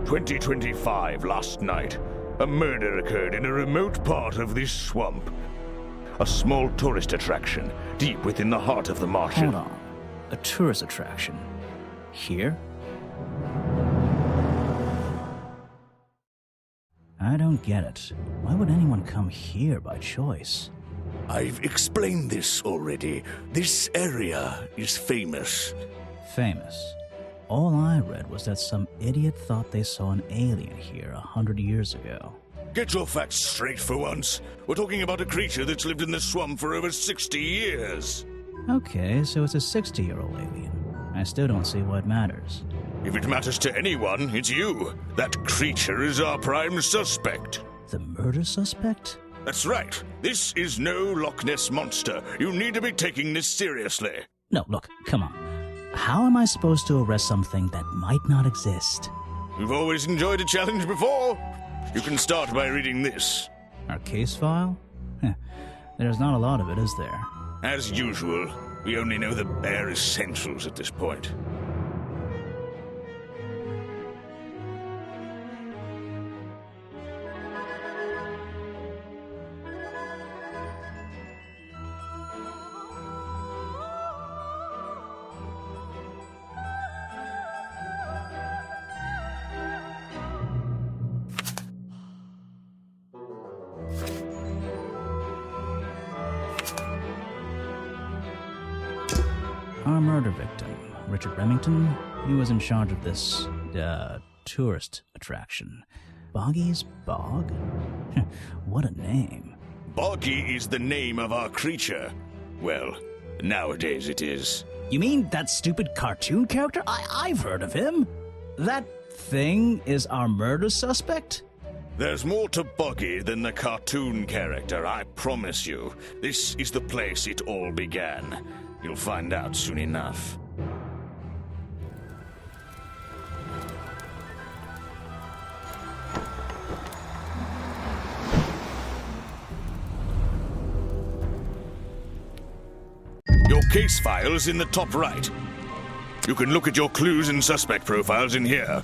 2025 last night, a murder occurred in a remote part of this swamp. A small tourist attraction, deep within the heart of the marshal. Hold on. A tourist attraction? Here? I don't get it. Why would anyone come here by choice? I've explained this already. This area is famous. Famous. All I read was that some idiot thought they saw an alien here 100 years ago. Get your facts straight for once. We're talking about a creature that's lived in the swamp for over 60 years. Okay, so it's a 60-year-old alien. I still don't see what matters. If it matters to anyone, it's you. That creature is our prime suspect. The murder suspect? That's right. This is no Loch Ness monster. You need to be taking this seriously. No, look, come on. How am I supposed to arrest something that might not exist? You've always enjoyed a challenge before. You can start by reading this. Our case file? There's not a lot of it, is there? As usual, we only know the bare essentials at this point. Our murder victim, Richard Remington, he was in charge of this, tourist attraction. Boggy's Bog? What a name. Boggy is the name of our creature. Well, nowadays it is. You mean that stupid cartoon character? I've heard of him. That thing is our murder suspect? There's more to Boggy than the cartoon character, I promise you. This is the place it all began. You'll find out soon enough. Your case file's in the top right. You can look at your clues and suspect profiles in here.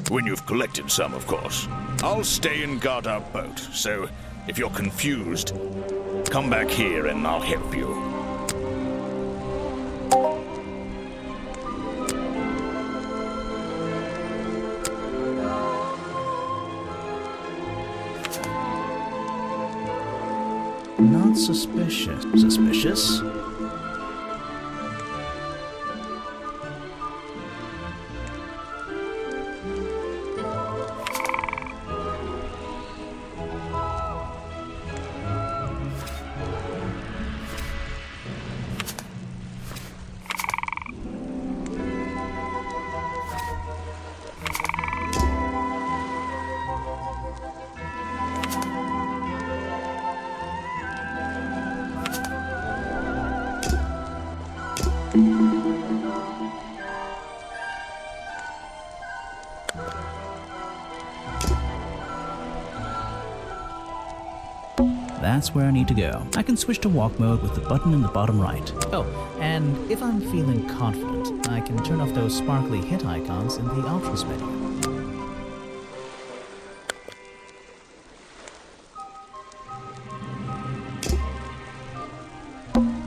When you've collected some, of course. I'll stay and guard our boat, so if you're confused, come back here and I'll help you. Not suspicious. Suspicious? That's where I need to go. I can switch to walk mode with the button in the bottom right. Oh, and if I'm feeling confident, I can turn off those sparkly hit icons in the options menu.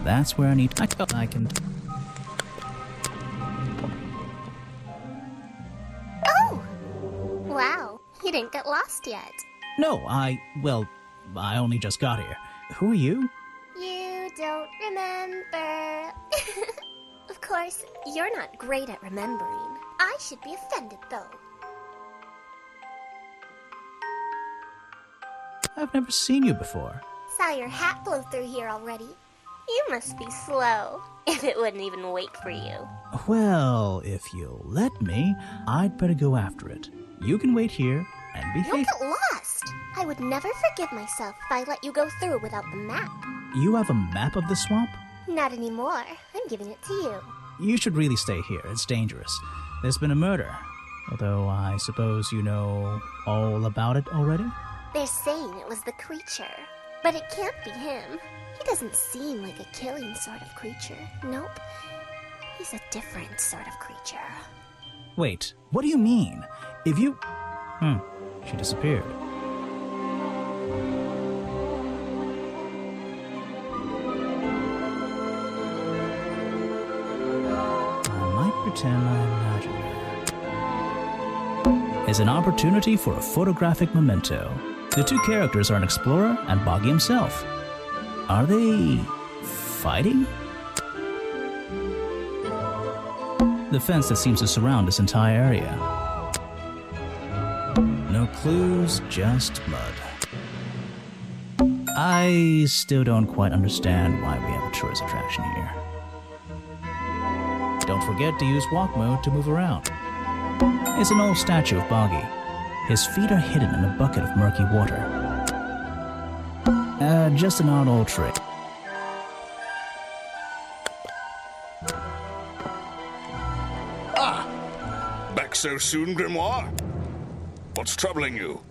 That's where I need to... I can... Oh! Wow, you didn't get lost yet. No, I only just got here. Who are you? You don't remember. Of course, you're not great at remembering. I should be offended, though. I've never seen you before. Saw your hat blow through here already. You must be slow, if it wouldn't even wait for you. Well, if you'll let me, I'd better go after it. You can wait here and be You'll get lost. I would never forgive myself if I let you go through without the map. You have a map of the swamp? Not anymore. I'm giving it to you. You should really stay here. It's dangerous. There's been a murder. Although I suppose you know all about it already? They're saying it was the creature. But it can't be him. He doesn't seem like a killing sort of creature. Nope. He's a different sort of creature. Wait, what do you mean? If you... She disappeared. I might pretend I imagined her. Is an opportunity for a photographic memento. The two characters are an explorer and Boggy himself. Are they fighting? The fence that seems to surround this entire area. No clues, just mud. I still don't quite understand why we have a tourist attraction here. Don't forget to use walk mode to move around. It's an old statue of Boggy. His feet are hidden in a bucket of murky water. Just an odd old trick. Back so soon, Grimoire? What's troubling you?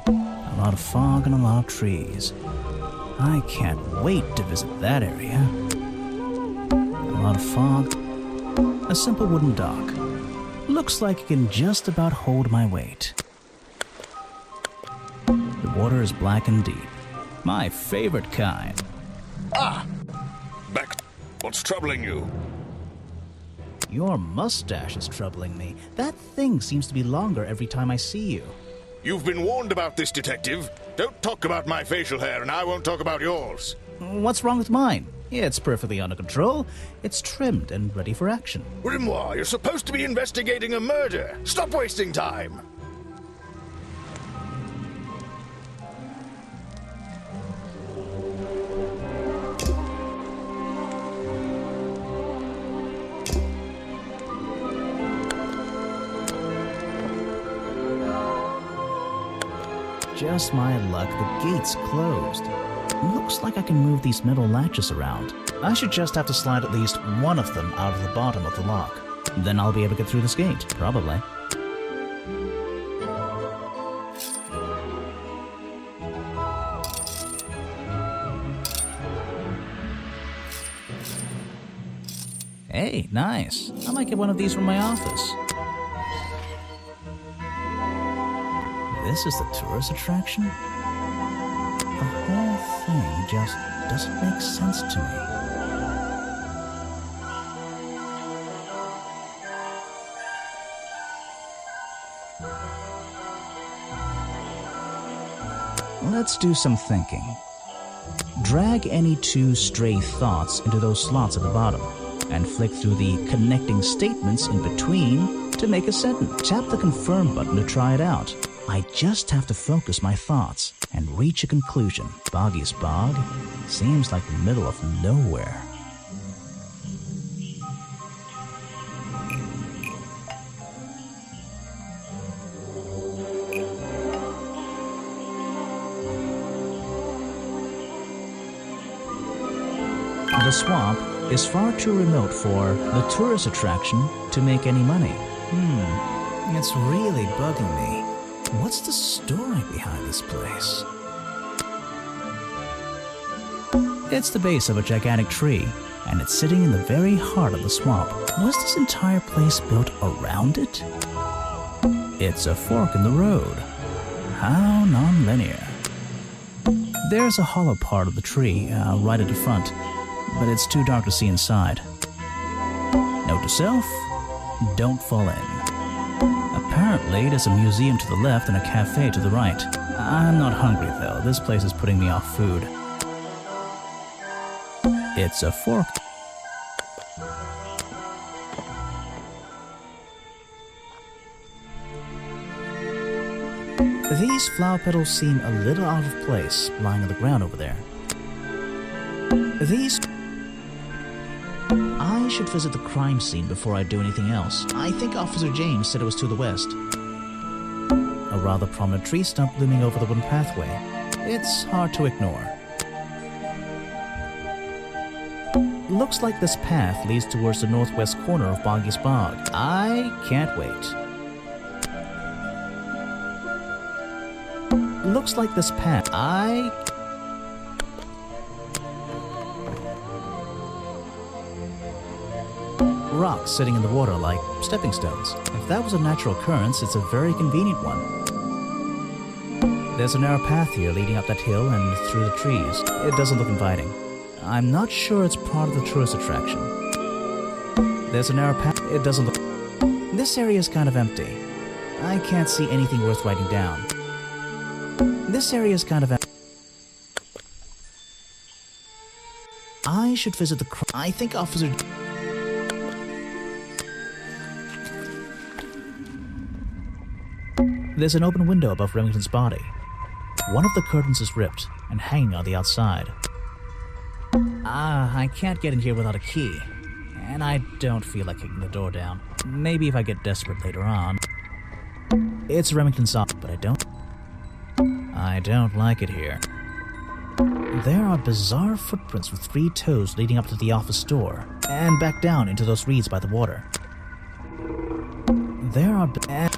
A lot of fog and a lot of trees. I can't wait to visit that area. A lot of fog. A simple wooden dock. Looks like it can just about hold my weight. The water is black and deep. My favorite kind. Back. What's troubling you? Your mustache is troubling me. That thing seems to be longer every time I see you. You've been warned about this, detective. Don't talk about my facial hair, and I won't talk about yours. What's wrong with mine? It's perfectly under control. It's trimmed and ready for action. Grimoire, you're supposed to be investigating a murder. Stop wasting time. Just my luck, the gate's closed. Looks like I can move these metal latches around. I should just have to slide at least one of them out of the bottom of the lock. Then I'll be able to get through this gate, probably. Hey, nice. I might get one of these from my office. This is the tourist attraction? The whole thing just doesn't make sense to me. Let's do some thinking. Drag any two stray thoughts into those slots at the bottom, and flick through the connecting statements in between to make a sentence. Tap the confirm button to try it out. I just have to focus my thoughts and reach a conclusion. Boggy's Bog seems like the middle of nowhere. The swamp is far too remote for the tourist attraction to make any money. It's really bugging me. What's the story behind this place? It's the base of a gigantic tree, and it's sitting in the very heart of the swamp. Was this entire place built around it? It's a fork in the road. How non-linear. There's a hollow part of the tree right at the front, but it's too dark to see inside. Note to self, don't fall in. Apparently, there's a museum to the left and a cafe to the right. I'm not hungry, though. This place is putting me off food. It's a fork. These flower petals seem a little out of place, lying on the ground over there. I should visit the crime scene before I do anything else. I think Officer James said it was to the west. A rather prominent tree stump looming over the wooden pathway. It's hard to ignore. Looks like this path leads towards the northwest corner of Boggy's Bog. I can't wait. Looks like this path. rocks sitting in the water like stepping stones. If that was a natural occurrence, it's a very convenient one. There's a narrow path here leading up that hill and through the trees. It doesn't look inviting. I'm not sure it's part of the tourist attraction. There's a narrow path. It doesn't look... This area is kind of empty. I can't see anything worth writing down. This area is kind of empty. I should visit the... I think Officer... There's an open window above Remington's body. One of the curtains is ripped and hanging on the outside. I can't get in here without a key. And I don't feel like kicking the door down. Maybe if I get desperate later on. It's Remington's office, but I don't like it here. There are bizarre footprints with 3 toes leading up to the office door and back down into those reeds by the water. There are bizarre...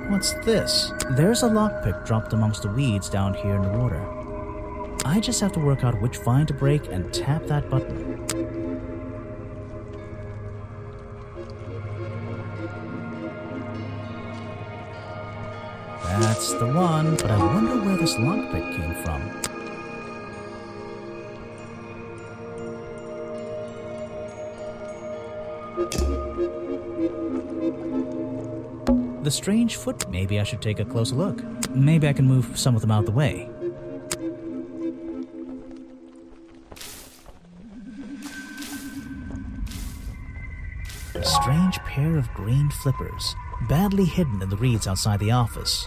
What's this? There's a lockpick dropped amongst the weeds down here in the water. I just have to work out which vine to break and tap that button. That's the one, but I wonder where this lockpick came from. The strange foot. Maybe I should take a closer look. Maybe I can move some of them out of the way. A strange pair of green flippers, badly hidden in the reeds outside the office.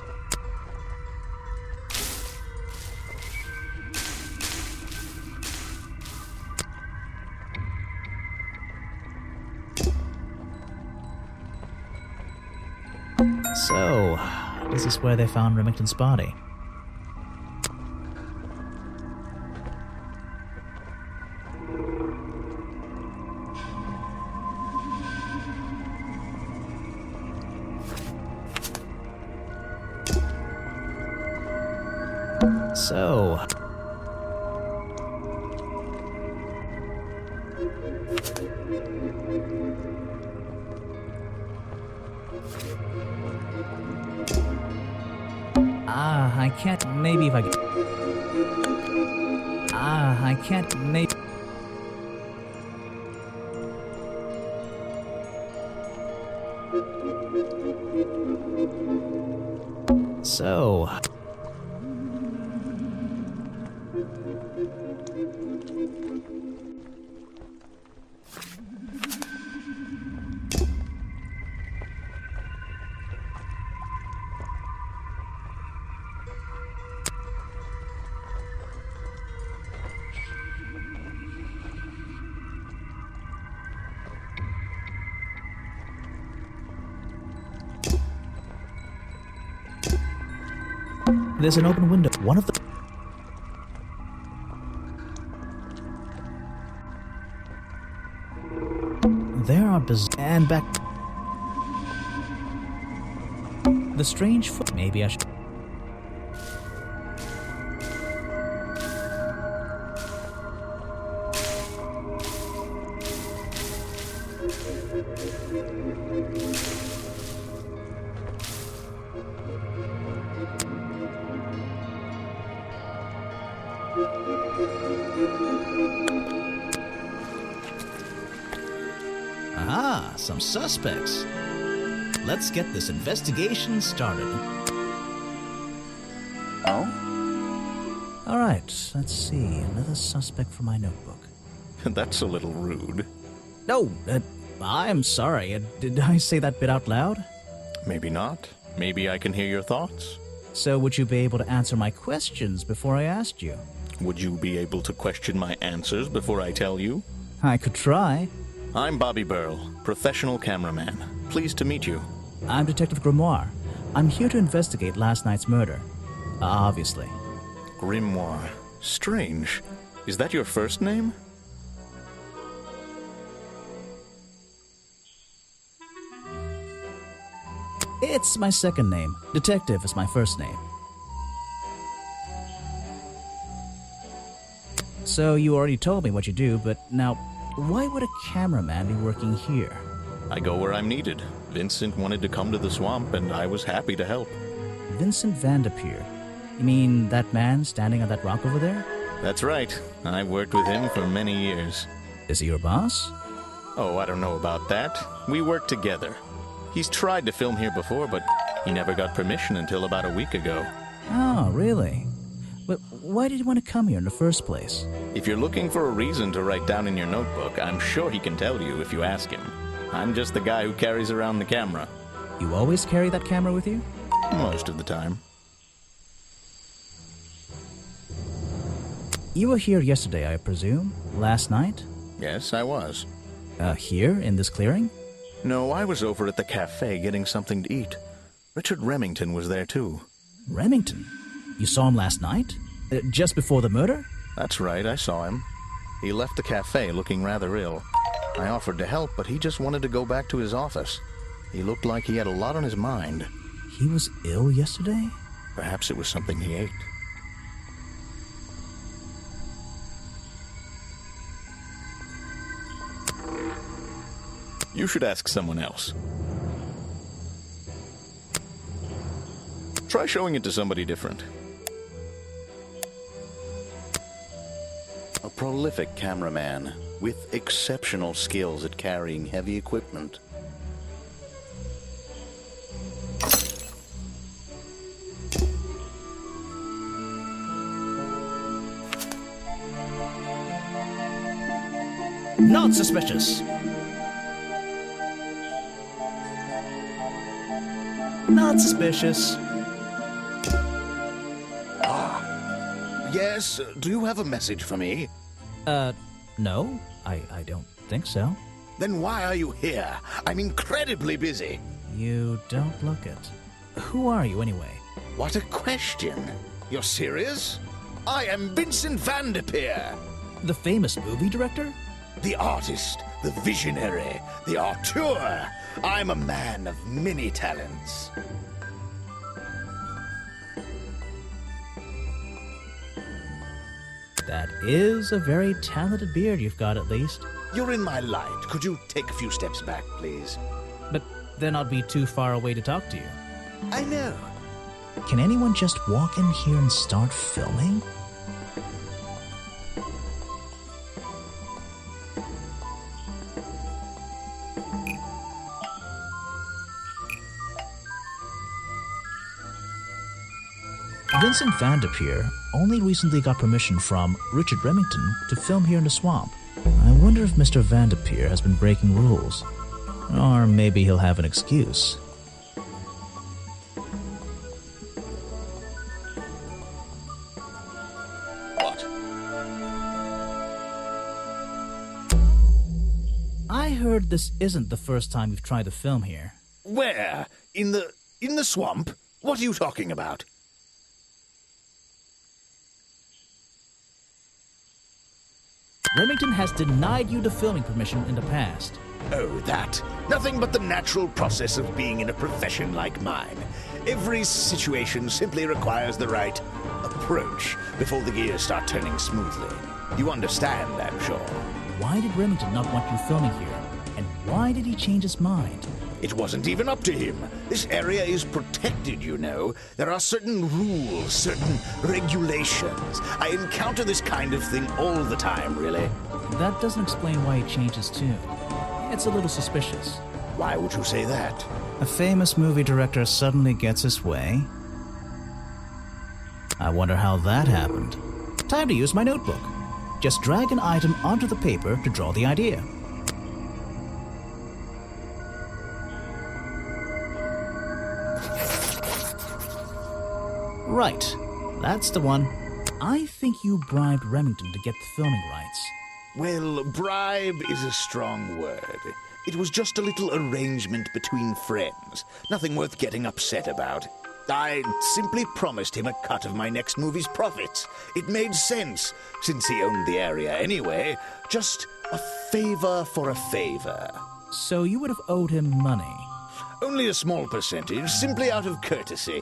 So, this is where they found Remington's body. So... I can't... Maybe if I... I can't... Maybe... So... There's an open window. One of the... There are and back... The strange foot... Maybe I should... Ah, some suspects. Let's get this investigation started. Oh? All right, let's see. Another suspect for my notebook. That's a little rude. No, I'm sorry. Did I say that bit out loud? Maybe not. Maybe I can hear your thoughts. So would you be able to answer my questions before I asked you? Would you be able to question my answers before I tell you? I could try. I'm Bobby Burl, professional cameraman. Pleased to meet you. I'm Detective Grimoire. I'm here to investigate last night's murder. Obviously. Grimoire. Strange. Is that your first name? It's my second name. Detective is my first name. So you already told me what you do, but now, why would a cameraman be working here? I go where I'm needed. Vincent wanted to come to the swamp, and I was happy to help. Vincent Vanderpeer. You mean that man standing on that rock over there? That's right. I've worked with him for many years. Is he your boss? Oh, I don't know about that. We work together. He's tried to film here before, but he never got permission until about a week ago. Oh, really? But why did you want to come here in the first place? If you're looking for a reason to write down in your notebook, I'm sure he can tell you if you ask him. I'm just the guy who carries around the camera. You always carry that camera with you? Most of the time. You were here yesterday, I presume? Last night? Yes, I was. Here, in this clearing? No, I was over at the cafe getting something to eat. Richard Remington was there too. Remington? You saw him last night? Just before the murder? That's right, I saw him. He left the cafe looking rather ill. I offered to help, but he just wanted to go back to his office. He looked like he had a lot on his mind. He was ill yesterday? Perhaps it was something he ate. You should ask someone else. Try showing it to somebody different. A prolific cameraman with exceptional skills at carrying heavy equipment. Not suspicious. Not suspicious. Yes, do you have a message for me? No, I don't think so. Then why are you here? I'm incredibly busy. You don't look it. Who are you, anyway? What a question. You're serious? I am Vincent Vanderpeer. The famous movie director? The artist, the visionary, the auteur. I'm a man of many talents. That is a very talented beard you've got, at least. You're in my light. Could you take a few steps back, please? But then I'd be too far away to talk to you. I know. Can anyone just walk in here and start filming? Vincent Vanderpeer only recently got permission from Richard Remington to film here in the swamp. I wonder if Mr. Vanderpeer has been breaking rules. Or maybe he'll have an excuse. What? I heard this isn't the first time you've tried to film here. Where? In the swamp? What are you talking about? Remington has denied you the filming permission in the past. Oh, that. Nothing but the natural process of being in a profession like mine. Every situation simply requires the right approach before the gears start turning smoothly. You understand, I'm sure. Why did Remington not want you filming here? And why did he change his mind? It wasn't even up to him. This area is protected, you know. There are certain rules, certain regulations. I encounter this kind of thing all the time, really. That doesn't explain why he changed his tune. It's a little suspicious. Why would you say that? A famous movie director suddenly gets his way. I wonder how that happened. Time to use my notebook. Just drag an item onto the paper to draw the idea. Right, that's the one. I think you bribed Remington to get the filming rights. Well, bribe is a strong word. It was just a little arrangement between friends. Nothing worth getting upset about. I simply promised him a cut of my next movie's profits. It made sense, since he owned the area anyway. Just a favor for a favor. So you would have owed him money? Only a small percentage, simply out of courtesy.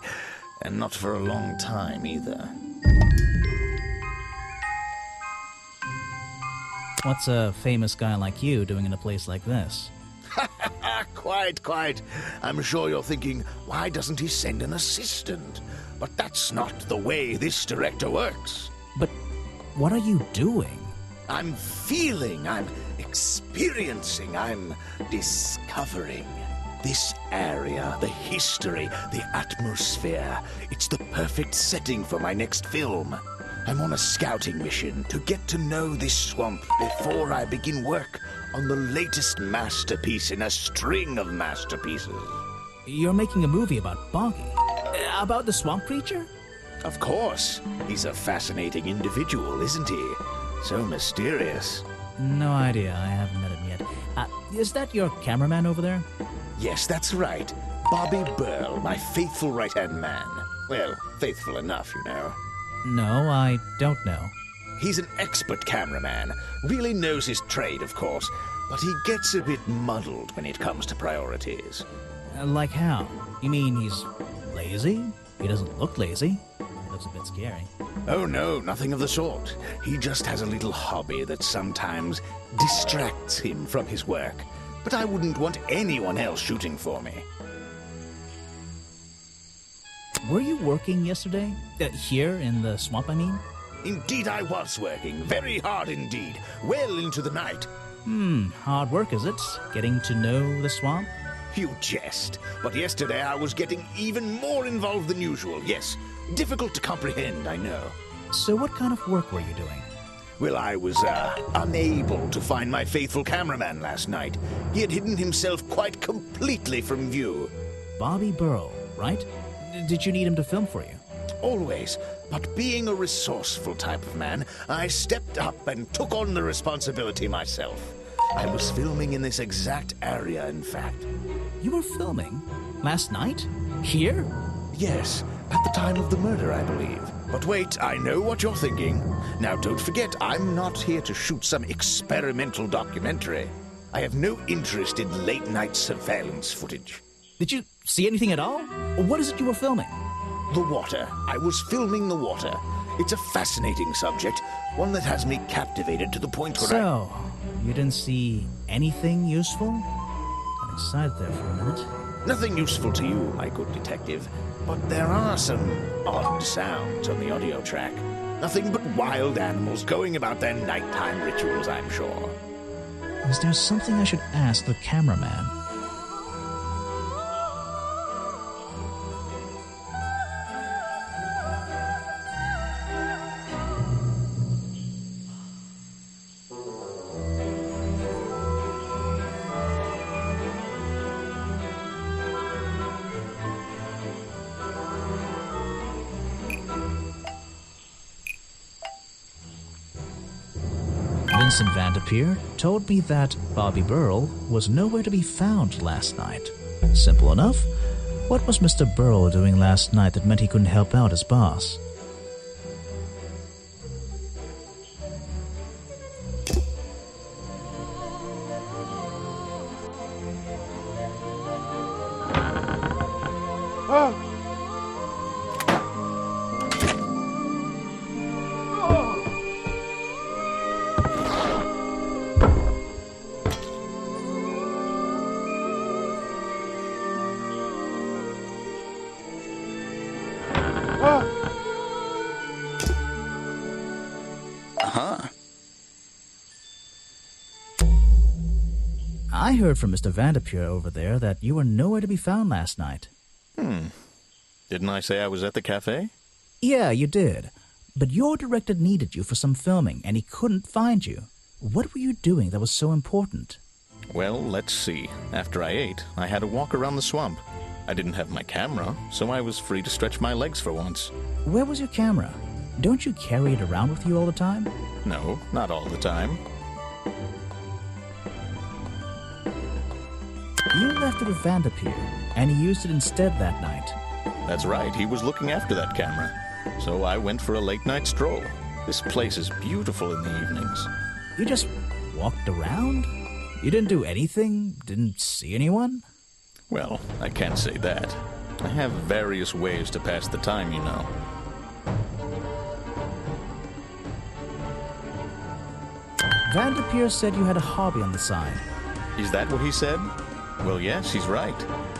And not for a long time, either. What's a famous guy like you doing in a place like this? Quite. I'm sure you're thinking, why doesn't he send an assistant? But that's not the way this director works. But what are you doing? I'm feeling, I'm experiencing, I'm discovering. This area, the history, the atmosphere, it's the perfect setting for my next film. I'm on a scouting mission to get to know this swamp before I begin work on the latest masterpiece in a string of masterpieces. You're making a movie about Boggy? About the swamp creature? Of course. He's a fascinating individual, isn't he? So mysterious. No idea. I haven't met him yet. Is that your cameraman over there? Yes, that's right. Bobby Burl, my faithful right-hand man. Well, faithful enough, you know. No, I don't know. He's an expert cameraman. Really knows his trade, of course. But he gets a bit muddled when it comes to priorities. Like how? You mean he's lazy? He doesn't look lazy. He looks a bit scary. Oh no, nothing of the sort. He just has a little hobby that sometimes distracts him from his work. But I wouldn't want anyone else shooting for me. Were you working yesterday? Here in the swamp, I mean? Indeed I was working. Very hard indeed. Well into the night. Hard work, is it? Getting to know the swamp? You jest. But yesterday I was getting even more involved than usual. Yes, difficult to comprehend, I know. So what kind of work were you doing? Well, I was, unable to find my faithful cameraman last night. He had hidden himself quite completely from view. Bobby Burl, right? Did you need him to film for you? Always. But being a resourceful type of man, I stepped up and took on the responsibility myself. I was filming in this exact area, in fact. You were filming? Last night? Here? Yes, at the time of the murder, I believe. But wait, I know what you're thinking. Now, don't forget, I'm not here to shoot some experimental documentary. I have no interest in late-night surveillance footage. Did you see anything at all? What is it you were filming? The water. I was filming the water. It's a fascinating subject, one that has me captivated to the point where So, you didn't see anything useful? Got excited there for a minute. Nothing useful to you, my good detective, but there are some odd sounds on the audio track. Nothing but wild animals going about their nighttime rituals, I'm sure. Is there something I should ask the cameraman? Vincent Vanderpeer told me that Bobby Burl was nowhere to be found last night. Simple enough. What was Mr. Burl doing last night that meant he couldn't help out his boss? I heard from Mr. Vanderpeer over there that you were nowhere to be found last night. Didn't I say I was at the cafe? Yeah, you did. But your director needed you for some filming, and he couldn't find you. What were you doing that was so important? Well, let's see. After I ate, I had a walk around the swamp. I didn't have my camera, so I was free to stretch my legs for once. Where was your camera? Don't you carry it around with you all the time? No, not all the time. You left it with Vanderpeer, and he used it instead that night. That's right, he was looking after that camera. So I went for a late-night stroll. This place is beautiful in the evenings. You just walked around? You didn't do anything? Didn't see anyone? Well, I can't say that. I have various ways to pass the time, you know. Vanderpeer said you had a hobby on the side. Is that what he said? Well, yes, he's right.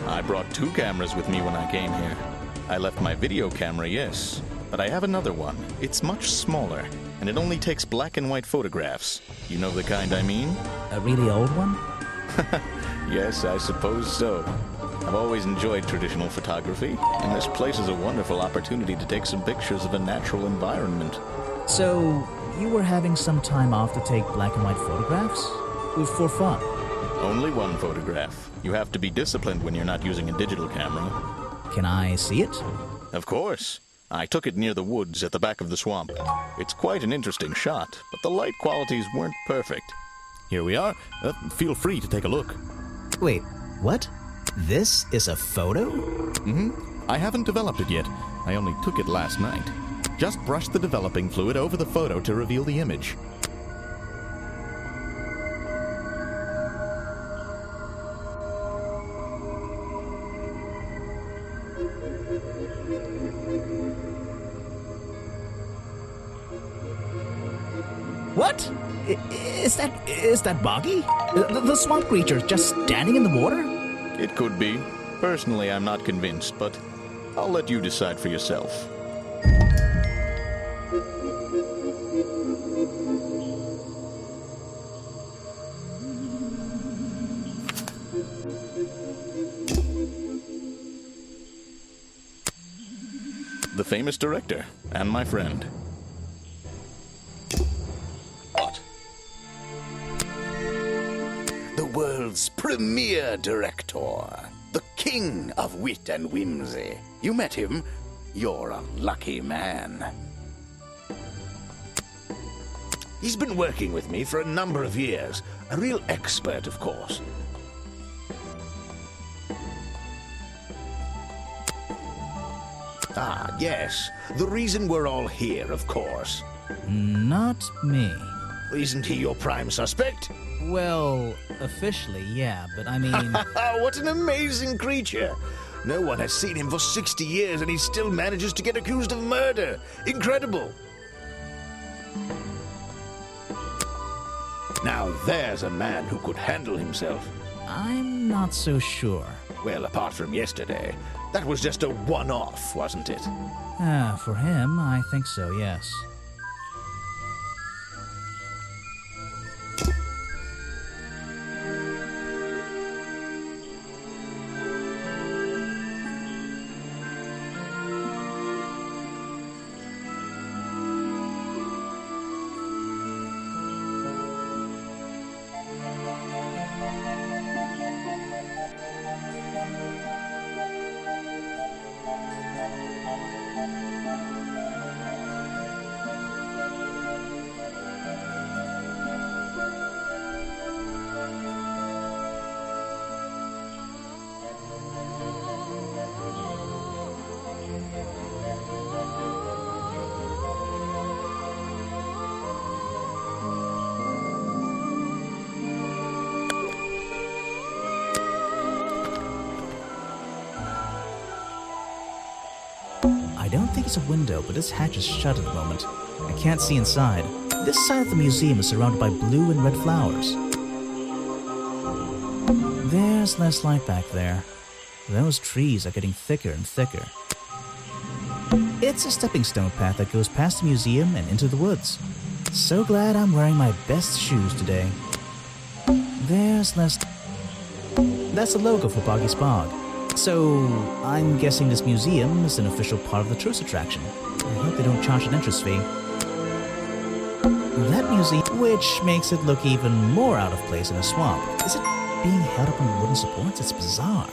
I brought 2 cameras with me when I came here. I left my video camera, yes, but I have another one. It's much smaller, and it only takes black and white photographs. You know the kind I mean? A really old one? Yes, I suppose so. I've always enjoyed traditional photography, and this place is a wonderful opportunity to take some pictures of a natural environment. So, you were having some time off to take black and white photographs? For fun? Only one photograph. You have to be disciplined when you're not using a digital camera. Can I see it? Of course. I took it near the woods at the back of the swamp. It's quite an interesting shot, but the light qualities weren't perfect. Here we are. Feel free to take a look. Wait, what? This is a photo? I haven't developed it yet. I only took it last night. Just brush the developing fluid over the photo to reveal the image. What? Is that Boggy? The swamp creature just standing in the water? It could be. Personally, I'm not convinced, but I'll let you decide for yourself. The famous director, and my friend. What? The world's premier director. The king of wit and whimsy. You met him? You're a lucky man. He's been working with me for a number of years. A real expert, of course. Ah, yes. The reason we're all here, of course. Not me. Isn't he your prime suspect? Well, officially, yeah, but I mean... What an amazing creature! No one has seen him for 60 years and he still manages to get accused of murder. Incredible! Now there's a man who could handle himself. I'm not so sure. Well, apart from yesterday, that was just a one-off, wasn't it? For him, I think so, yes. I don't think it's a window, but this hatch is shut at the moment. I can't see inside. This side of the museum is surrounded by blue and red flowers. There's less light back there. Those trees are getting thicker and thicker. It's a stepping stone path that goes past the museum and into the woods. So glad I'm wearing my best shoes today. There's less... That's the logo for Boggy's Bog. So, I'm guessing this museum is an official part of the tourist attraction. I hope they don't charge an entrance fee. That museum, which makes it look even more out of place in a swamp. Is it being held up on wooden supports? It's bizarre.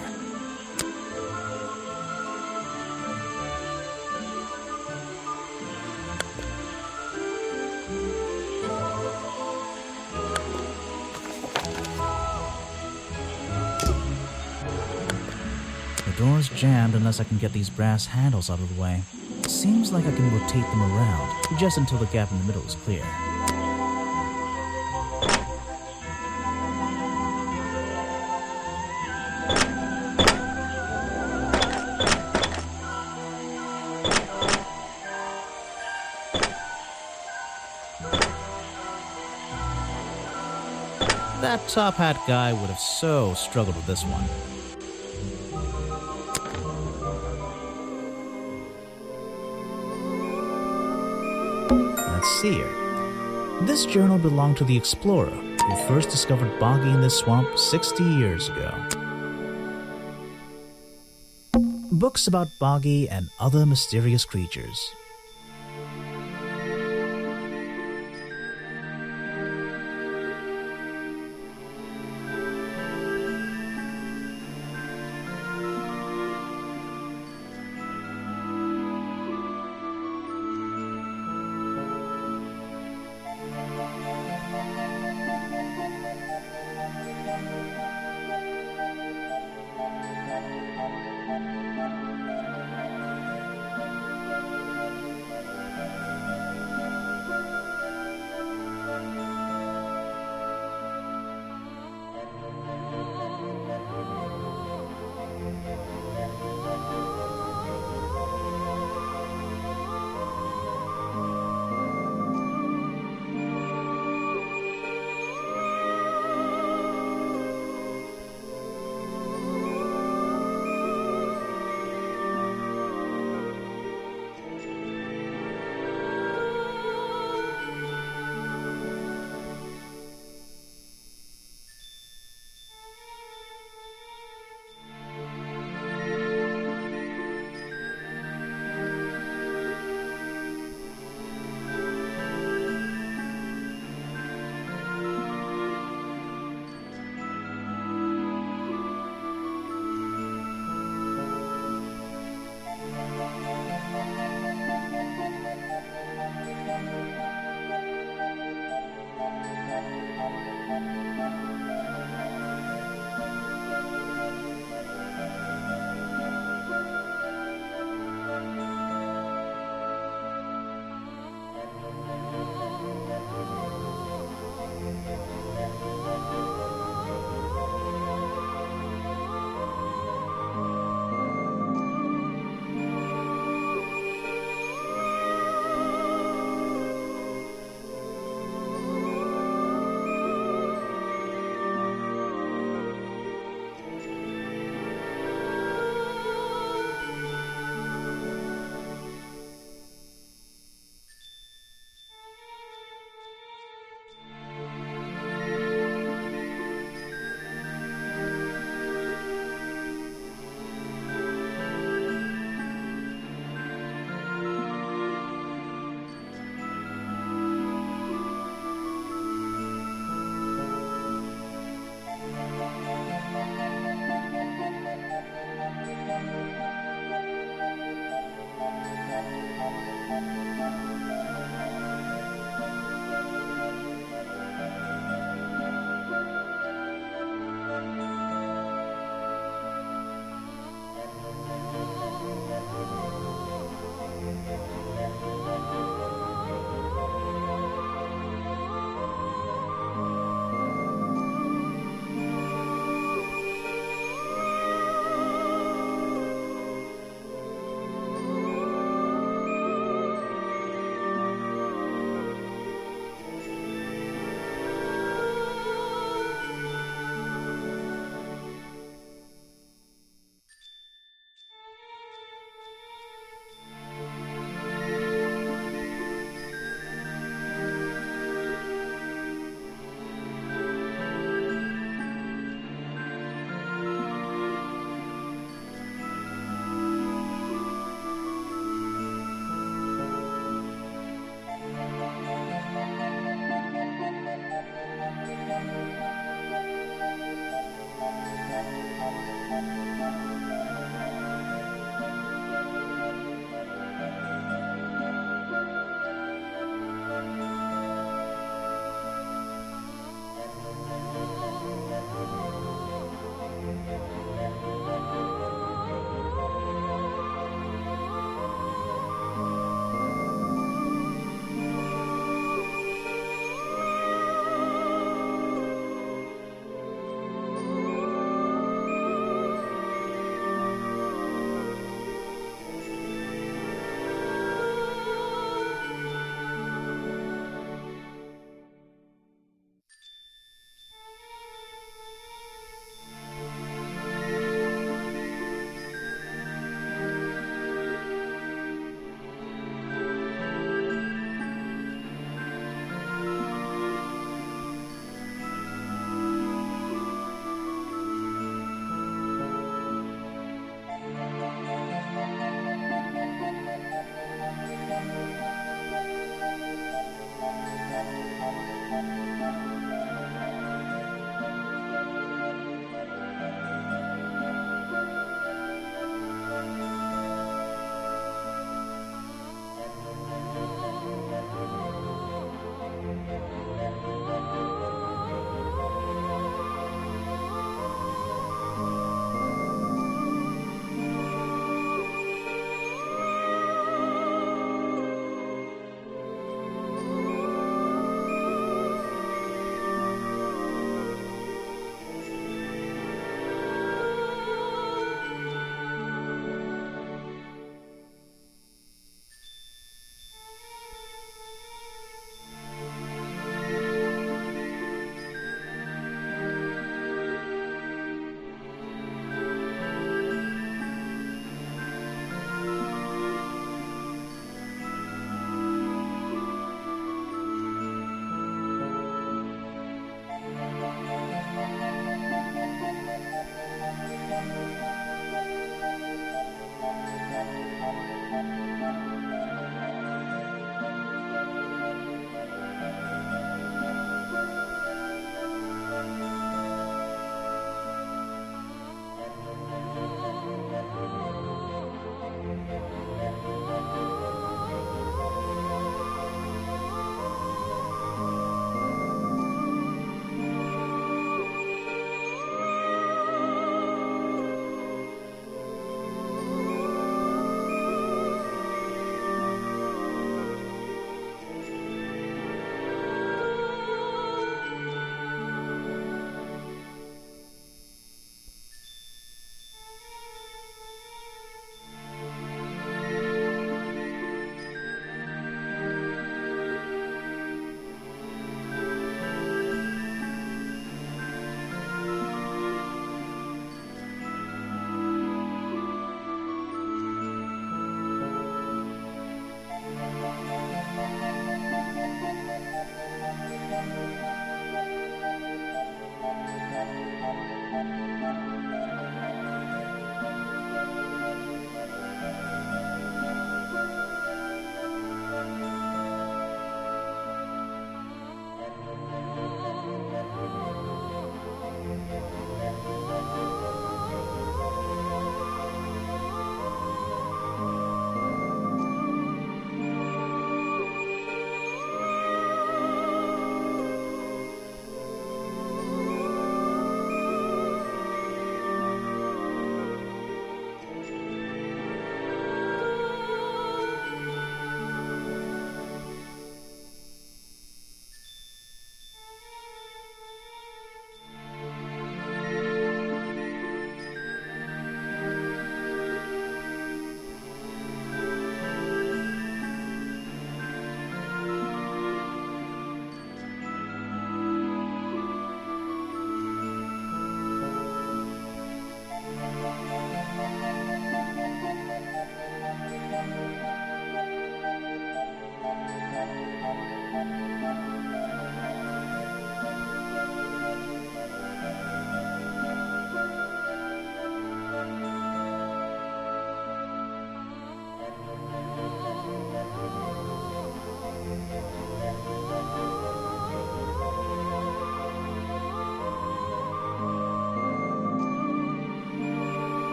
The door's jammed unless I can get these brass handles out of the way. Seems like I can rotate them around, just until the gap in the middle is clear. That top hat guy would have so struggled with this one. Let's see here. This journal belonged to the explorer who first discovered Boggy in this swamp 60 years ago. Books about Boggy and other mysterious creatures.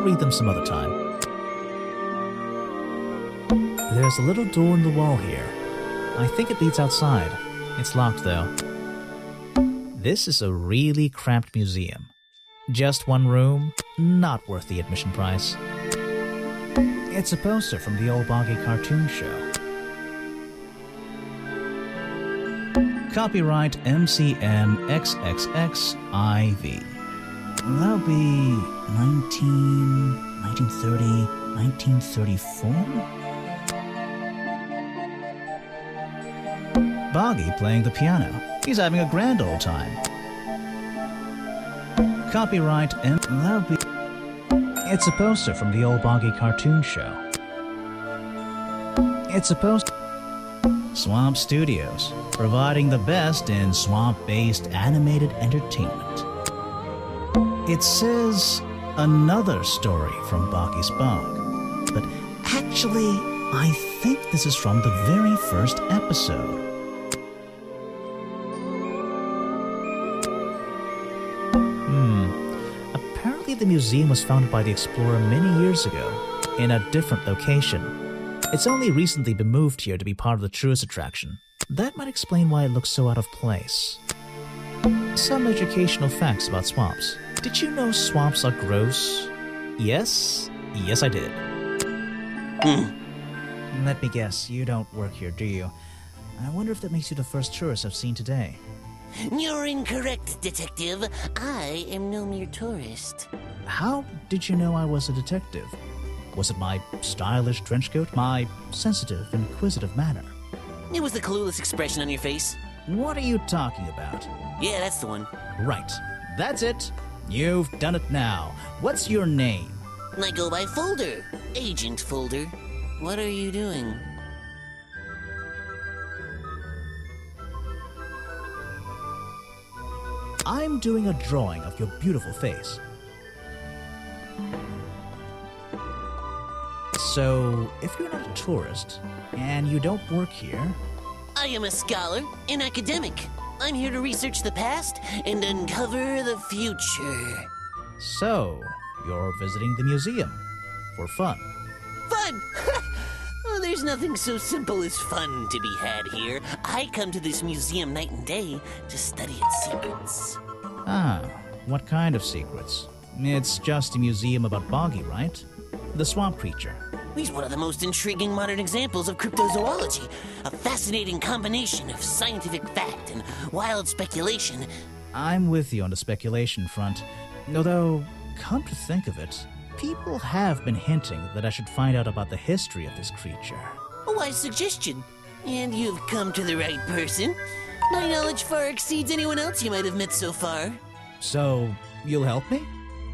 read them some other time. There's a little door in the wall here. I think it leads outside. It's locked, though. This is a really cramped museum. Just one room, not worth the admission price. It's a poster from the old Boggy cartoon show. Copyright MCM XXXIV. That'll be 1930, 1934? Boggy playing the piano. He's having a grand old time. Copyright that'll be... It's a poster from the old Boggy cartoon show. It's a poster... Swamp Studios, providing the best in swamp-based animated entertainment. It says another story from Boggy's Bog, but actually, I think this is from the very first episode. Apparently the museum was founded by the explorer many years ago, in a different location. It's only recently been moved here to be part of the tourist attraction. That might explain why it looks so out of place. Some educational facts about swamps. Did you know swamps are gross? Yes? Yes, I did. Let me guess, you don't work here, do you? I wonder if that makes you the first tourist I've seen today. You're incorrect, detective. I am no mere tourist. How did you know I was a detective? Was it my stylish trench coat? My sensitive, inquisitive manner? It was the clueless expression on your face. What are you talking about? Yeah, that's the one. Right. That's it. You've done it now. What's your name? I go by Folder. Agent Folder. What are you doing? I'm doing a drawing of your beautiful face. So, if you're not a tourist, and you don't work here... I am a scholar, an academic. I'm here to research the past and uncover the future. So, you're visiting the museum. For fun. Fun! Oh, there's nothing so simple as fun to be had here. I come to this museum night and day to study its secrets. Ah, what kind of secrets? It's just a museum about Boggy, right? The swamp creature. He's one of the most intriguing modern examples of cryptozoology. A fascinating combination of scientific fact and wild speculation. I'm with you on the speculation front. Although, come to think of it, people have been hinting that I should find out about the history of this creature. A wise suggestion. And you've come to the right person. My knowledge far exceeds anyone else you might have met so far. So, you'll help me?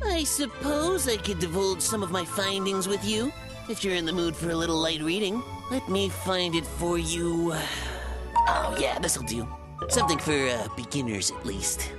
I suppose I could divulge some of my findings with you, if you're in the mood for a little light reading. Let me find it for you. Oh yeah, this'll do. Something for beginners at least.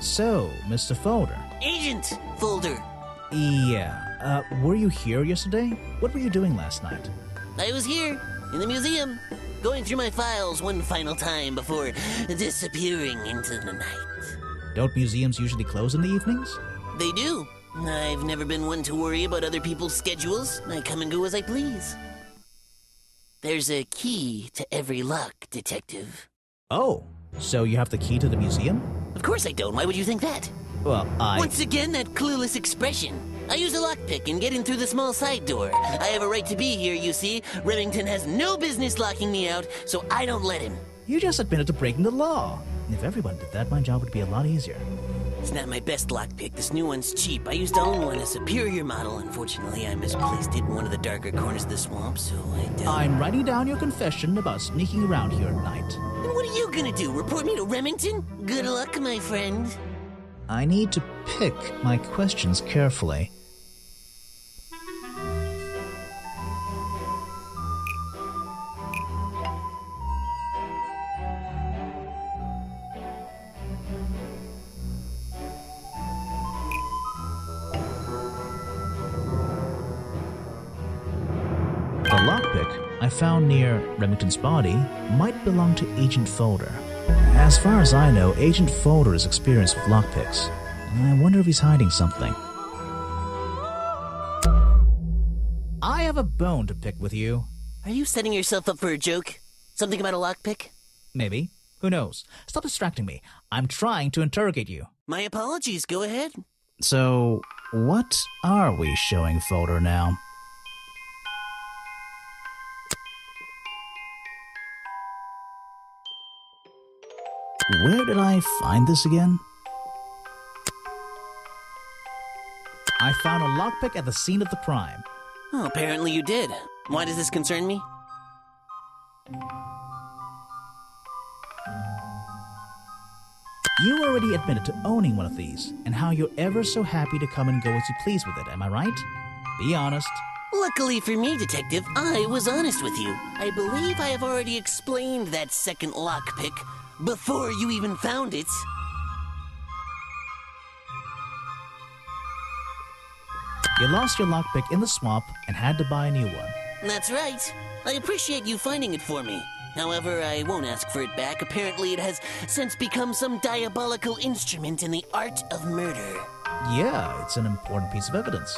So, Mr. Folder. Agent Folder. Yeah, were you here yesterday? What were you doing last night? I was here, in the museum, going through my files one final time before disappearing into the night. Don't museums usually close in the evenings? They do. I've never been one to worry about other people's schedules. I come and go as I please. There's a key to every lock, Detective. Oh, so you have the key to the museum? Of course I don't. Why would you think that? Well, Once again, that clueless expression. I use a lockpick and get in through the small side door. I have a right to be here, you see. Remington has no business locking me out, so I don't let him. You just admitted to breaking the law. If everyone did that, my job would be a lot easier. It's not my best lockpick. This new one's cheap. I used to own one, a superior model. Unfortunately, I misplaced it in one of the darker corners of the swamp, so I don't... I'm writing down your confession about sneaking around here at night. And what are you gonna do? Report me to Remington? Good luck, my friend. I need to pick my questions carefully. I found near Remington's body might belong to Agent Folder. As far as I know, Agent Folder is experienced with lockpicks. I wonder if he's hiding something. I have a bone to pick with you. Are you setting yourself up for a joke? Something about a lockpick? Maybe. Who knows? Stop distracting me. I'm trying to interrogate you. My apologies, go ahead. So, what are we showing Folder now? Where did I find this again? I found a lockpick at the scene of the crime. Oh, apparently you did. Why does this concern me? You already admitted to owning one of these, and how you're ever so happy to come and go as you please with it, am I right? Be honest. Luckily for me, Detective, I was honest with you. I believe I have already explained that second lockpick before you even found it. You lost your lockpick in the swamp and had to buy a new one. That's right. I appreciate you finding it for me. However, I won't ask for it back. Apparently, it has since become some diabolical instrument in the art of murder. Yeah, it's an important piece of evidence.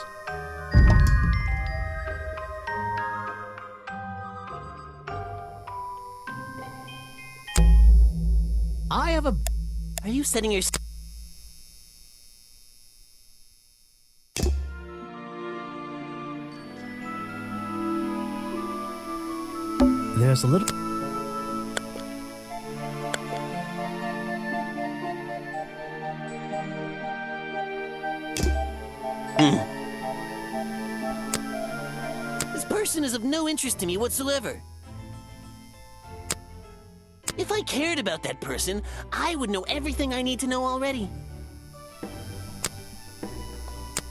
I have a... Are you setting your... There's a little... This person is of no interest to me whatsoever. If I cared about that person, I would know everything I need to know already.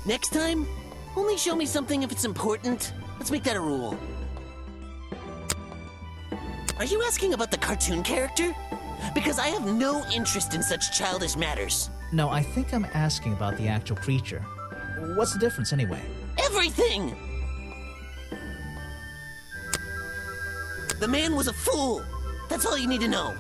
Next time, only show me something if it's important. Let's make that a rule. Are you asking about the cartoon character? Because I have no interest in such childish matters. No, I think I'm asking about the actual creature. What's the difference anyway? Everything! The man was a fool. That's all you need to know.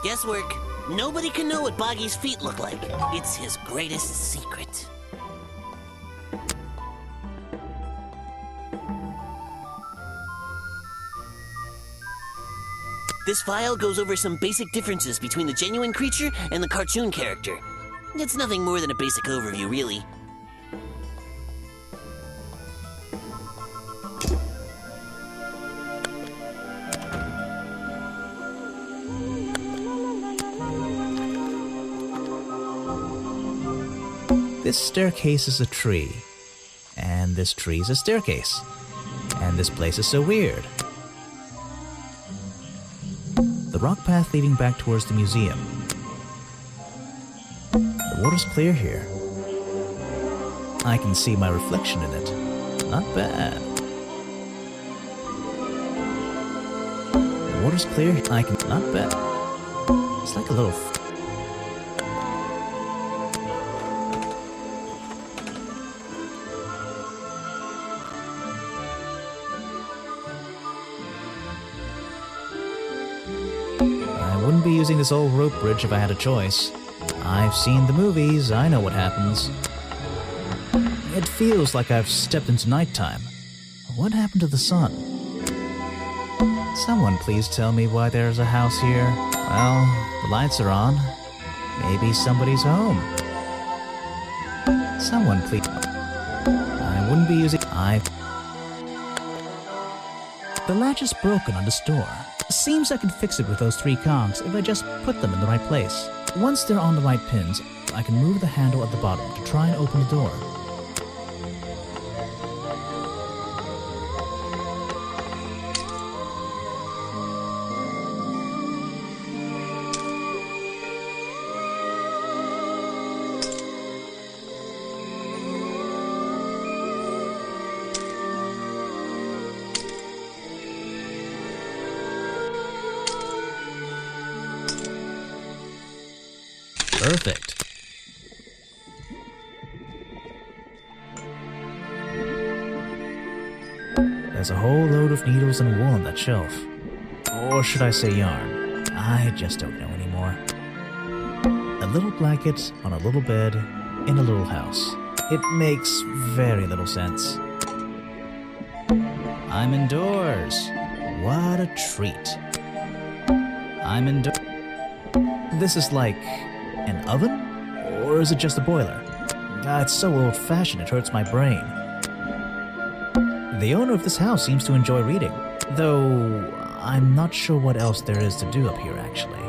Guesswork. Nobody can know what Boggy's feet look like. It's his greatest secret. This file goes over some basic differences between the genuine creature and the cartoon character. It's nothing more than a basic overview, really. This staircase is a tree, and this tree is a staircase, and this place is so weird. The rock path leading back towards the museum. The water's clear here. I can see my reflection in it. Not bad. The water's clear. I can... Not bad. It's like a little... I wouldn't be using this old rope bridge if I had a choice. I've seen the movies, I know what happens. It feels like I've stepped into nighttime. What happened to the sun? Someone please tell me why there's a house here. Well, the lights are on. Maybe somebody's home. Someone please... I wouldn't be using... The latch is broken on this door. Seems I can fix it with those 3 cogs if I just put them in the right place. Once they're on the right pins, I can move the handle at the bottom to try and open the door. Perfect. There's a whole load of needles and wool on that shelf. Or should I say yarn? I just don't know anymore. A little blanket on a little bed in a little house. It makes very little sense. I'm indoors. What a treat. I'm indoors. This is like an oven? Or is it just a boiler? It's so old-fashioned it hurts my brain. The owner of this house seems to enjoy reading, though I'm not sure what else there is to do up here, actually.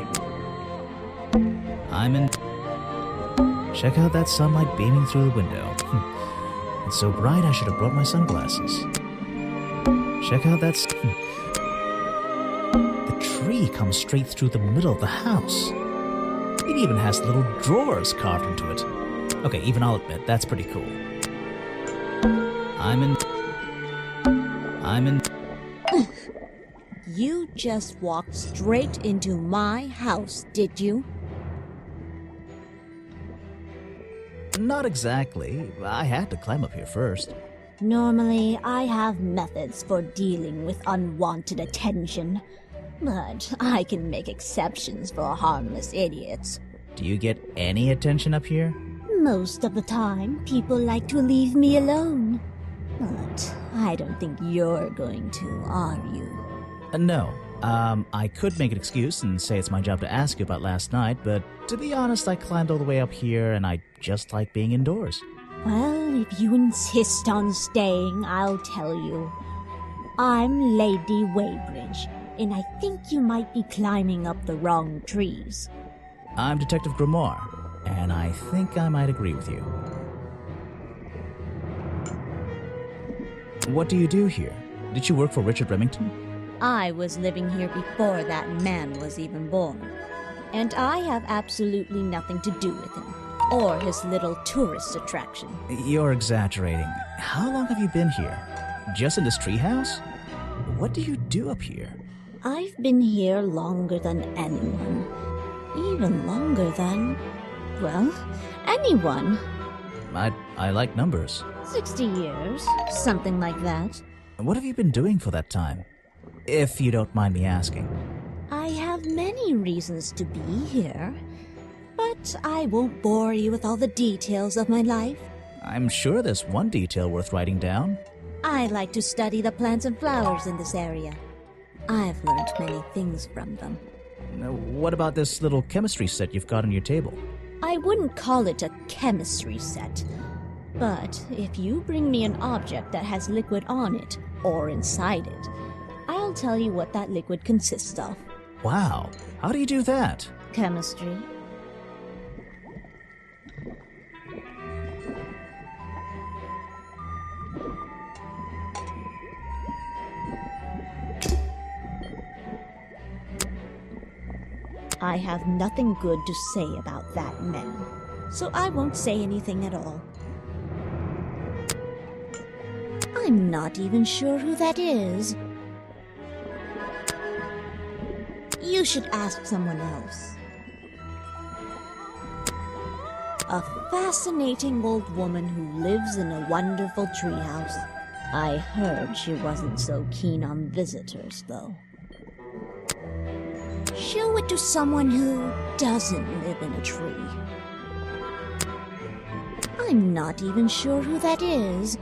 I'm in... Check out that sunlight beaming through the window. It's so bright I should have brought my sunglasses. Check out that... The tree comes straight through the middle of the house. It even has little drawers carved into it. Okay, even I'll admit, that's pretty cool. I'm in... You just walked straight into my house, did you? Not exactly. I had to climb up here first. Normally, I have methods for dealing with unwanted attention, but I can make exceptions for harmless idiots. Do you get any attention up here? Most of the time, people like to leave me alone. But I don't think you're going to, are you? No. I could make an excuse and say it's my job to ask you about last night, but to be honest, I climbed all the way up here and I just like being indoors. Well, if you insist on staying, I'll tell you. I'm Lady Weybridge, and I think you might be climbing up the wrong trees. I'm Detective Grimoire, and I think I might agree with you. What do you do here? Did you work for Richard Remington? I was living here before that man was even born. And I have absolutely nothing to do with him, or his little tourist attraction. You're exaggerating. How long have you been here? Just in this treehouse? What do you do up here? I've been here longer than anyone. Even longer than, well, anyone. I like numbers. 60 years, something like that. What have you been doing for that time? If you don't mind me asking. I have many reasons to be here, but I won't bore you with all the details of my life. I'm sure there's one detail worth writing down. I like to study the plants and flowers in this area. I've learned many things from them. What about this little chemistry set you've got on your table? I wouldn't call it a chemistry set, but if you bring me an object that has liquid on it, or inside it, I'll tell you what that liquid consists of. Wow, how do you do that? Chemistry. I have nothing good to say about that man, so I won't say anything at all. I'm not even sure who that is. You should ask someone else. A fascinating old woman who lives in a wonderful treehouse. I heard she wasn't so keen on visitors, though. Show it to someone who doesn't live in a tree. I'm not even sure who that is.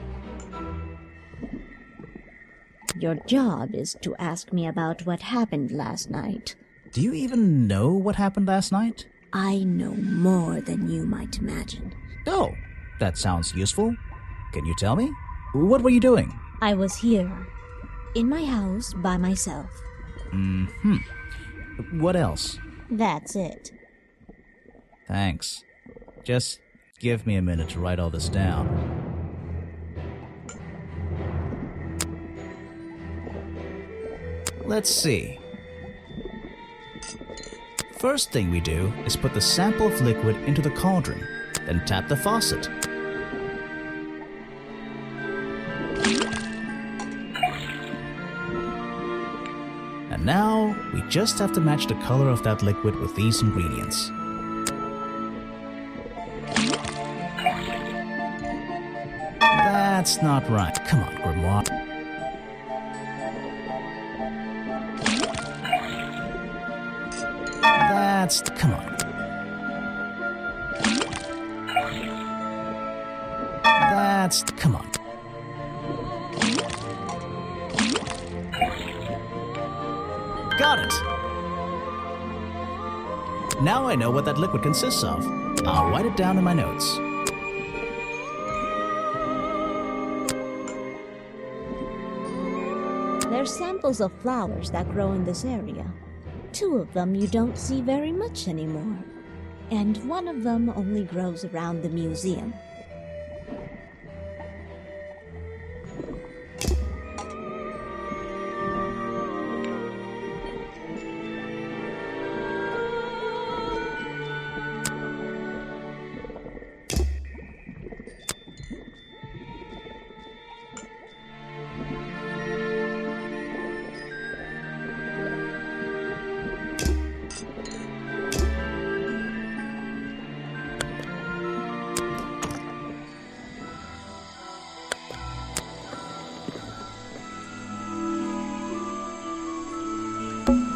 Your job is to ask me about what happened last night. Do you even know what happened last night? I know more than you might imagine. Oh, that sounds useful. Can you tell me? What were you doing? I was here, in my house, by myself. What else? That's it. Thanks. Just give me a minute to write all this down. Let's see. First thing we do is put the sample of liquid into the cauldron, then tap the faucet. And now, we just have to match the color of that liquid with these ingredients. That's not right. Come on, Grimoire. Come on. Come on. Got it! Now I know what that liquid consists of. I'll write it down in my notes. They're samples of flowers that grow in this area. 2 of them you don't see very much anymore. And 1 of them only grows around the museum.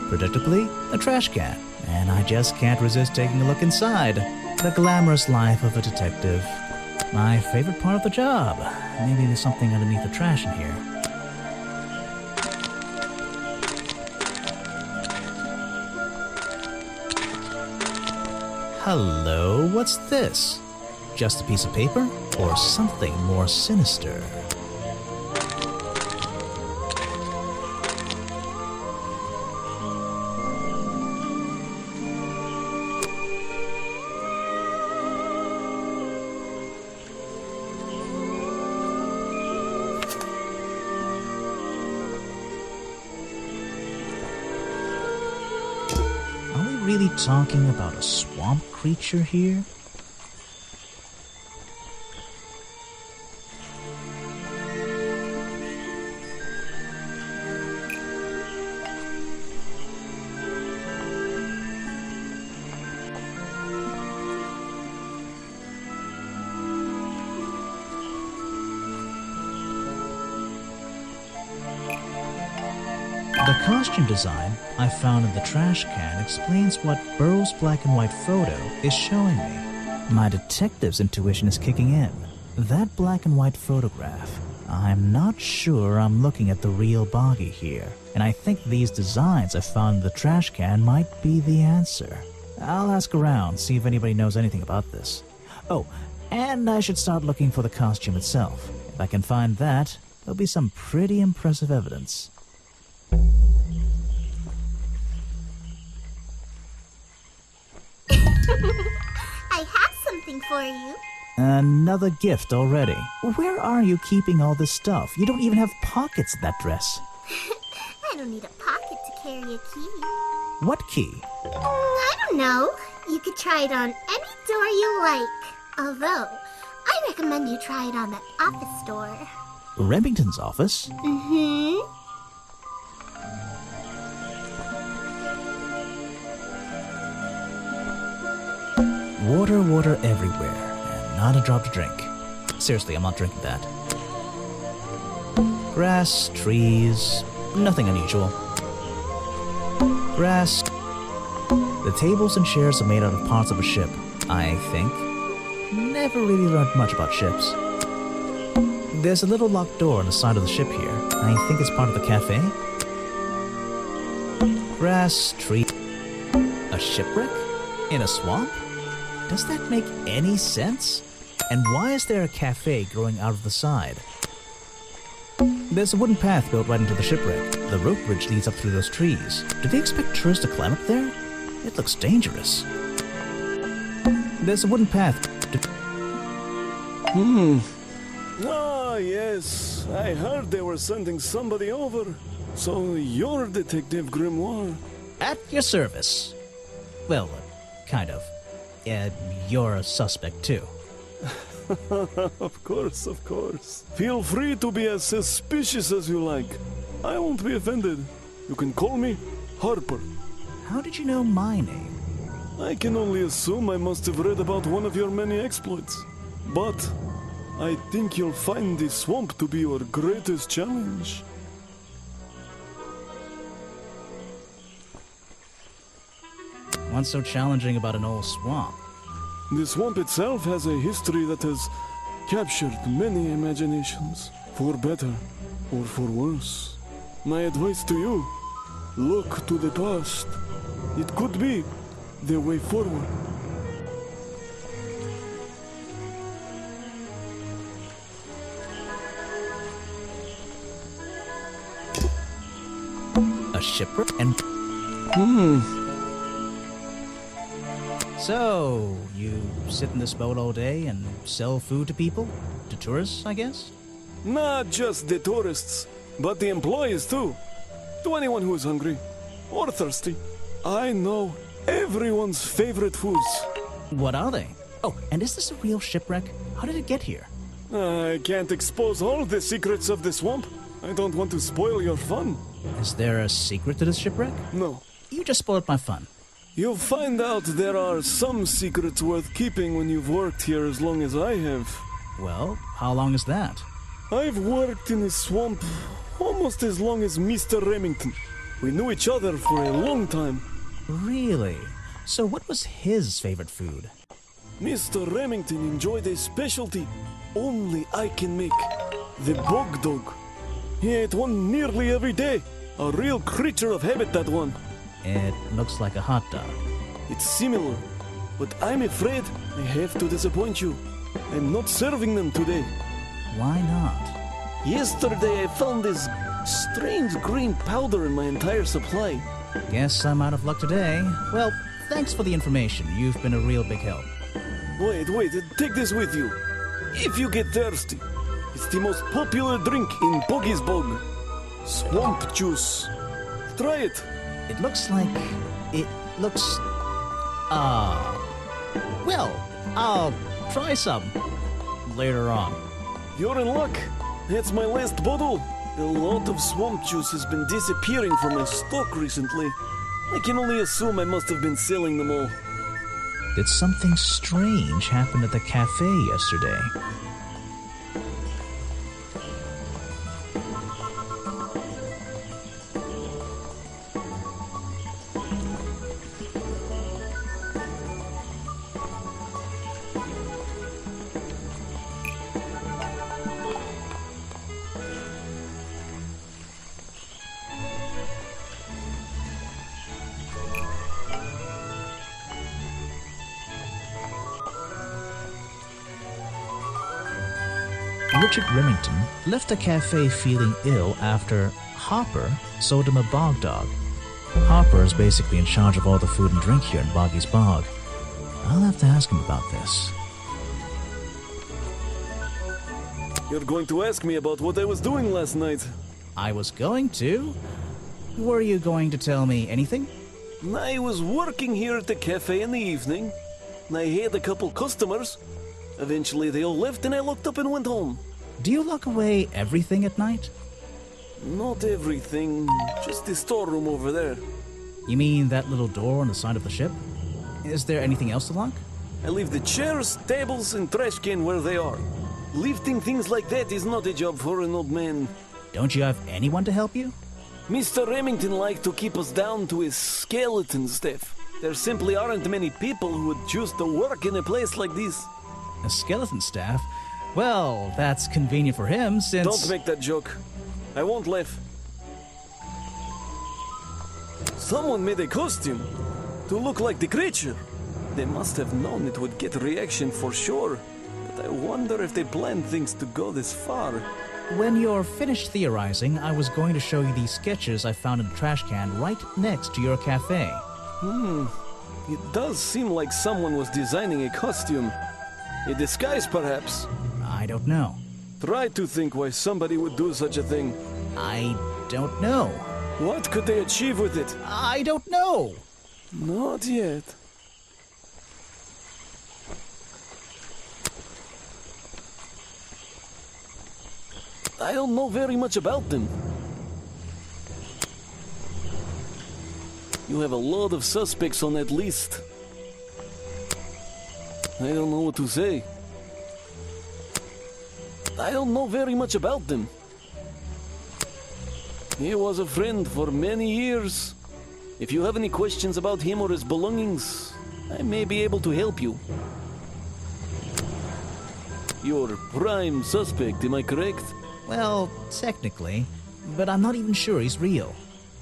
Predictably, a trash can, and I just can't resist taking a look inside. The glamorous life of a detective. My favorite part of the job. Maybe there's something underneath the trash in here. Hello, what's this? Just a piece of paper? Or something more sinister? Really talking about a swamp creature here? The costume design I found in the trash can explains what Burrow's black and white photo is showing me. My detective's intuition is kicking in. That black and white photograph. I'm not sure I'm looking at the real Boggy here, and I think these designs I found in the trash can might be the answer. I'll ask around, see if anybody knows anything about this. Oh, and I should start looking for the costume itself. If I can find that, there'll be some pretty impressive evidence. I have something for you. Another gift already. Where are you keeping all this stuff? You don't even have pockets in that dress. I don't need a pocket to carry a key. What key? I don't know. You could try it on any door you like. Although, I recommend you try it on that office door. Remington's office? Mm-hmm. Water everywhere, and not a drop to drink. Seriously, I'm not drinking that. Grass, trees, nothing unusual. Grass. The tables and chairs are made out of parts of a ship, I think. Never really learned much about ships. There's a little locked door on the side of the ship here. I think it's part of the cafe. Grass, tree. A shipwreck? In a swamp? Does that make any sense? And why is there a cafe growing out of the side? There's a wooden path built right into the shipwreck. The rope bridge leads up through those trees. Do they expect tourists to climb up there? It looks dangerous. There's a wooden path. Ah, yes. I heard they were sending somebody over. So you're Detective Grimoire. At your service. Well, kind of. You're a suspect, too. Of course, of course. Feel free to be as suspicious as you like. I won't be offended. You can call me Harper. How did you know my name? I can only assume I must have read about one of your many exploits. But I think you'll find the swamp to be your greatest challenge. What's so challenging about an old swamp? The swamp itself has a history that has captured many imaginations, for better or for worse. My advice to you, look to the past. It could be the way forward. A shipwreck and... So, you sit in this boat all day and sell food to people? To tourists, I guess? Not just the tourists, but the employees too. To anyone who is hungry or thirsty. I know everyone's favorite foods. What are they? Oh, and is this a real shipwreck? How did it get here? I can't expose all the secrets of the swamp. I don't want to spoil your fun. Is there a secret to this shipwreck? No. You just spoiled my fun. You'll find out there are some secrets worth keeping when you've worked here as long as I have. Well, how long is that? I've worked in the swamp almost as long as Mr. Remington. We knew each other for a long time. Really? So what was his favorite food? Mr. Remington enjoyed a specialty only I can make. The bog dog. He ate one nearly every day. A real creature of habit, that one. It looks like a hot dog. It's similar, but I'm afraid I have to disappoint you. I'm not serving them today. Why not? Yesterday I found this strange green powder in my entire supply. Guess I'm out of luck today. Well, thanks for the information. You've been a real big help. Wait, take this with you. If you get thirsty, it's the most popular drink in Boggy's Bog. Swamp juice. Try it. It looks like... Well, I'll try some later on. You're in luck. That's my last bottle. A lot of swamp juice has been disappearing from my stock recently. I can only assume I must have been selling them all. Did something strange happen at the cafe yesterday? Richard Remington left the cafe feeling ill after Hopper sold him a bog dog. Hopper is basically in charge of all the food and drink here in Boggy's Bog. I'll have to ask him about this. You're going to ask me about what I was doing last night. I was going to? Were you going to tell me anything? I was working here at the cafe in the evening. I had a couple customers. Eventually they all left and I locked up and went home. Do you lock away everything at night? Not everything, just the storeroom over there. You mean that little door on the side of the ship? Is there anything else to lock? I leave the chairs, tables, and trash can where they are. Lifting things like that is not a job for an old man. Don't you have anyone to help you? Mr. Remington liked to keep us down to his skeleton staff. There simply aren't many people who would choose to work in a place like this. A skeleton staff? Well, that's convenient for him since... Don't make that joke. I won't laugh. Someone made a costume to look like the creature. They must have known it would get a reaction for sure. But I wonder if they planned things to go this far. When you're finished theorizing, I was going to show you these sketches I found in the trash can right next to your cafe. It does seem like someone was designing a costume. A disguise, perhaps. I don't know. Try to think why somebody would do such a thing. I don't know. What could they achieve with it? I don't know. Not yet. I don't know very much about them. You have a lot of suspects on that list. I don't know what to say. I don't know very much about them. He was a friend for many years. If you have any questions about him or his belongings, I may be able to help you. You're prime suspect, am I correct? Well, technically, but I'm not even sure he's real.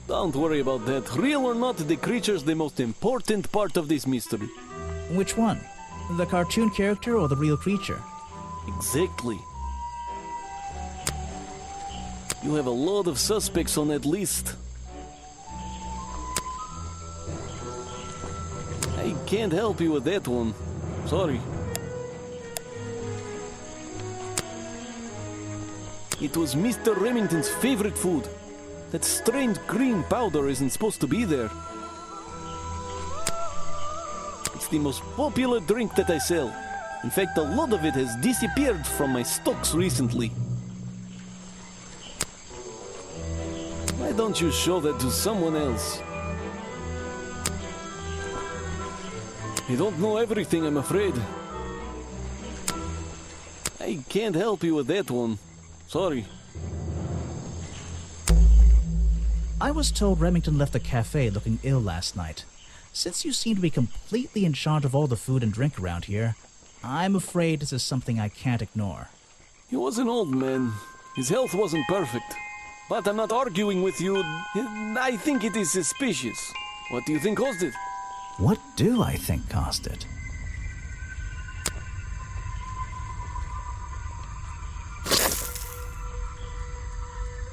Don't worry about that. Real or not, the creature's the most important part of this mystery. Which one? The cartoon character or the real creature? Exactly. You have a lot of suspects on that list. I can't help you with that one. Sorry. It was Mr. Remington's favorite food. That strange green powder isn't supposed to be there. It's the most popular drink that I sell. In fact, a lot of it has disappeared from my stocks recently. Why don't you show that to someone else? You don't know everything, I'm afraid. I can't help you with that one. Sorry. I was told Remington left the cafe looking ill last night. Since you seem to be completely in charge of all the food and drink around here, I'm afraid this is something I can't ignore. He was an old man. His health wasn't perfect. But I'm not arguing with you. I think it is suspicious. What do you think caused it? What do I think caused it?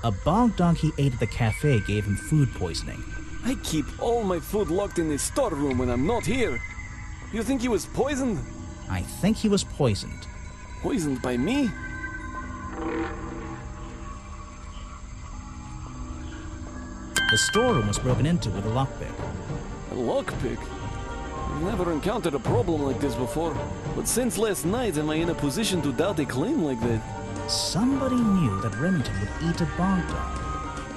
A bog dog he ate at the cafe gave him food poisoning. I keep all my food locked in the storeroom when I'm not here. You think he was poisoned? I think he was poisoned. Poisoned by me? The storeroom was broken into with a lockpick. A lockpick? I've never encountered a problem like this before. But since last night, am I in a position to doubt a claim like that? Somebody knew that Remington would eat a bog dog.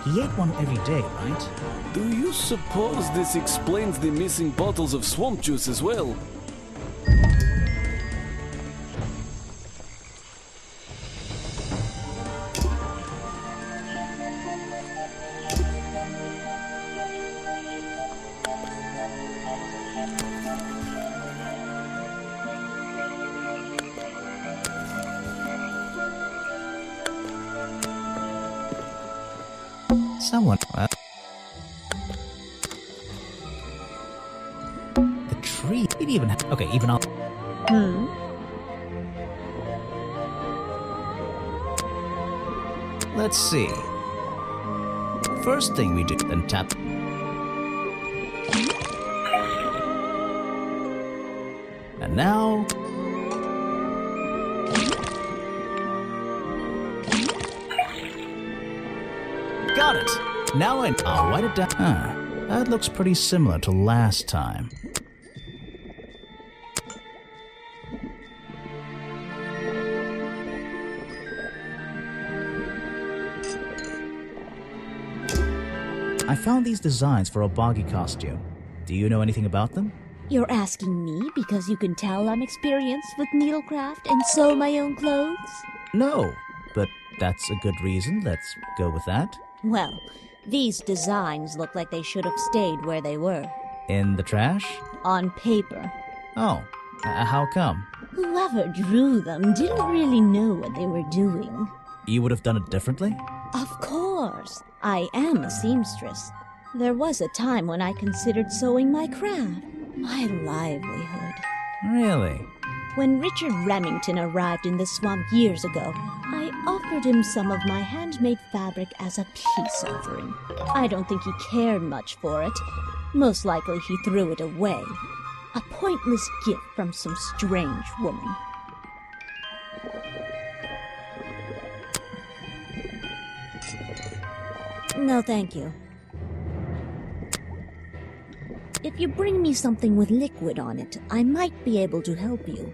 He ate one every day, right? Do you suppose this explains the missing bottles of swamp juice as well? Someone... the tree... It even... Okay, even I'll... Let's see. First thing we do, then tap... And now... Got it! Now I'll write it down. That looks pretty similar to last time. I found these designs for a boggy costume. Do you know anything about them? You're asking me because you can tell I'm experienced with needlecraft and sew my own clothes? No, but that's a good reason. Let's go with that. Well, these designs look like they should have stayed where they were. In the trash? On paper. Oh, how come? Whoever drew them didn't really know what they were doing. You would have done it differently? Of course. I am a seamstress. There was a time when I considered sewing my craft, my livelihood. Really? When Richard Remington arrived in the swamp years ago, I offered him some of my handmade fabric as a peace offering. I don't think he cared much for it. Most likely he threw it away. A pointless gift from some strange woman. No, thank you. If you bring me something with liquid on it, I might be able to help you.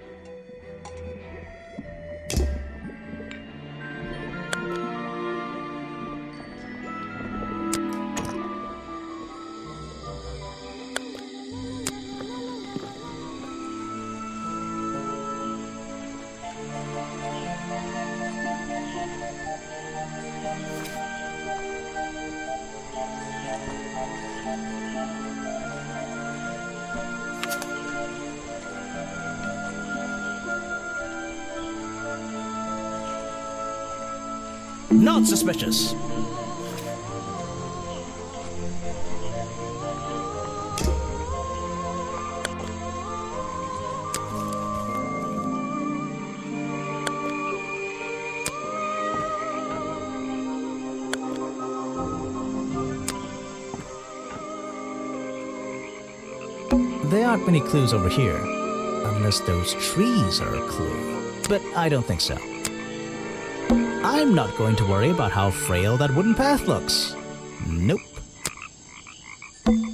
Not suspicious. There aren't many clues over here, unless those trees are a clue. But I don't think so. I'm not going to worry about how frail that wooden path looks. Nope.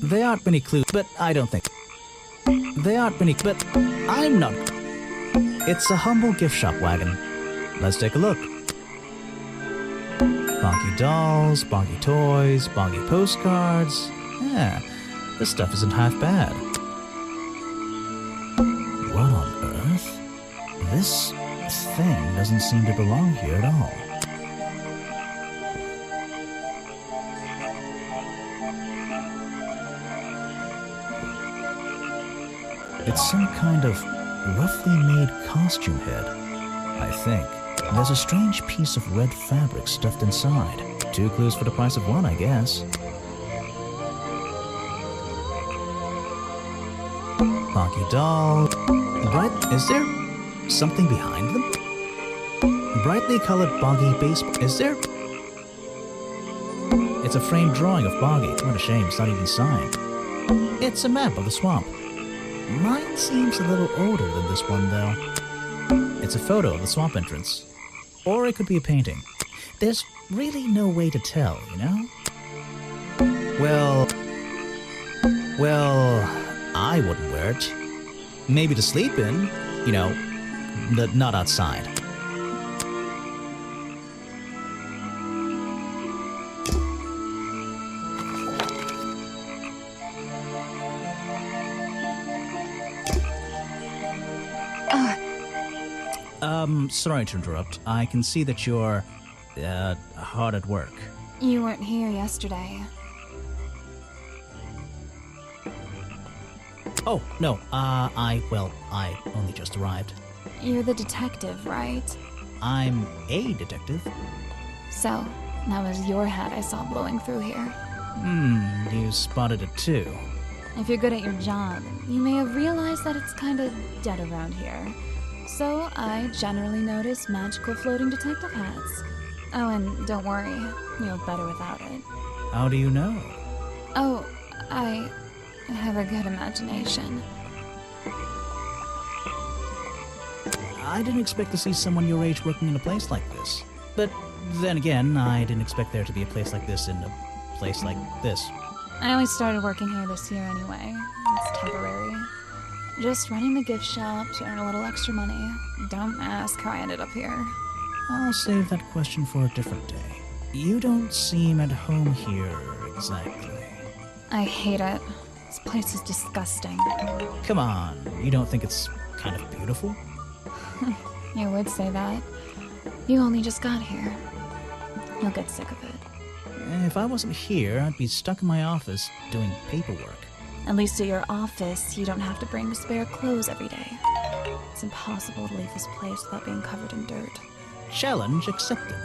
There aren't many clues, but I don't think. There aren't many, but I'm not. It's a humble gift shop wagon. Let's take a look. Bonky dolls, bonky toys, bonky postcards. Yeah, this stuff isn't half bad. What on earth? This thing doesn't seem to belong here at all. It's some kind of roughly made costume head, I think. There's a strange piece of red fabric stuffed inside. 2 clues for the price of 1, I guess. Bonky doll. Is there something behind them? Brightly colored Boggy baseball. Is there? It's a framed drawing of Boggy. What a shame, it's not even signed. It's a map of the swamp. Mine seems a little older than this one, though. It's a photo of the swamp entrance. Or it could be a painting. There's really no way to tell, you know? Well, I wouldn't wear it. Maybe to sleep in, you know, not outside. Sorry to interrupt. I can see that you're, hard at work. You weren't here yesterday. Oh, no, I only just arrived. You're the detective, right? I'm a detective. So, that was your hat I saw blowing through here. You spotted it too. If you're good at your job, you may have realized that it's kinda dead around here. So, I generally notice magical floating detective hats. Oh, and don't worry, you'll look better without it. How do you know? Oh, I have a good imagination. I didn't expect to see someone your age working in a place like this. But then again, I didn't expect there to be a place like this in a place like this. I only started working here this year anyway. It's temporary. Just running the gift shop to earn a little extra money. Don't ask how I ended up here. I'll save that question for a different day. You don't seem at home here, exactly. I hate it. This place is disgusting. Come on, you don't think it's kind of beautiful? You would say that. You only just got here. You'll get sick of it. If I wasn't here, I'd be stuck in my office doing paperwork. At least at your office, you don't have to bring spare clothes every day. It's impossible to leave this place without being covered in dirt. Challenge accepted.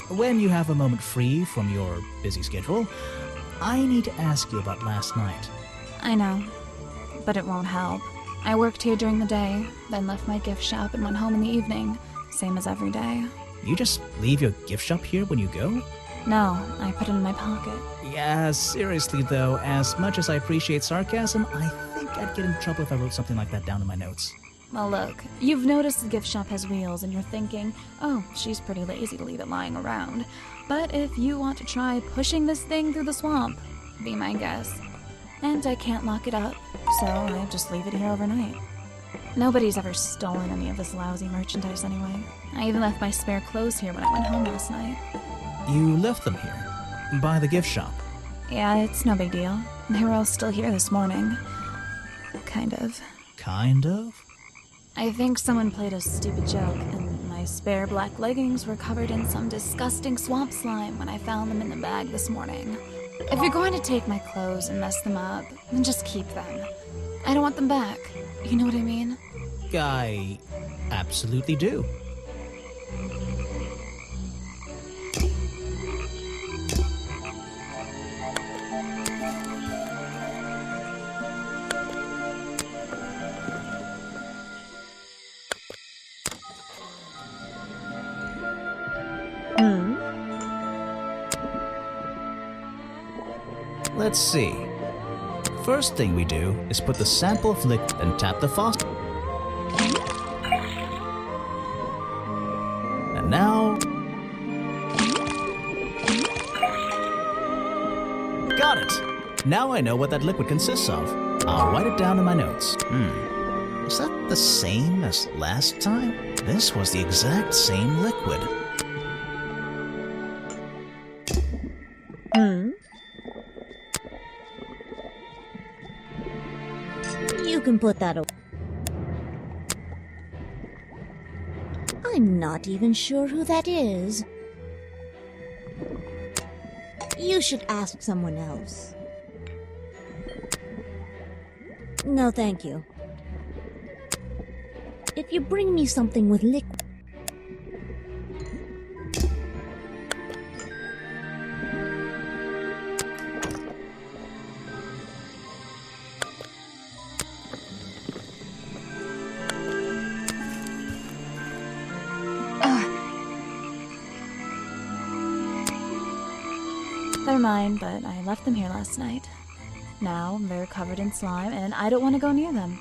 When you have a moment free from your busy schedule, I need to ask you about last night. I know, but it won't help. I worked here during the day, then left my gift shop and went home in the evening, same as every day. You just leave your gift shop here when you go? No, I put it in my pocket. Yeah, seriously though, as much as I appreciate sarcasm, I think I'd get in trouble if I wrote something like that down in my notes. Well, look, you've noticed the gift shop has wheels and you're thinking, oh, she's pretty lazy to leave it lying around. But if you want to try pushing this thing through the swamp, be my guest. And I can't lock it up, so I just leave it here overnight. Nobody's ever stolen any of this lousy merchandise anyway. I even left my spare clothes here when I went home last night. You left them here? By the gift shop? Yeah, it's no big deal. They were all still here this morning. Kind of. Kind of? I think someone played a stupid joke, and my spare black leggings were covered in some disgusting swamp slime when I found them in the bag this morning. If you're going to take my clothes and mess them up, then just keep them. I don't want them back. You know what I mean? I absolutely do. Let's see. First thing we do is put the sample of liquid and tap the faucet. And now... Got it! Now I know what that liquid consists of. I'll write it down in my notes. Is that the same as last time? This was the exact same liquid. You can put that away. I'm not even sure who that is. You should ask someone else. No, thank you. If you bring me something with liquid... They're mine, but I left them here last night. Now they're covered in slime, and I don't want to go near them.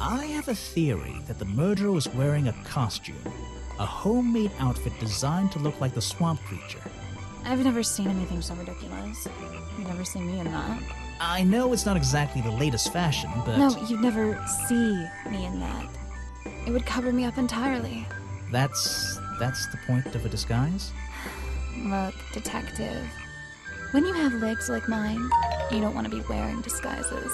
I have a theory that the murderer was wearing a costume. A homemade outfit designed to look like the swamp creature. I've never seen anything so ridiculous. You've never seen me in that. I know it's not exactly the latest fashion, but... No, you'd never see me in that. It would cover me up entirely. That's the point of a disguise? Look, detective. When you have legs like mine, you don't want to be wearing disguises.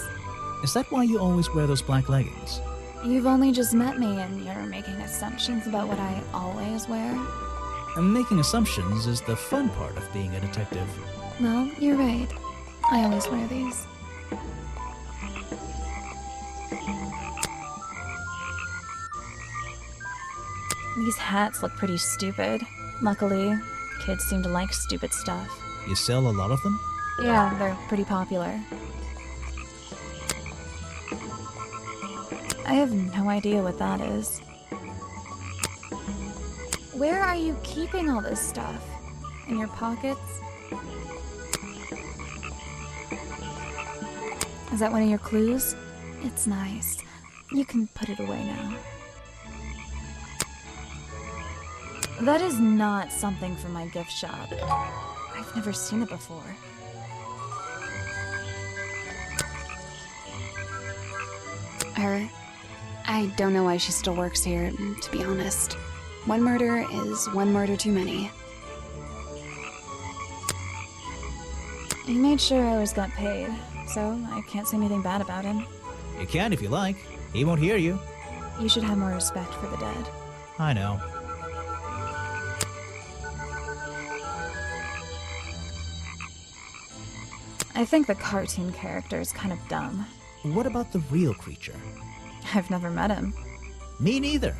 Is that why you always wear those black leggings? You've only just met me and you're making assumptions about what I always wear. And making assumptions is the fun part of being a detective. Well, you're right. I always wear these. These hats look pretty stupid. Luckily, kids seem to like stupid stuff. You sell a lot of them? Yeah, they're pretty popular. I have no idea what that is. Where are you keeping all this stuff? In your pockets? Is that one of your clues? It's nice. You can put it away now. That is not something from my gift shop. I've never seen it before. I don't know why she still works here, to be honest. One murder is one murder too many. He made sure I always got paid, so I can't say anything bad about him. You can if you like. He won't hear you. You should have more respect for the dead. I know. I think the cartoon character is kind of dumb. What about the real creature? I've never met him. Me neither.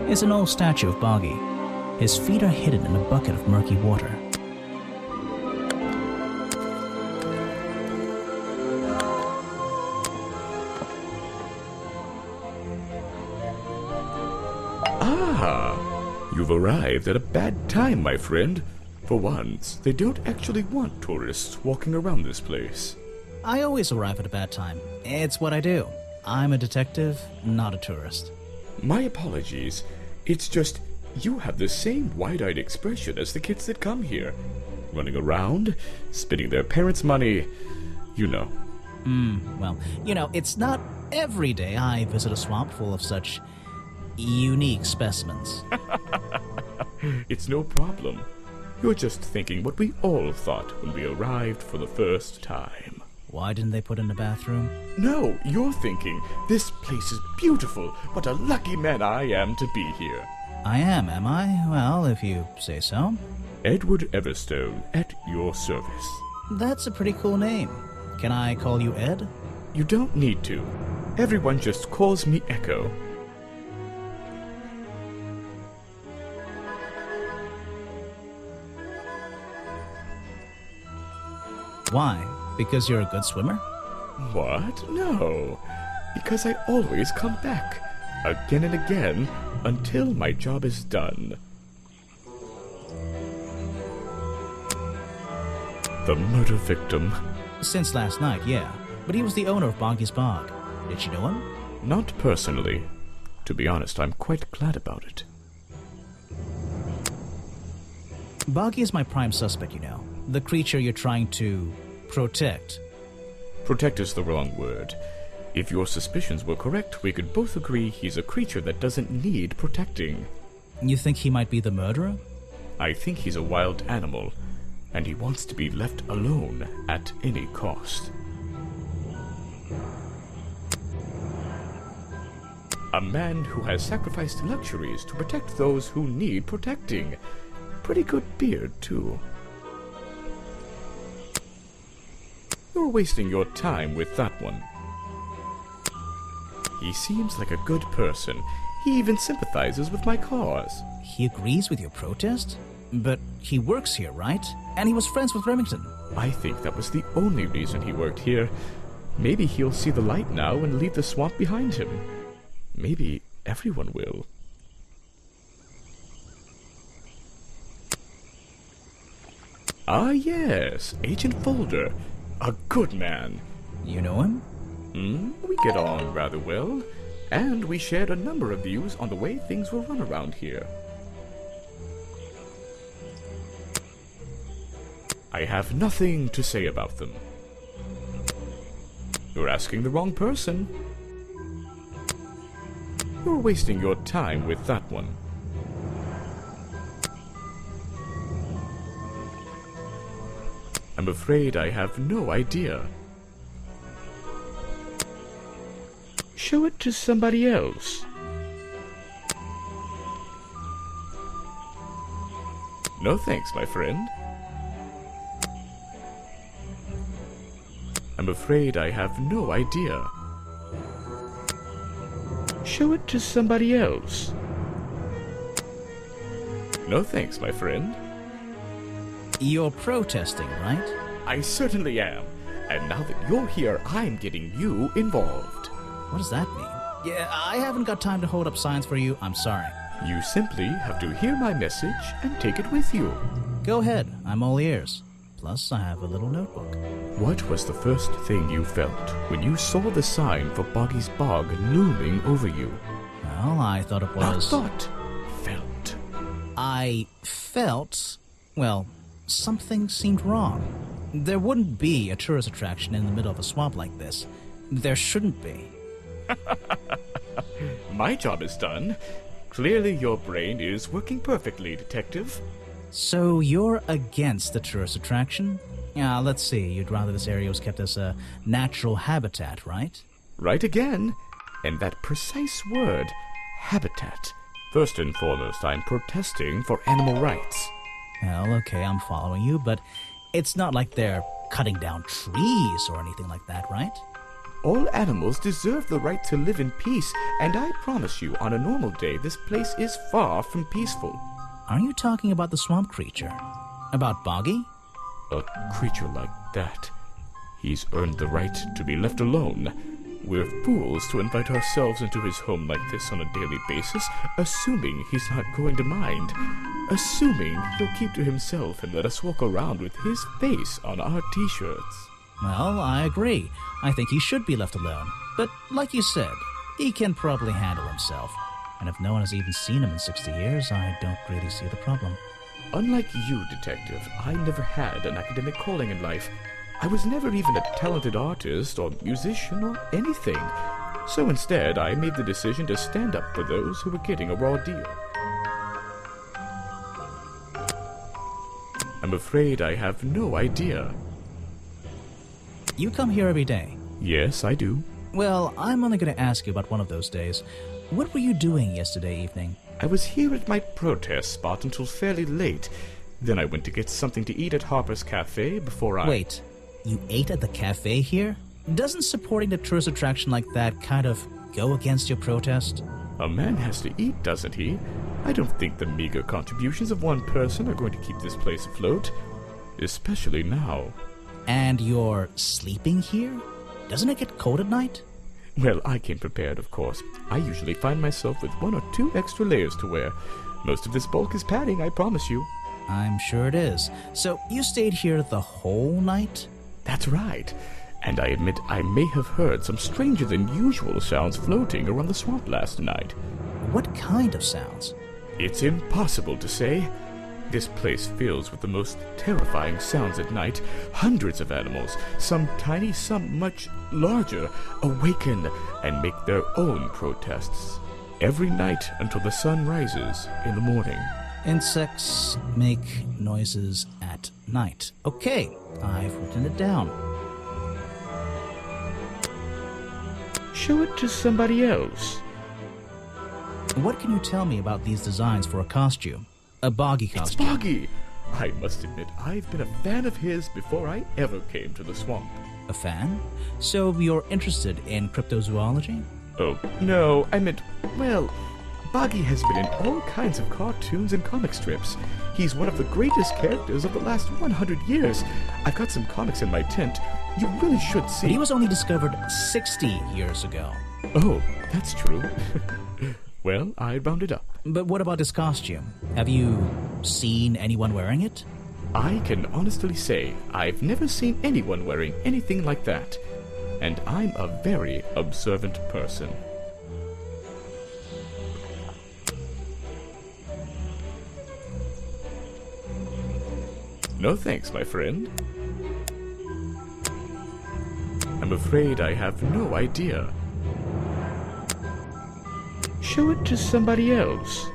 It's an old statue of Boggy. His feet are hidden in a bucket of murky water. Ah, you've arrived at a bad time, my friend. For once, they don't actually want tourists walking around this place. I always arrive at a bad time. It's what I do. I'm a detective, not a tourist. My apologies. It's just, you have the same wide-eyed expression as the kids that come here. Running around, spending their parents' money, you know. Well, it's not every day I visit a swamp full of such unique specimens. It's no problem. You're just thinking what we all thought when we arrived for the first time. Why didn't they put in a bathroom? No, you're thinking, this place is beautiful. What a lucky man I am to be here. I am I? Well, if you say so. Edward Everstone, at your service. That's a pretty cool name. Can I call you Ed? You don't need to. Everyone just calls me Echo. Why? Because you're a good swimmer? What? No. Because I always come back. Again and again, until my job is done. The murder victim. Since last night, yeah. But he was the owner of Boggy's Bog. Did you know him? Not personally. To be honest, I'm quite glad about it. Boggy is my prime suspect, The creature you're trying to protect. Protect is the wrong word. If your suspicions were correct, we could both agree he's a creature that doesn't need protecting. You think he might be the murderer? I think he's a wild animal, and he wants to be left alone at any cost. A man who has sacrificed luxuries to protect those who need protecting. Pretty good beard, too. You're wasting your time with that one. He seems like a good person. He even sympathizes with my cause. He agrees with your protest? But he works here, right? And he was friends with Remington. I think that was the only reason he worked here. Maybe he'll see the light now and leave the swamp behind him. Maybe everyone will. Ah, yes, Agent Folder. A good man. You know him? We get on rather well, and we shared a number of views on the way things were run around here. I have nothing to say about them. You're asking the wrong person. You're wasting your time with that one. I'm afraid I have no idea. Show it to somebody else. No thanks, my friend. I'm afraid I have no idea. Show it to somebody else. No thanks, my friend. You're protesting, right? I certainly am. And now that you're here, I'm getting you involved. What does that mean? Yeah, I haven't got time to hold up signs for you. I'm sorry. You simply have to hear my message and take it with you. Go ahead. I'm all ears. Plus, I have a little notebook. What was the first thing you felt when you saw the sign for Boggy's Bog looming over you? Well, I thought it was... Not thought. Felt. I felt... Well, something seemed wrong. There wouldn't be a tourist attraction in the middle of a swamp like this. There shouldn't be. My job is done. Clearly your brain is working perfectly, Detective. So you're against the tourist attraction? Let's see. You'd rather this area was kept as a natural habitat, right? Right again. And that precise word, habitat. First and foremost, I'm protesting for animal rights. Well, okay, I'm following you, but it's not like they're cutting down trees or anything like that, right? All animals deserve the right to live in peace, and I promise you, on a normal day, this place is far from peaceful. Are you talking about the swamp creature? About Boggy? A creature like that. He's earned the right to be left alone. We're fools to invite ourselves into his home like this on a daily basis, assuming he's not going to mind. Assuming he'll keep to himself and let us walk around with his face on our t-shirts. Well, I agree. I think he should be left alone. But like you said, he can probably handle himself. And if no one has even seen him in 60 years, I don't really see the problem. Unlike you, Detective, I never had an academic calling in life. I was never even a talented artist or musician or anything. So instead, I made the decision to stand up for those who were getting a raw deal. I'm afraid I have no idea. You come here every day? Yes, I do. Well, I'm only going to ask you about one of those days. What were you doing yesterday evening? I was here at my protest spot until fairly late. Then I went to get something to eat at Harper's Cafe before I... Wait, you ate at the cafe here? Doesn't supporting the tourist attraction like that kind of go against your protest? A man has to eat, doesn't he? I don't think the meager contributions of one person are going to keep this place afloat. Especially now. And you're sleeping here? Doesn't it get cold at night? Well, I came prepared, of course. I usually find myself with 1 or 2 extra layers to wear. Most of this bulk is padding, I promise you. I'm sure it is. So you stayed here the whole night? That's right. And I admit I may have heard some stranger than usual sounds floating around the swamp last night. What kind of sounds? It's impossible to say. This place fills with the most terrifying sounds at night. Hundreds of animals, some tiny, some much larger, awaken and make their own protests. Every night until the sun rises in the morning. Insects make noises at night. Okay, I've written it down. Show it to somebody else. What can you tell me about these designs for a costume? A Boggy costume. It's Boggy! I must admit, I've been a fan of his before I ever came to the swamp. A fan? So you're interested in cryptozoology? Oh, no, I meant, well, Boggy has been in all kinds of cartoons and comic strips. He's one of the greatest characters of the last 100 years. I've got some comics in my tent. You really should see. But he was only discovered 60 years ago. Oh, that's true. Well, I rounded up. But what about his costume? Have you seen anyone wearing it? I can honestly say I've never seen anyone wearing anything like that. And I'm a very observant person. No thanks, my friend. I'm afraid I have no idea. Show it to somebody else.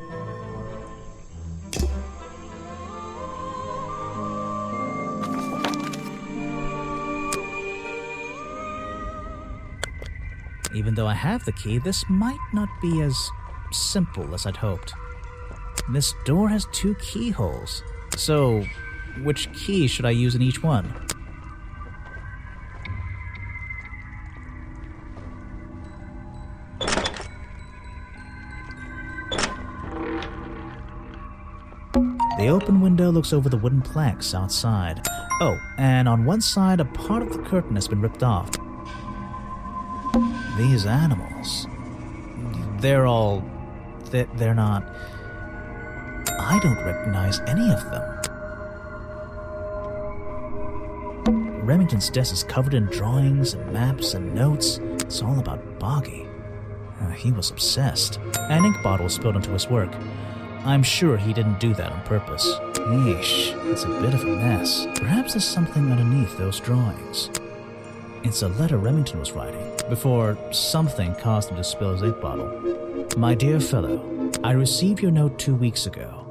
Even though I have the key, this might not be as simple as I'd hoped. This door has 2 keyholes. So, which key should I use in each one? The open window looks over the wooden planks outside. Oh, and on one side, a part of the curtain has been ripped off. These animals... They're not... I don't recognize any of them. Remington's desk is covered in drawings and maps and notes. It's all about Boggy. He was obsessed. An ink bottle spilled into his work. I'm sure he didn't do that on purpose. Yeesh, it's a bit of a mess. Perhaps there's something underneath those drawings. It's a letter Remington was writing before something caused him to spill his ink bottle. My dear fellow, I received your note 2 weeks ago,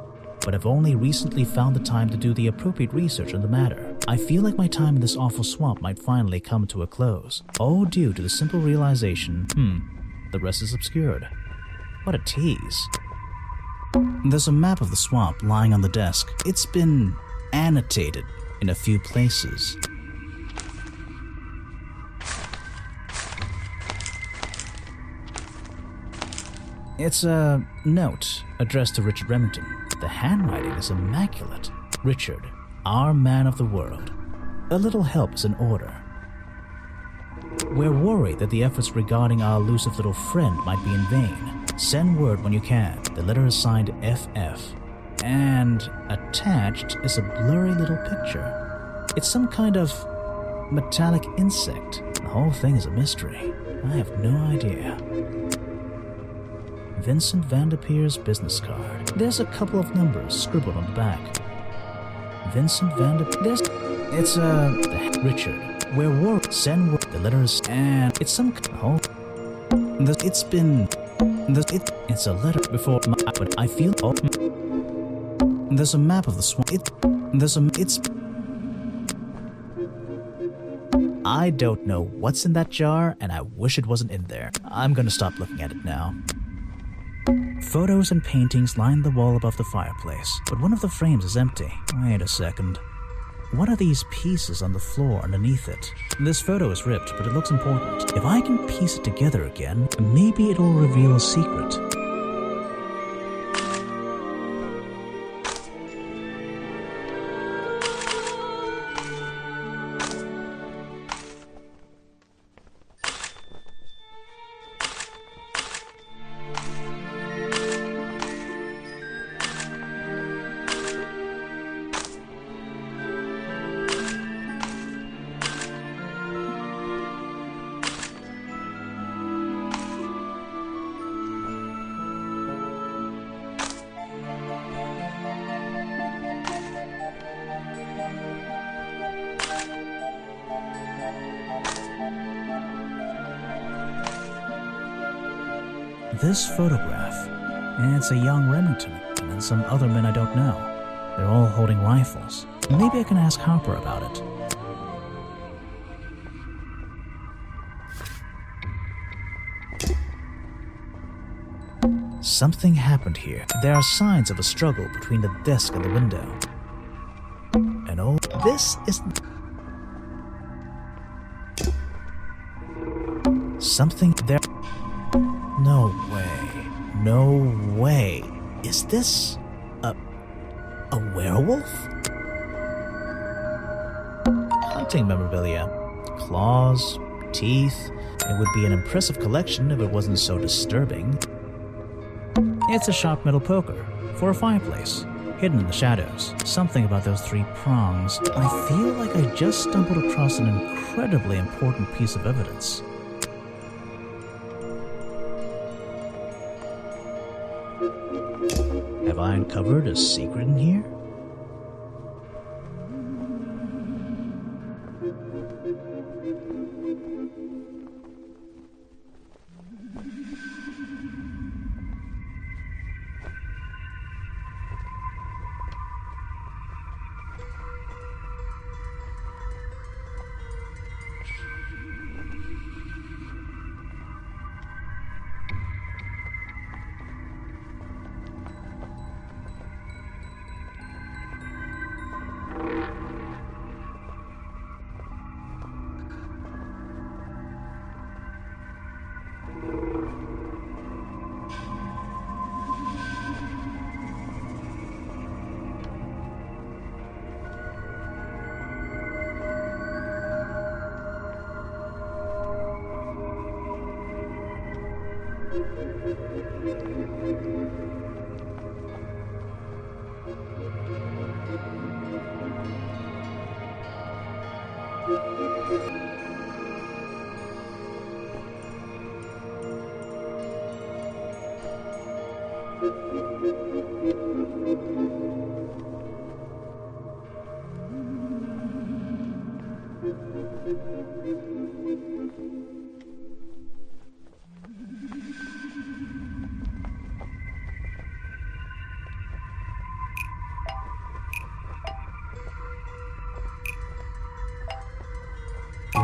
but have only recently found the time to do the appropriate research on the matter. I feel like my time in this awful swamp might finally come to a close, all due to the simple realization, the rest is obscured. What a tease. There's a map of the swamp lying on the desk. It's been annotated in a few places. It's a note addressed to Richard Remington. The handwriting is immaculate. Richard, our man of the world. A little help is in order. We're worried that the efforts regarding our elusive little friend might be in vain. Send word when you can. The letter is signed FF. And attached is a blurry little picture. It's some kind of metallic insect. The whole thing is a mystery. I have no idea. Vincent Vanderpeer's business card. There's a couple of numbers scribbled on the back. Vincent Vanderpeer. It's, Richard. Where war, send word, the letters, and it's some, oh, it's been, it's a letter before, but I feel, oh, there's a map of the swamp, I don't know what's in that jar, and I wish it wasn't in there. I'm gonna stop looking at it now. Photos and paintings line the wall above the fireplace, but one of the frames is empty. Wait a second. What are these pieces on the floor underneath it? This photo is ripped, but it looks important. If I can piece it together again, maybe it'll reveal a secret. This photograph, it's a young Remington and some other men I don't know. They're all holding rifles. Maybe I can ask Harper about it. Something happened here. There are signs of a struggle between the desk and the window. And oh, this isn't... Something there... No way. No way. Is this... a werewolf? Hunting memorabilia. Claws, teeth. It would be an impressive collection if it wasn't so disturbing. It's a sharp metal poker for a fireplace, hidden in the shadows. Something about those three prongs. I feel like I just stumbled across an incredibly important piece of evidence. Have I uncovered a secret in here?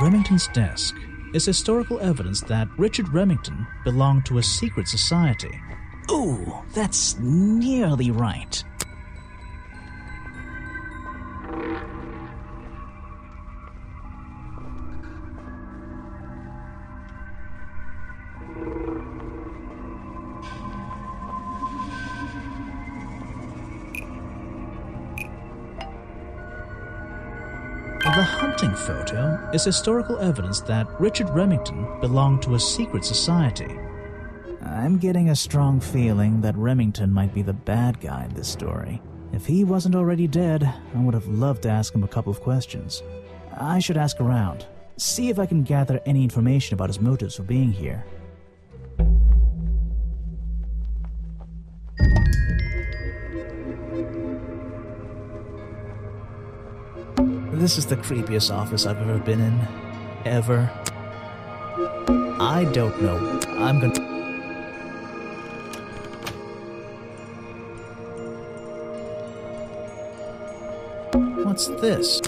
Remington's desk is historical evidence that Richard Remington belonged to a secret society. Ooh, that's nearly right. The hunting photo is historical evidence that Richard Remington belonged to a secret society. I'm getting a strong feeling that Remington might be the bad guy in this story. If he wasn't already dead, I would have loved to ask him a couple of questions. I should ask around, see if I can gather any information about his motives for being here. This is the creepiest office I've ever been in. Ever. I don't know. I'm gonna... What's this?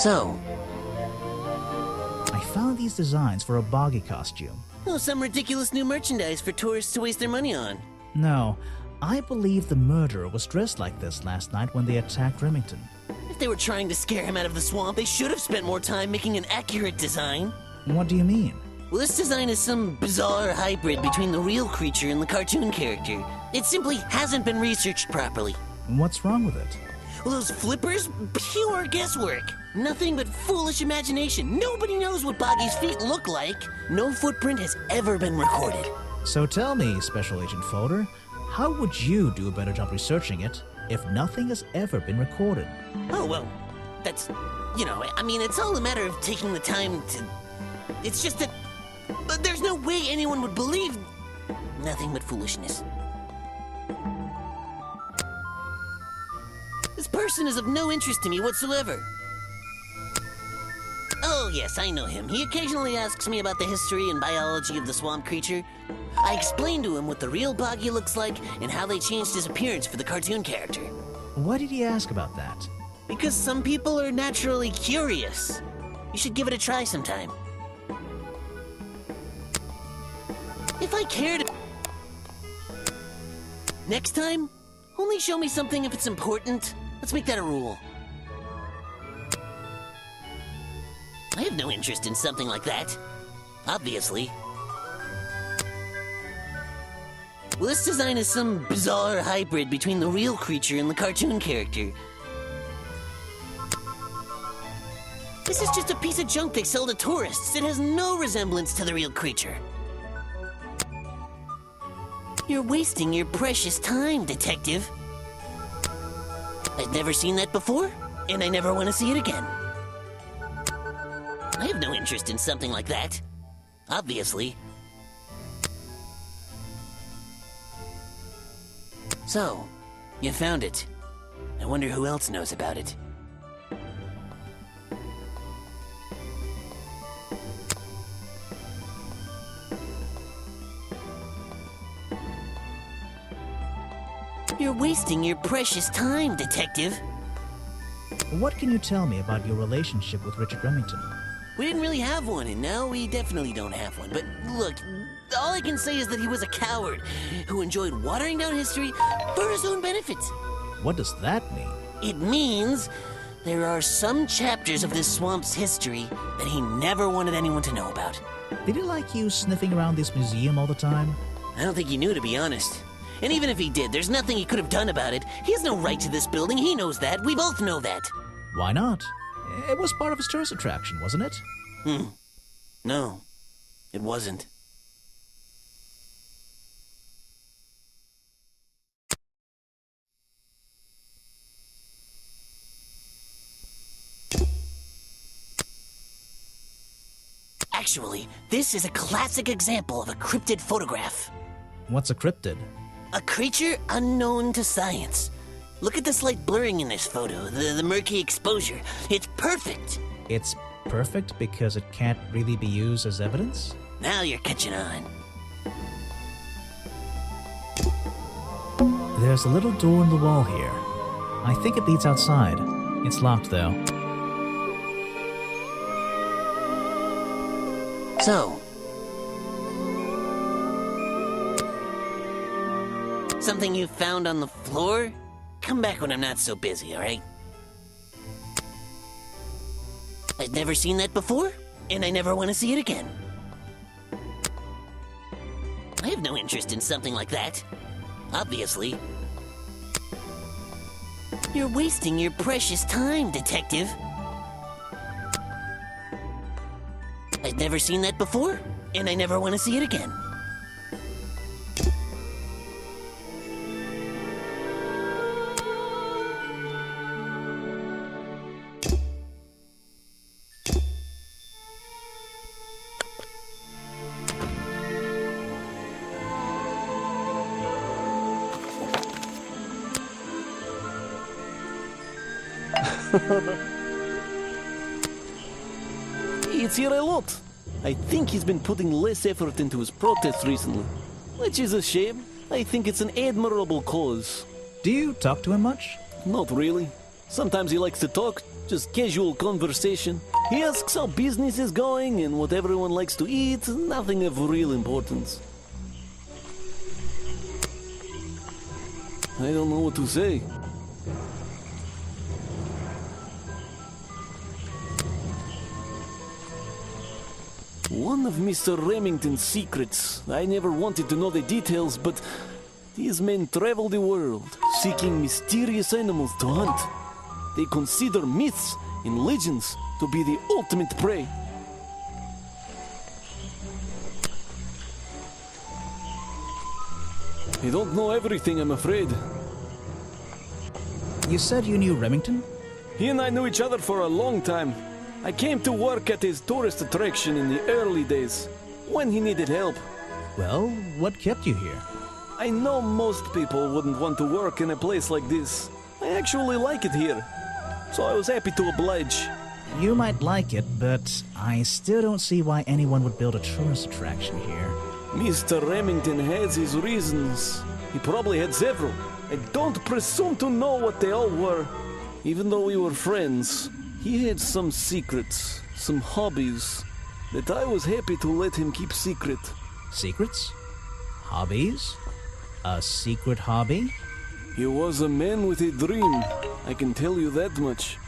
So, I found these designs for a boggy costume. oh, some ridiculous new merchandise for tourists to waste their money on. No, I believe the murderer was dressed like this last night when they attacked Remington. If they were trying to scare him out of the swamp, they should have spent more time making an accurate design. What do you mean? Well, this design is some bizarre hybrid between the real creature and the cartoon character. It simply hasn't been researched properly. What's wrong with it? Well, those flippers? Pure guesswork. Nothing but foolish imagination. Nobody knows what Boggy's feet look like. No footprint has ever been recorded. So tell me, Special Agent Folder, how would you do a better job researching it if nothing has ever been recorded? Oh, well, that's... I mean, it's all a matter of taking the time to... It's just that... But there's no way anyone would believe... Nothing but foolishness. This person is of no interest to me whatsoever. Oh, yes, I know him. He occasionally asks me about the history and biology of the swamp creature. I explained to him what the real Boggy looks like and how they changed his appearance for the cartoon character. Why did he ask about that? Because some people are naturally curious. You should give it a try sometime. If I cared... Next time, only show me something if it's important. Let's make that a rule. I have no interest in something like that. Obviously. Well, this design is some bizarre hybrid between the real creature and the cartoon character. This is just a piece of junk they sell to tourists. It has no resemblance to the real creature. You're wasting your precious time, Detective. I've never seen that before, and I never want to see it again. I have no interest in something like that. Obviously. So, you found it. I wonder who else knows about it. You're wasting your precious time, Detective. What can you tell me about your relationship with Richard Remington? We didn't really have one, and now we definitely don't have one. But look, all I can say is that he was a coward who enjoyed watering down history for his own benefit. What does that mean? It means there are some chapters of this swamp's history that he never wanted anyone to know about. Did he like you sniffing around this museum all the time? I don't think he knew, to be honest. And even if he did, there's nothing he could have done about it. He has no right to this building. He knows that. We both know that. Why not? It was part of his tourist attraction, wasn't it? No, it wasn't. Actually, this is a classic example of a cryptid photograph. What's a cryptid? A creature unknown to science. Look at the slight blurring in this photo, the murky exposure. It's perfect. It's perfect because it can't really be used as evidence? Now you're catching on. There's a little door in the wall here. I think it leads outside. It's locked, though. So, something you found on the floor? Come back when I'm not so busy, all right? I've never seen that before, and I never want to see it again. I have no interest in something like that. Obviously. You're wasting your precious time, Detective. I've never seen that before, and I never want to see it again. It's here a lot. I think he's been putting less effort into his protests recently, which is a shame. I think it's an admirable cause. Do you talk to him much? Not really. Sometimes he likes to talk, just casual conversation. He asks how business is going and what everyone likes to eat, nothing of real importance. I don't know what to say. One of Mr. Remington's secrets. I never wanted to know the details, but these men travel the world, seeking mysterious animals to hunt. They consider myths and legends to be the ultimate prey. I don't know everything, I'm afraid. You said you knew Remington? He and I knew each other for a long time. I came to work at his tourist attraction in the early days, when he needed help. Well, what kept you here? I know most people wouldn't want to work in a place like this. I actually like it here, so I was happy to oblige. You might like it, but I still don't see why anyone would build a tourist attraction here. Mr. Remington has his reasons. He probably had several. I don't presume to know what they all were. Even though we were friends, he had some secrets, some hobbies, that I was happy to let him keep secret. Secrets? Hobbies? A secret hobby? He was a man with a dream, I can tell you that much.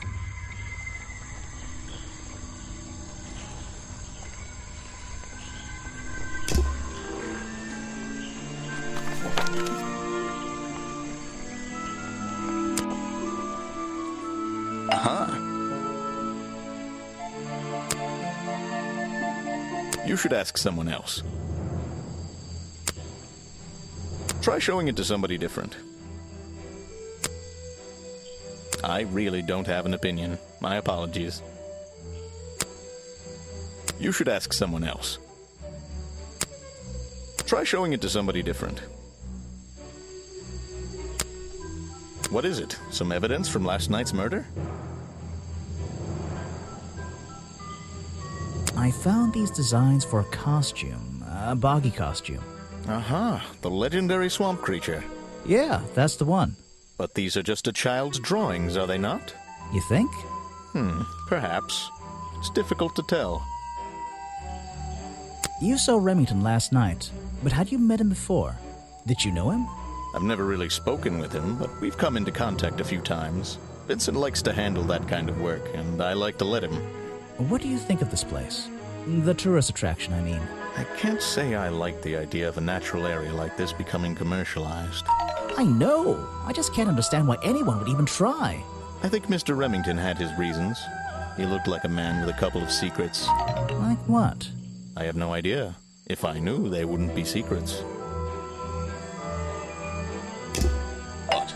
You should ask someone else. Try showing it to somebody different. I really don't have an opinion. My apologies. You should ask someone else. Try showing it to somebody different. What is it? Some evidence from last night's murder? I found these designs for a costume, a boggy costume. Aha, the legendary swamp creature. Yeah, that's the one. But these are just a child's drawings, are they not? You think? Perhaps. It's difficult to tell. You saw Remington last night, but had you met him before? Did you know him? I've never really spoken with him, but we've come into contact a few times. Vincent likes to handle that kind of work, and I like to let him. What do you think of this place? The tourist attraction, I mean. I can't say I like the idea of a natural area like this becoming commercialized. I know! I just can't understand why anyone would even try. I think Mr. Remington had his reasons. He looked like a man with a couple of secrets. Like what? I have no idea. If I knew, they wouldn't be secrets. What?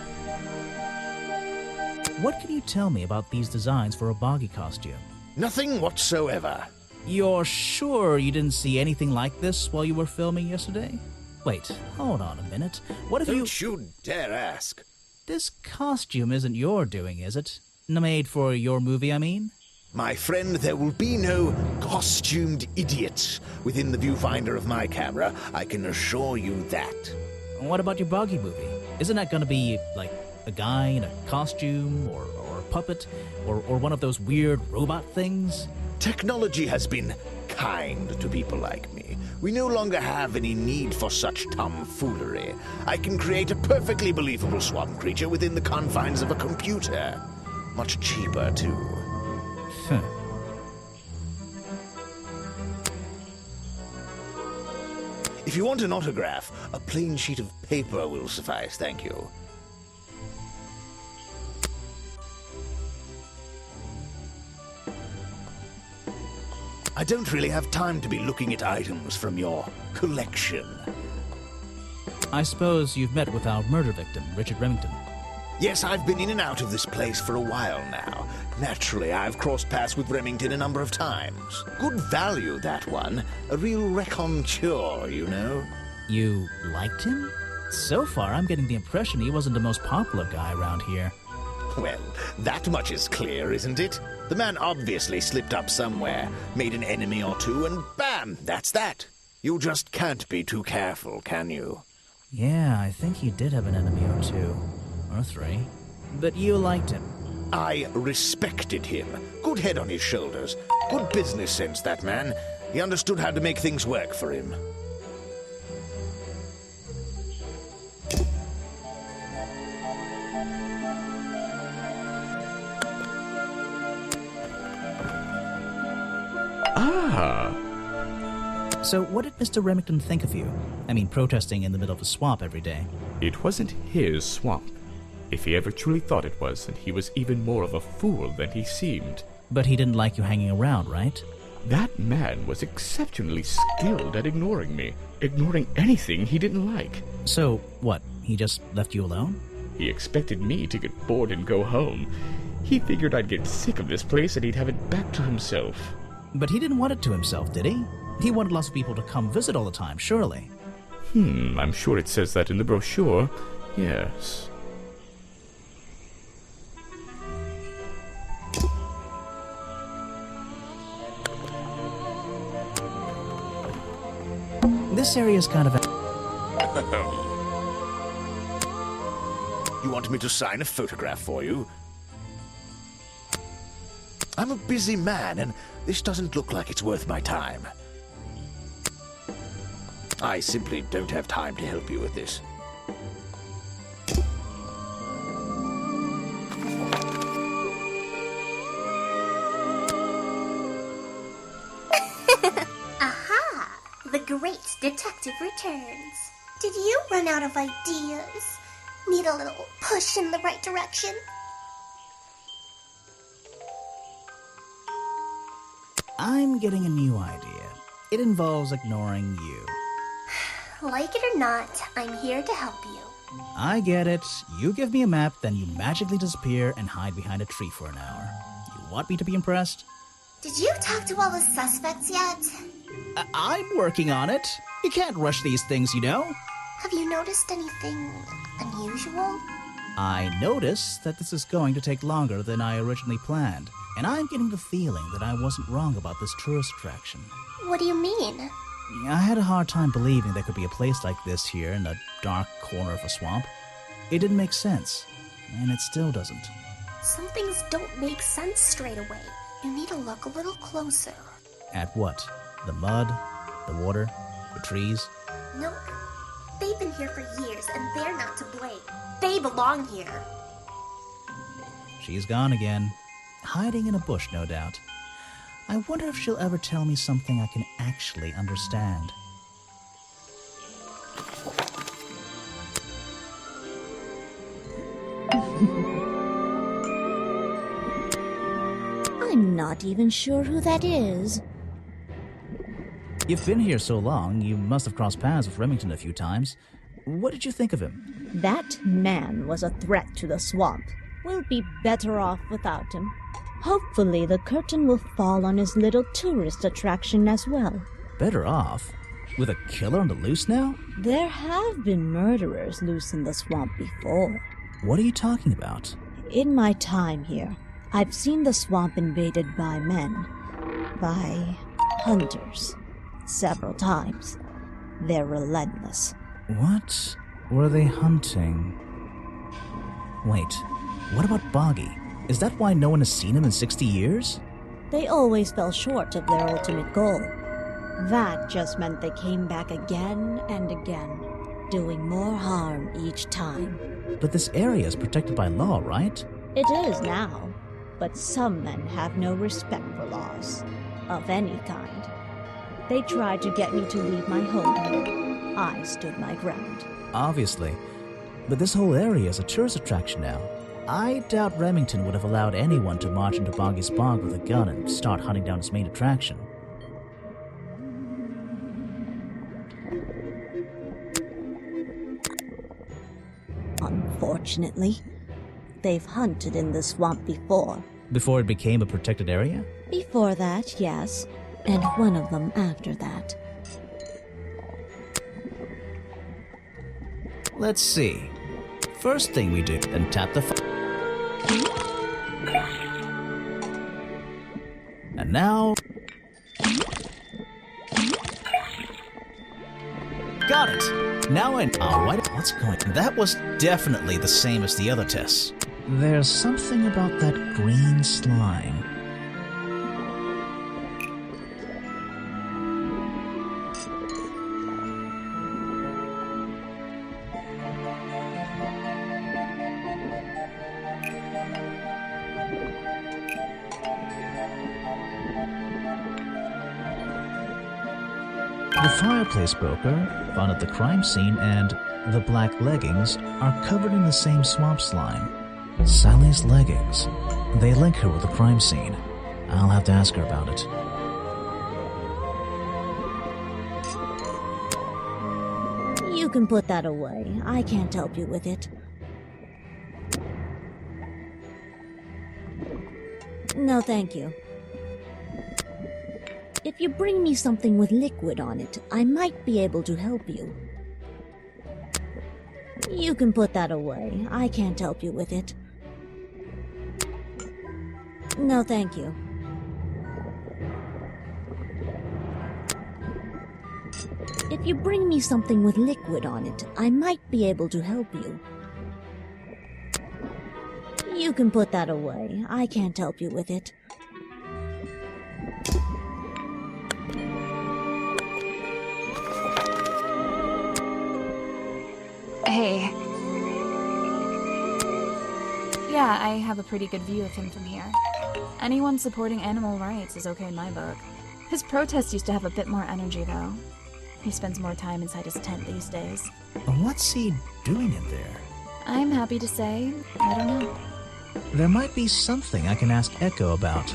What can you tell me about these designs for a boggy costume? Nothing whatsoever. You're sure you didn't see anything like this while you were filming yesterday? Wait, hold on a minute. What if Don't you dare ask. This costume isn't your doing, is it? Made for your movie, I mean? My friend, there will be no costumed idiots within the viewfinder of my camera. I can assure you that. What about your boggy movie? Isn't that gonna be, like, a guy in a costume, or a puppet, or one of those weird robot things? Technology has been kind to people like me. We no longer have any need for such tomfoolery. I can create a perfectly believable swamp creature within the confines of a computer. Much cheaper, too. If you want an autograph, a plain sheet of paper will suffice, thank you. I don't really have time to be looking at items from your collection. I suppose you've met with our murder victim, Richard Remington. Yes, I've been in and out of this place for a while now. Naturally, I've crossed paths with Remington a number of times. Good value, that one. A real raconteur, you know. You liked him? So far, I'm getting the impression he wasn't the most popular guy around here. Well, that much is clear, isn't it? The man obviously slipped up somewhere, made an enemy or two, and bam, that's that. You just can't be too careful, can you? Yeah, I think he did have an enemy or two. Or three. But you liked him. I respected him. Good head on his shoulders. Good business sense, that man. He understood how to make things work for him. So what did Mr. Remington think of you? I mean, protesting in the middle of a swamp every day. It wasn't his swamp. If he ever truly thought it was, then he was even more of a fool than he seemed. But he didn't like you hanging around, right? That man was exceptionally skilled at ignoring me, ignoring anything he didn't like. So, what, he just left you alone? He expected me to get bored and go home. He figured I'd get sick of this place and he'd have it back to himself. But he didn't want it to himself, did he? He wanted lots of people to come visit all the time, surely. I'm sure it says that in the brochure. Yes. This area is kind of... You want me to sign a photograph for you? I'm a busy man, and this doesn't look like it's worth my time. I simply don't have time to help you with this. Aha! The great detective returns. Did you run out of ideas? Need a little push in the right direction? I'm getting a new idea. It involves ignoring you. Like it or not, I'm here to help you. I get it. You give me a map, then you magically disappear and hide behind a tree for an hour. You want me to be impressed? Did you talk to all the suspects yet? I'm working on it. You can't rush these things, you know. Have you noticed anything unusual? I notice that this is going to take longer than I originally planned, and I'm getting the feeling that I wasn't wrong about this tourist attraction. What do you mean? I had a hard time believing there could be a place like this here in a dark corner of a swamp. It didn't make sense, and it still doesn't. Some things don't make sense straight away. You need to look a little closer. At what? The mud? The water? The trees? Nope. They've been here for years, and they're not to blame. They belong here. She's gone again. Hiding in a bush, no doubt. I wonder if she'll ever tell me something I can actually understand. I'm not even sure who that is. You've been here so long, you must have crossed paths with Remington a few times. What did you think of him? That man was a threat to the swamp. We'll be better off without him. Hopefully the curtain will fall on his little tourist attraction as well. Better off? With a killer on the loose now? There have been murderers loose in the swamp before. What are you talking about? In my time here, I've seen the swamp invaded by men. By hunters. Several times. They're relentless. What were they hunting? Wait, what about Boggy? Is that why no one has seen him in 60 years? They always fell short of their ultimate goal. That just meant they came back again and again, doing more harm each time. But this area is protected by law, right? It is now, but some men have no respect for laws, of any kind. They tried to get me to leave my home here. I stood my ground. Obviously. But this whole area is a tourist attraction now. I doubt Remington would have allowed anyone to march into Boggy's bog with a gun and start hunting down its main attraction. Unfortunately, they've hunted in the swamp before. Before it became a protected area? Before that, yes. And one of them after that. Let's see. First thing we do, then tap the now... Got it! Now I... Oh, what's going on? That was definitely the same as the other tests. There's something about that green slime. The fireplace broker found at the crime scene and the black leggings are covered in the same swamp slime. Sally's leggings. They link her with the crime scene. I'll have to ask her about it. You can put that away. I can't help you with it. No, thank you. If you bring me something with liquid on it, I might be able to help you. You can put that away. I can't help you with it. No, thank you. If you bring me something with liquid on it, I might be able to help you. You can put that away. I can't help you with it. Hey. Yeah, I have a pretty good view of him from here. Anyone supporting animal rights is okay in my book. His protest used to have a bit more energy, though. He spends more time inside his tent these days. What's he doing in there? I'm happy to say, I don't know. There might be something I can ask Echo about.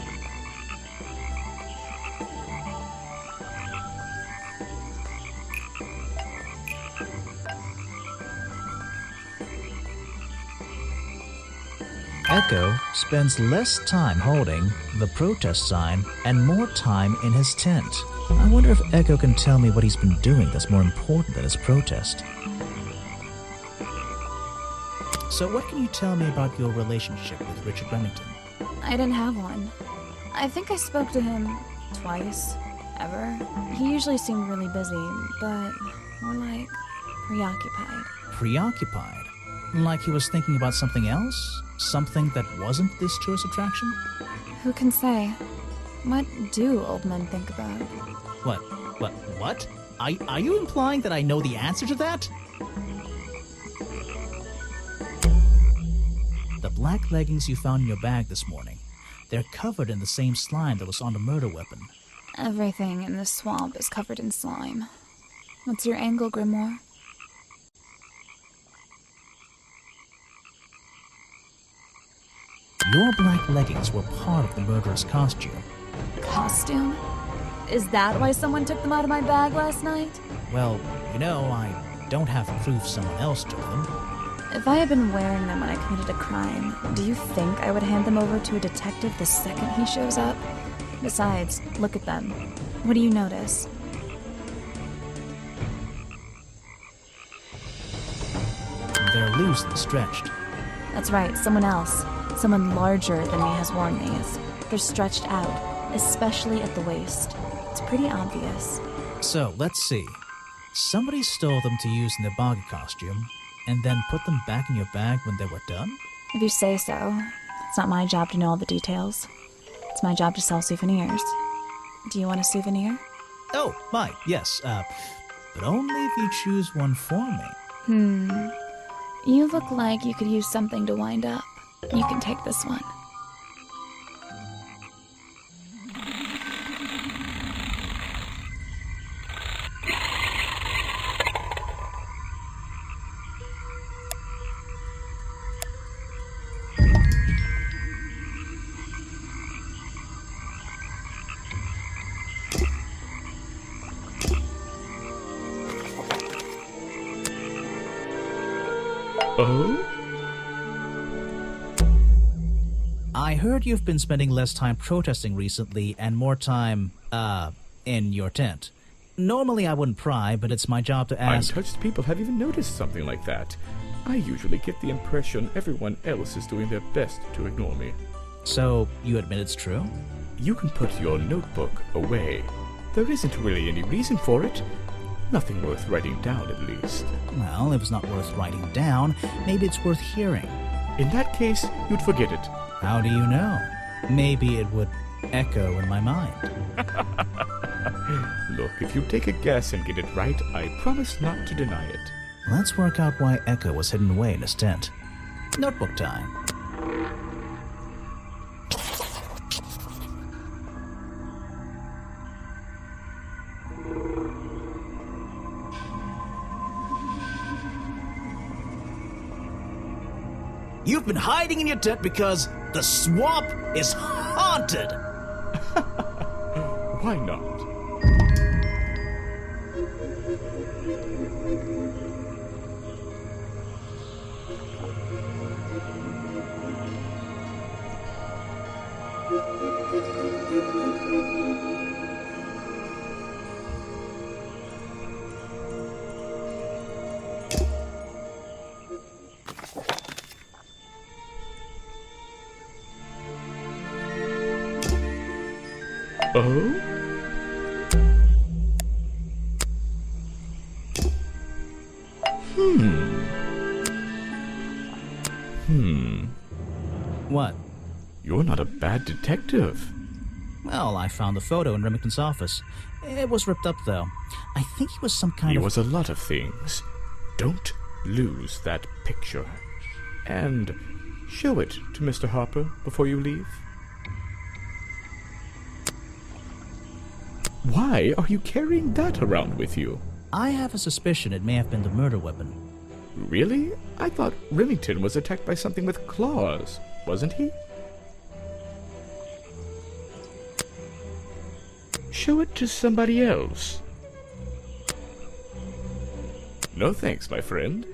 Echo spends less time holding the protest sign and more time in his tent. I wonder if Echo can tell me what he's been doing that's more important than his protest. So what can you tell me about your relationship with Richard Remington? I didn't have one. I think I spoke to him twice, ever. He usually seemed really busy, but more like preoccupied. Preoccupied? Like he was thinking about something else? Something that wasn't this tourist attraction? Who can say? What do old men think about? What? Are you implying that I know the answer to that? The black leggings you found in your bag this morning, they're covered in the same slime that was on the murder weapon. Everything in this swamp is covered in slime. What's your angle, Grimoire? Your black leggings were part of the murderer's costume. Costume? Is that why someone took them out of my bag last night? Well, you know, I don't have proof someone else took them. If I had been wearing them when I committed a crime, do you think I would hand them over to a detective the second he shows up? Besides, look at them. What do you notice? They're loose and stretched. That's right, someone else. Someone larger than me has worn these. They're stretched out, especially at the waist. It's pretty obvious. So, let's see. Somebody stole them to use in their boggy costume, and then put them back in your bag when they were done? If you say so. It's not my job to know all the details. It's my job to sell souvenirs. Do you want a souvenir? Oh, right, yes, but only if you choose one for me. You look like you could use something to wind up. You can take this one. Oh? I heard you've been spending less time protesting recently and more time, in your tent. Normally I wouldn't pry, but it's my job to ask... Untouched people have even noticed something like that. I usually get the impression everyone else is doing their best to ignore me. So, you admit it's true? You can put your notebook away. There isn't really any reason for it. Nothing worth writing down, at least. Well, if it's not worth writing down, maybe it's worth hearing. In that case, you'd forget it. How do you know? Maybe it would echo in my mind. Look, if you take a guess and get it right, I promise not to deny it. Let's work out why Echo was hidden away in his tent. Notebook time. You've been hiding in your tent because the swamp is haunted! Why not? Oh? What? You're not a bad detective. Well, I found the photo in Remington's office. It was ripped up, though. I think he was some kind of... He was a lot of things. Don't lose that picture. And show it to Mr. Harper before you leave. Why are you carrying that around with you? I have a suspicion it may have been the murder weapon. Really? I thought Remington was attacked by something with claws, wasn't he? Show it to somebody else. No thanks, my friend.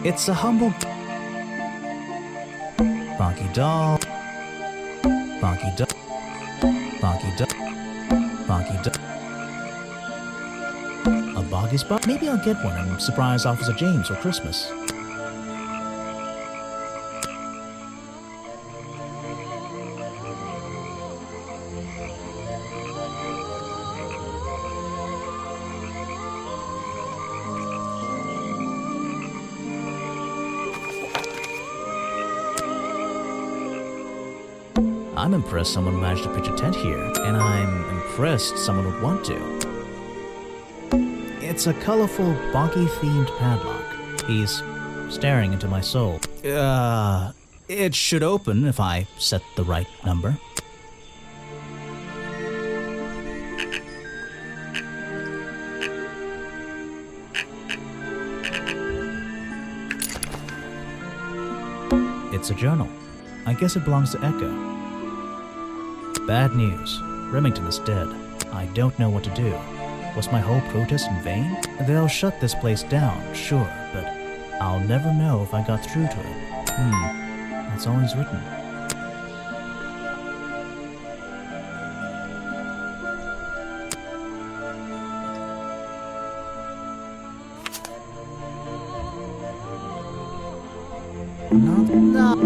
It's a humble... Bonky doll. Bonky doll. Bonky doll. Bonky doll. A boggy spot? Maybe I'll get one and surprise Officer James for Christmas. I'm impressed someone managed to pitch a tent here, and I'm impressed someone would want to. It's a colorful, bonky-themed padlock. He's staring into my soul. It should open if I set the right number. It's a journal. I guess it belongs to Echo. Bad news. Remington is dead. I don't know what to do. Was my whole protest in vain? They'll shut this place down, sure, but I'll never know if I got through to it. That's all he's written.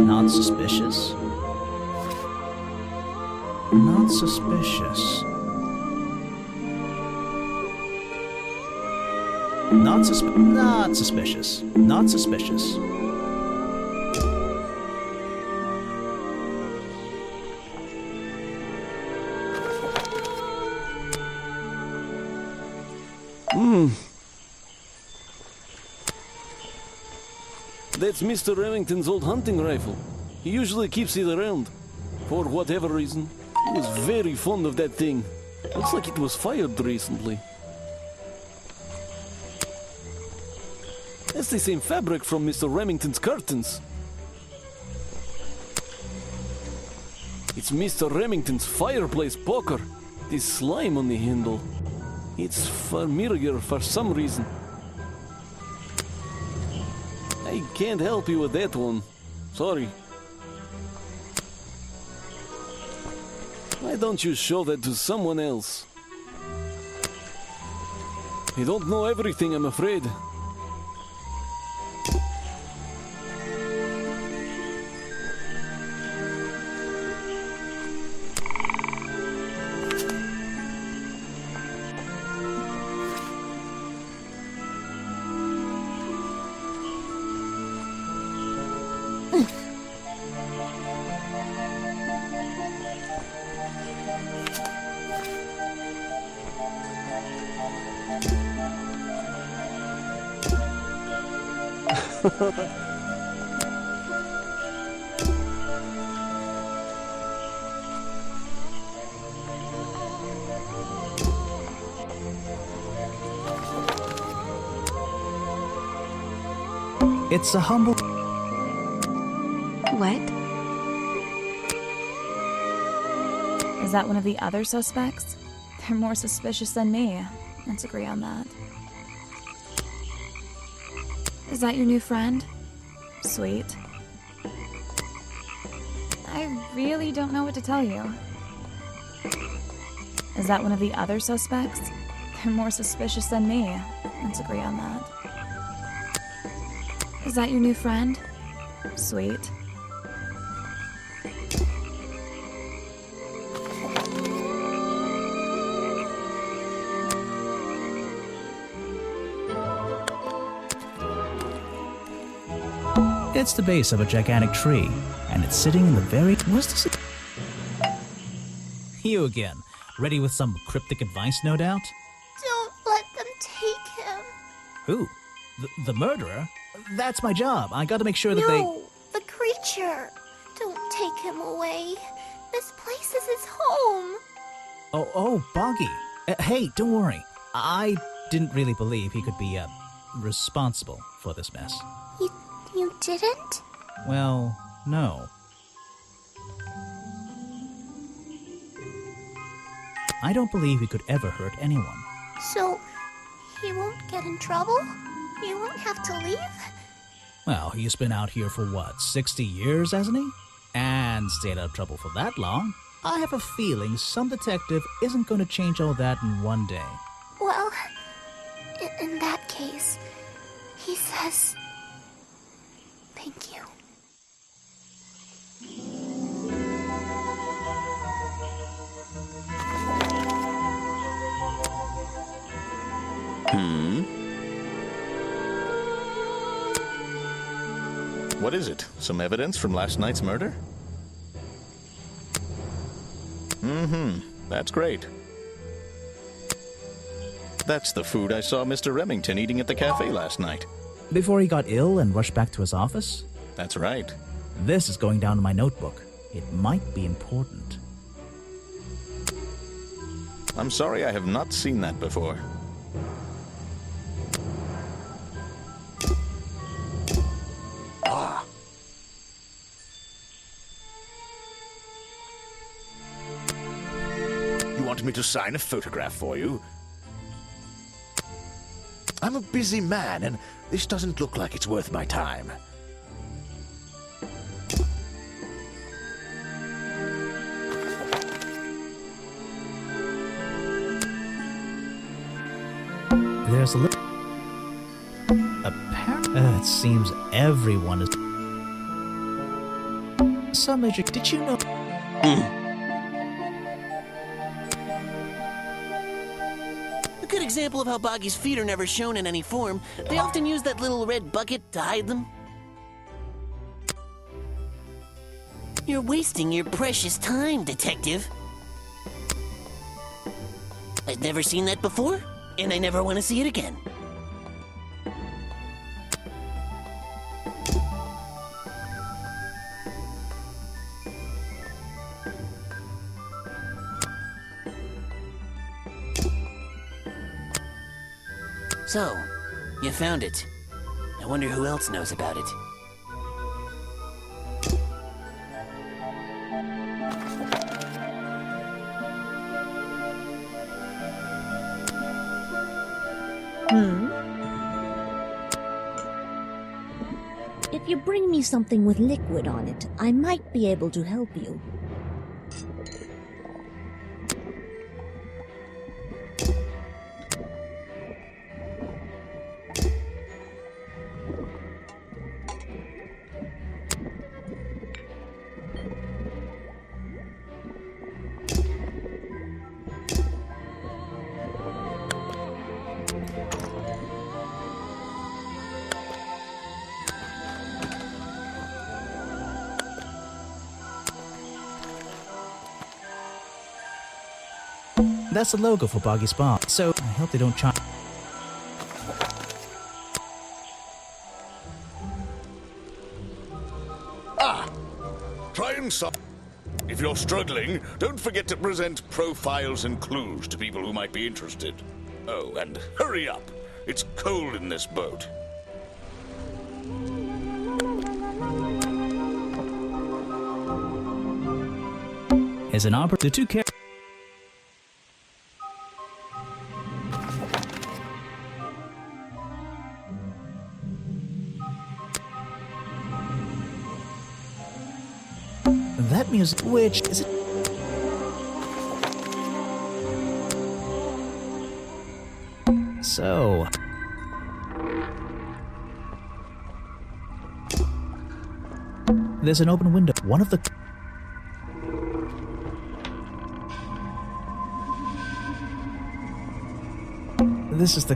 Not suspicious. Not suspicious. Not suspicious. Not suspicious. That's Mr. Remington's old hunting rifle. He usually keeps it around. For whatever reason. He was very fond of that thing. Looks like it was fired recently. That's the same fabric from Mr. Remington's curtains. It's Mr. Remington's fireplace poker. This slime on the handle. It's familiar for some reason. I can't help you with that one. Sorry. Why don't you show that to someone else? You don't know everything, I'm afraid. It's a humble... What? Is that one of the other suspects? They're more suspicious than me. Let's agree on that. Is that your new friend? Sweet. I really don't know what to tell you. Is that one of the other suspects? They're more suspicious than me. Let's agree on that. Is that your new friend? Sweet. It's the base of a gigantic tree, and it's sitting in the very... What's this? You again. Ready with some cryptic advice, no doubt? Don't let them take him. Who? The murderer? That's my job. I gotta make sure that they... No, the creature. Don't take him away. This place is his home. Oh, Boggy. Hey, don't worry. I didn't really believe he could be, responsible for this mess. You didn't? Well, no. I don't believe he could ever hurt anyone. So, he won't get in trouble? You won't have to leave? Well, he's been out here for what, 60 years, hasn't he? And stayed out of trouble for that long. I have a feeling some detective isn't going to change all that in one day. Well, in that case, he says... Thank you. What is it? Some evidence from last night's murder? That's great. That's the food I saw Mr. Remington eating at the cafe last night. Before he got ill and rushed back to his office? That's right. This is going down in my notebook. It might be important. I'm sorry I have not seen that before. You want me to sign a photograph for you? I'm a busy man, and this doesn't look like it's worth my time. There's a little... It seems everyone is... Some major... Did you know... A good example of how Boggy's feet are never shown in any form. They often use that little red bucket to hide them. You're wasting your precious time, Detective. I've never seen that before, and I never want to see it again. So, you found it. I wonder who else knows about it. If you bring me something with liquid on it, I might be able to help you. That's the logo for Boggy's Spa, so I hope they don't charge. Try and solve. If you're struggling, don't forget to present profiles and clues to people who might be interested. Oh, and hurry up. It's cold in this boat. As an opera, the two characters. That music, which is it? So, there's an open window. One of the this is the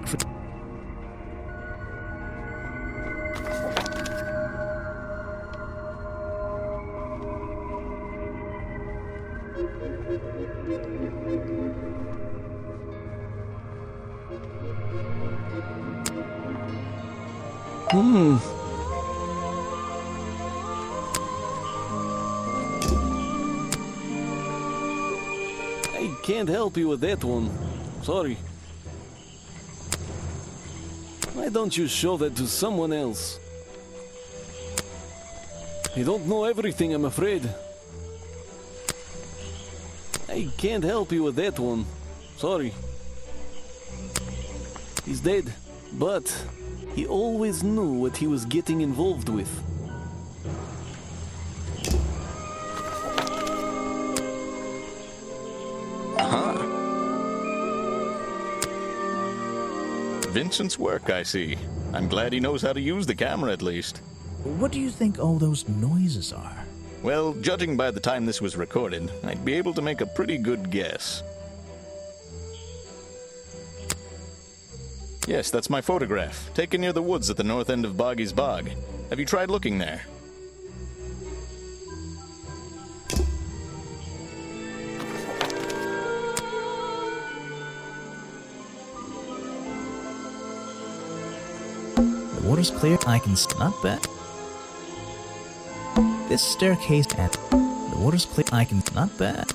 I can't help you with that one. Sorry. Why don't you show that to someone else? You don't know everything, I'm afraid. I can't help you with that one. Sorry. He's dead, but he always knew what he was getting involved with. Vincent's work, I see. I'm glad he knows how to use the camera at least. What do you think all those noises are? Well, judging by the time this was recorded, I'd be able to make a pretty good guess. Yes, that's my photograph, taken near the woods at the north end of Boggy's Bog. Have you tried looking there? The water's clear. I can not bad. This staircase at the water's clear. I can not bad.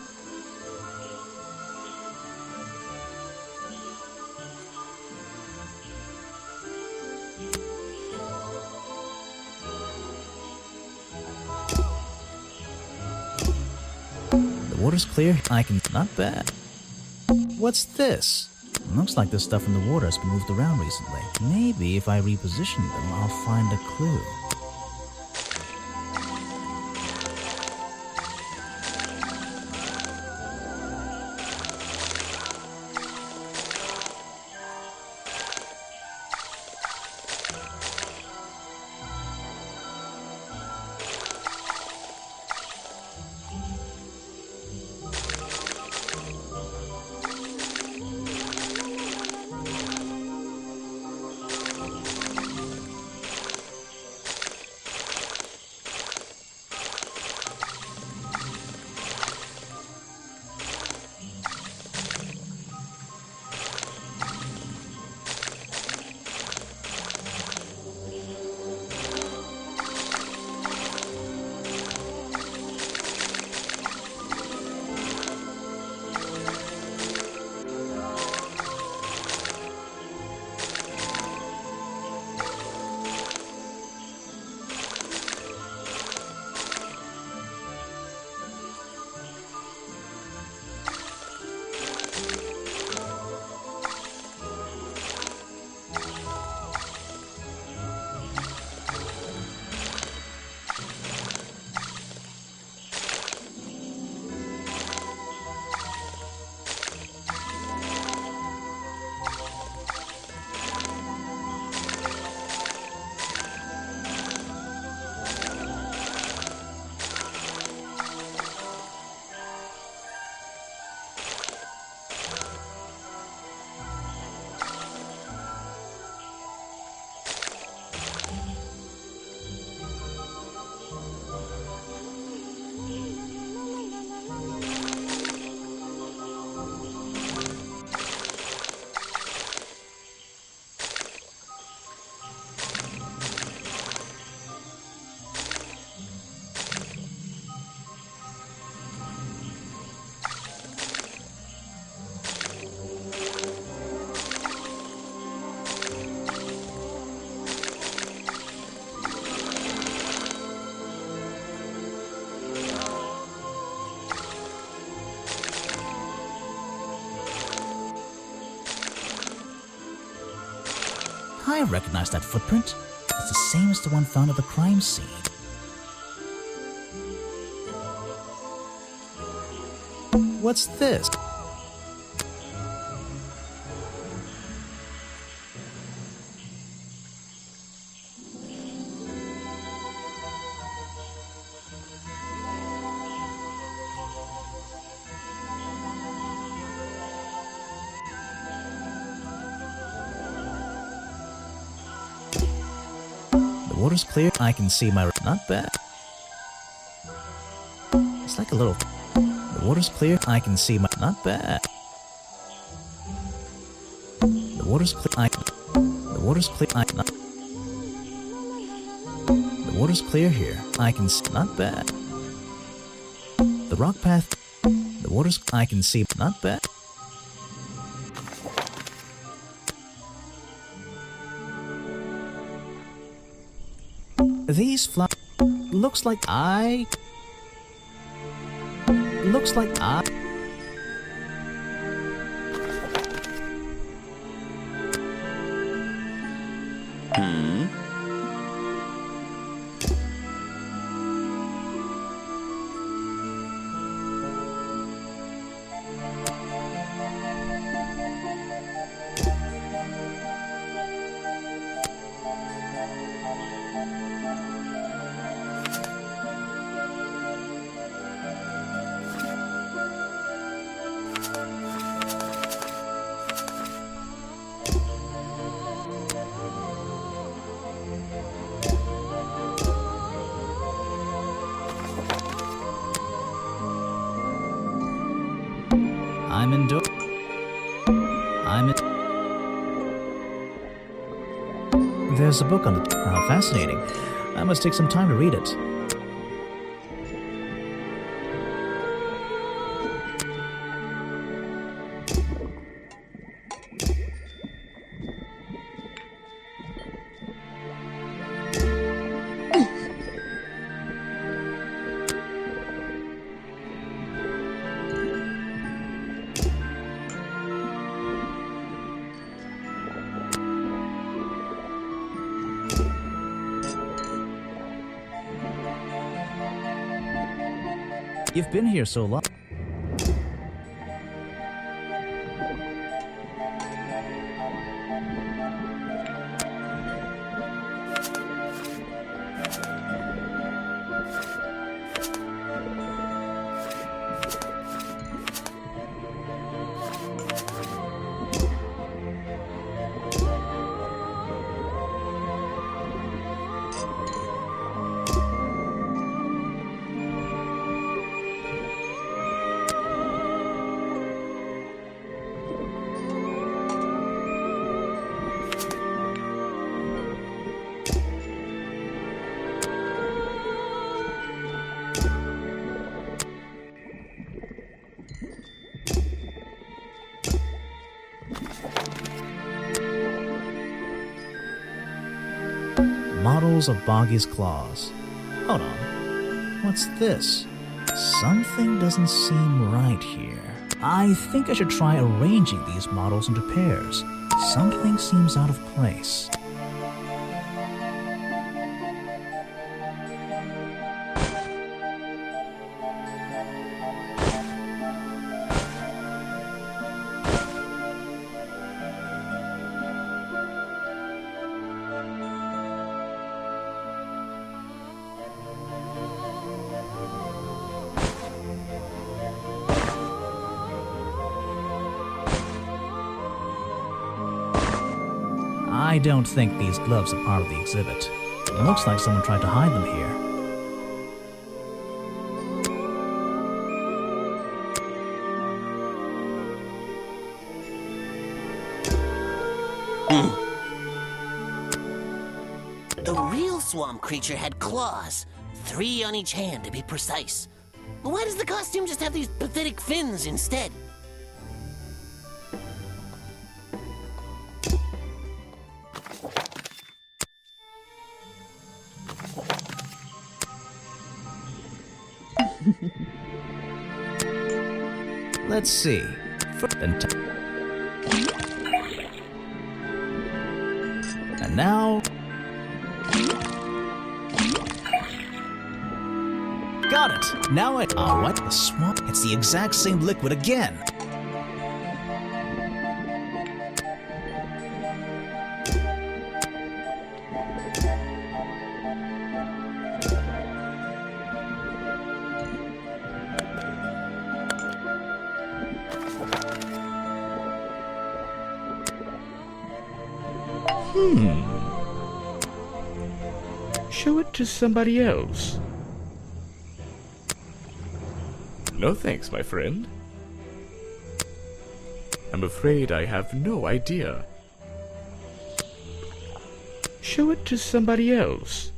The water's clear. I can not bad. What's this? Looks like this stuff in the water has been moved around recently. Maybe if I reposition them, I'll find a clue. I recognize that footprint. It's the same as the one found at the crime scene. What's this? The water's clear. I can see my... Not bad. It's like a little... The water's clear. I can see my... Not bad. The water's clear. The water's clear. Not... The water's clear here. I can see... Not bad. The rock path... The water's... I can see... Not bad. These flowers... Looks like I... Looks like I... I'm indoors. I'm in... There's a book on the... fascinating. I must take some time to read it. You've been here so long. Models of Boggy's claws. Hold on. What's this? Something doesn't seem right here. I think I should try arranging these models into pairs. Something seems out of place. I don't think these gloves are part of the exhibit. It looks like someone tried to hide them here. The real swamp creature had claws. 3 on each hand, to be precise. But why does the costume just have these pathetic fins instead? Let's see. Now now... Got it! Now I... Oh, what? The swamp? It's the exact same liquid again! Show it to somebody else. No thanks, my friend. I'm afraid I have no idea. Show it to somebody else.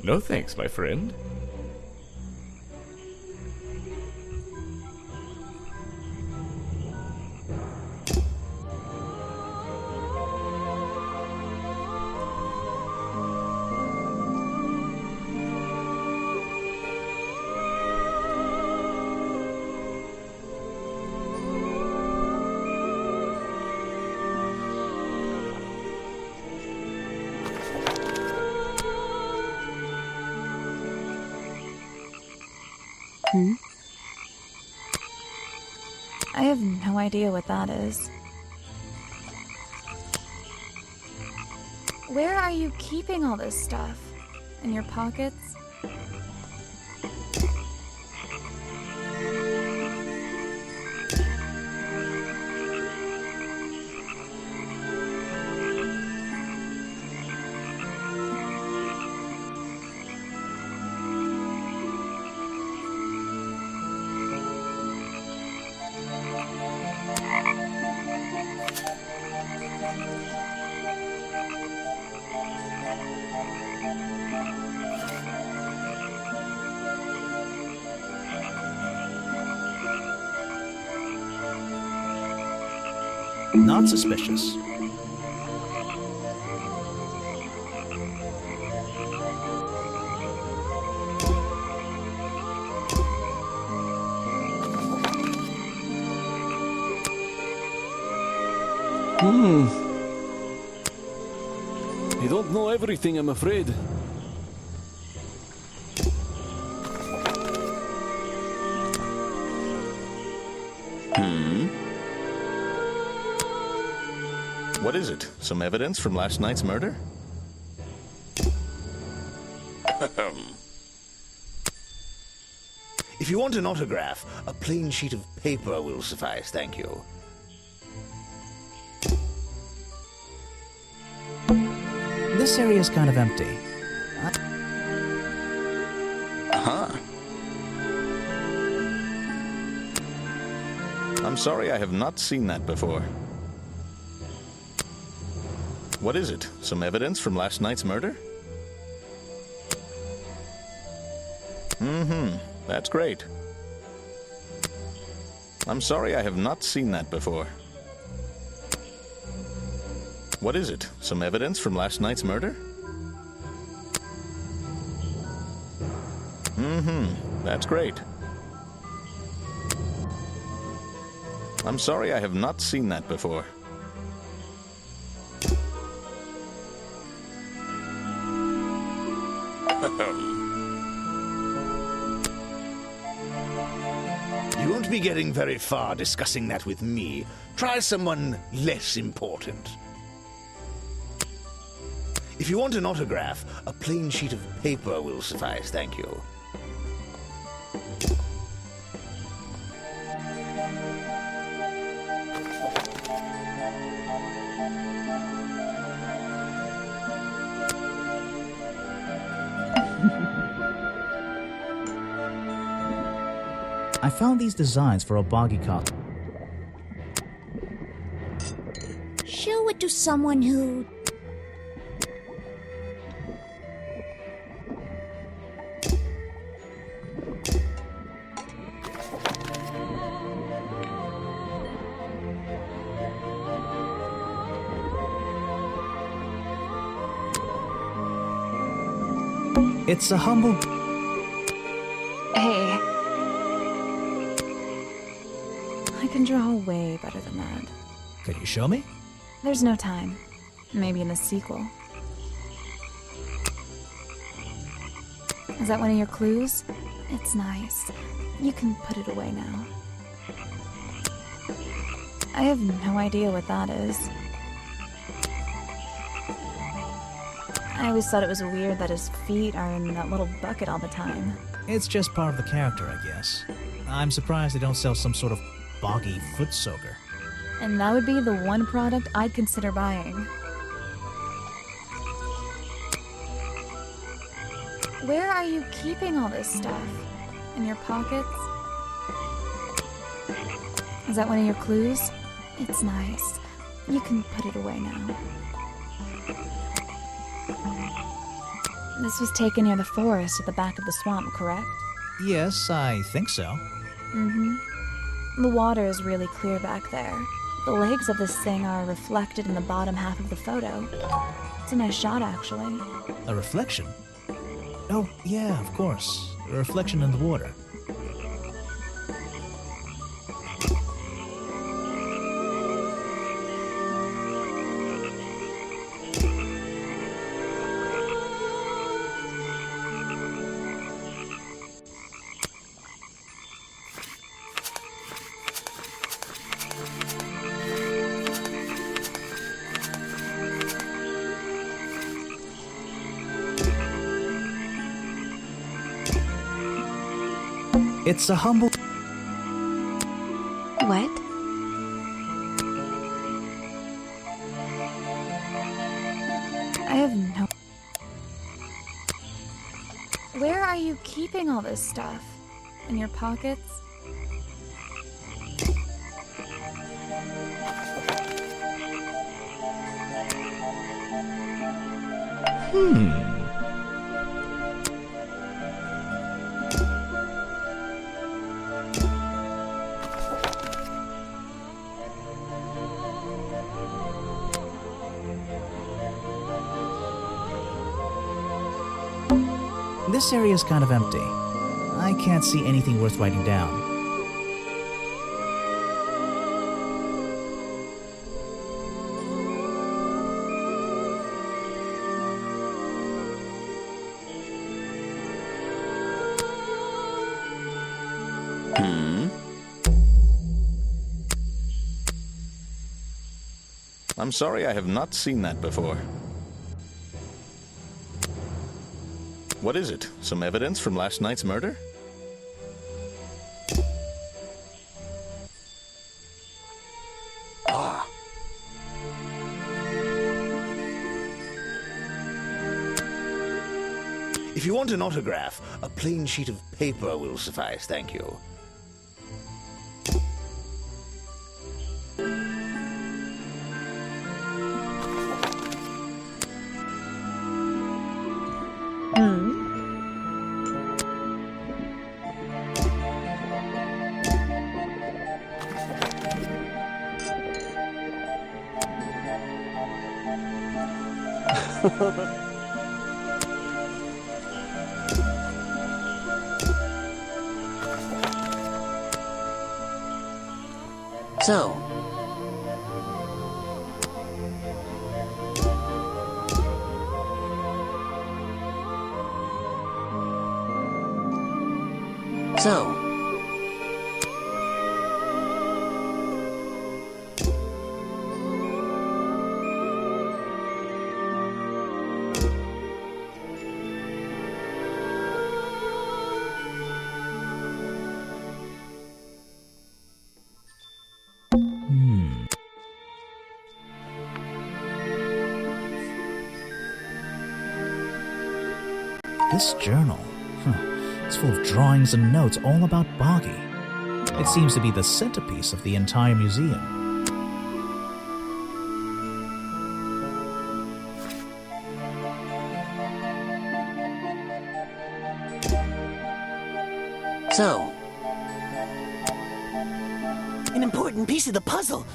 No thanks, my friend. I have no idea what that is. Where are you keeping all this stuff? In your pockets? Not suspicious. I don't know everything, I'm afraid. What is it? Some evidence from last night's murder? If you want an autograph, a plain sheet of paper will suffice, thank you. This area is kind of empty. I'm sorry, I have not seen that before. What is it? Some evidence from last night's murder? That's great. I'm sorry, I have not seen that before. What is it? Some evidence from last night's murder? That's great. I'm sorry, I have not seen that before. You won't be getting very far discussing that with me. Try someone less important. If you want an autograph, a plain sheet of paper will suffice, thank you. I found these designs for a boggy costume. Show it to someone who... It's a humble... Hey. I can draw way better than that. Could you show me? There's no time. Maybe in the sequel. Is that one of your clues? It's nice. You can put it away now. I have no idea what that is. I always thought it was weird that his feet are in that little bucket all the time. It's just part of the character, I guess. I'm surprised they don't sell some sort of boggy foot soaker. And that would be the one product I'd consider buying. Where are you keeping all this stuff? In your pockets? Is that one of your clues? It's nice. You can put it away now. This was taken near the forest at the back of the swamp, correct? Yes, I think so. Mm-hmm. The water is really clear back there. The legs of this thing are reflected in the bottom half of the photo. It's a nice shot, actually. A reflection? Oh, yeah, of course. A reflection in the water. It's a humble... What? I have no... Where are you keeping all this stuff? In your pockets? This area is kind of empty. I can't see anything worth writing down. I'm sorry, I have not seen that before. What is it? Some evidence from last night's murder? Ah. If you want an autograph, a plain sheet of paper will suffice, thank you. So, This journal, it's full of drawings and notes all about Boggy. It seems to be the centerpiece of the entire museum. an important piece of the puzzle.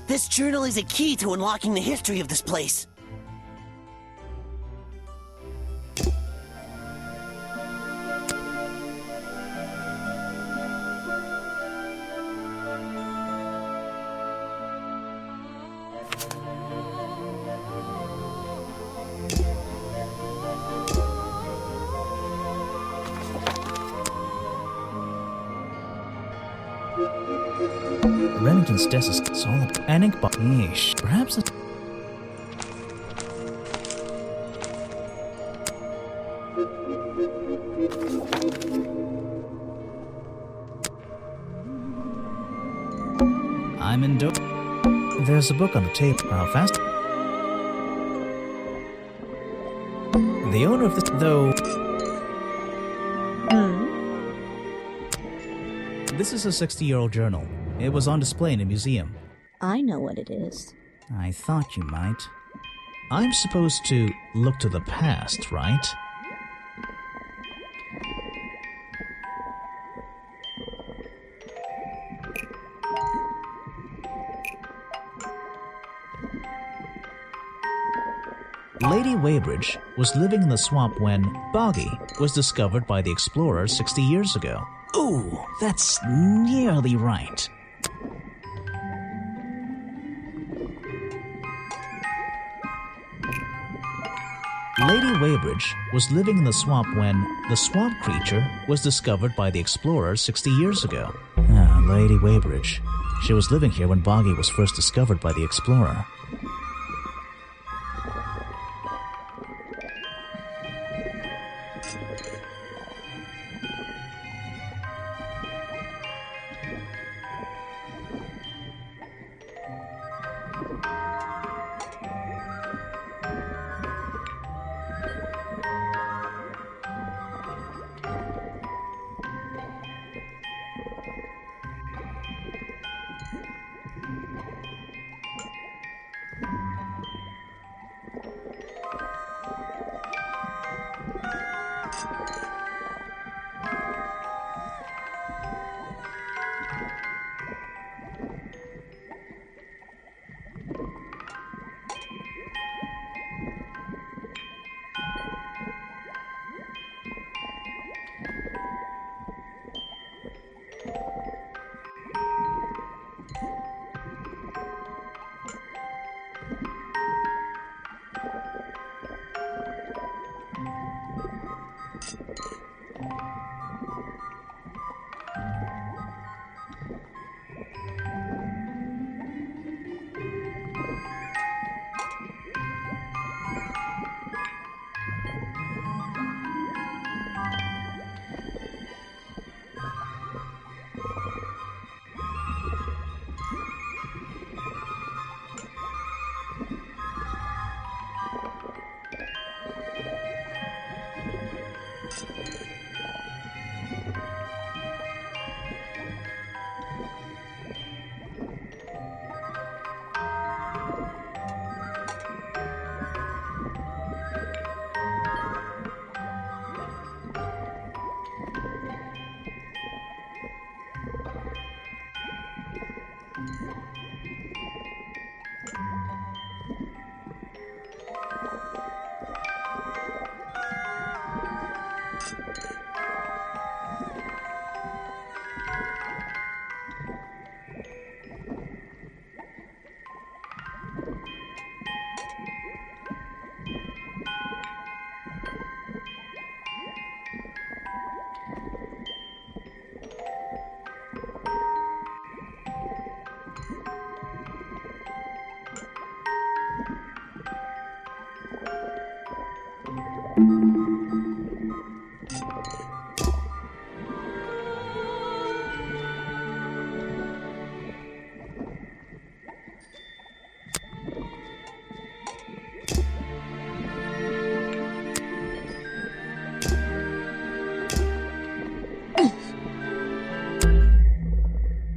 This journal is a key to unlocking the history of this place. Remington's desk is solid. An ink bottle. Yeesh. Perhaps it's... I'm indoors. There's a book on the table. How fast? The owner of this, though... This is a 60-year-old journal. It was on display in a museum. I know what it is. I thought you might. I'm supposed to look to the past, right? Lady Weybridge was living in the swamp when Boggy was discovered by the explorers 60 years ago. Ooh, that's nearly right. Lady Weybridge was living in the swamp when the swamp creature was discovered by the explorers 60 years ago. Lady Weybridge. She was living here when Boggy was first discovered by the explorer.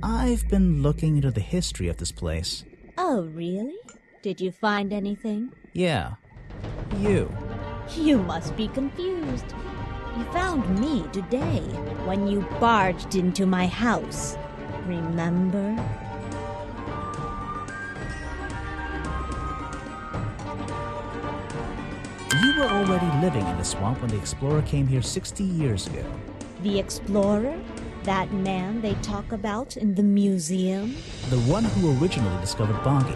I've been looking into the history of this place. Oh, really? Did you find anything? Yeah. You. You must be confused. You found me today when you barged into my house. Remember? You were already living in the swamp when the explorer came here 60 years ago. The explorer? That man they talk about in the museum? The one who originally discovered Boggy.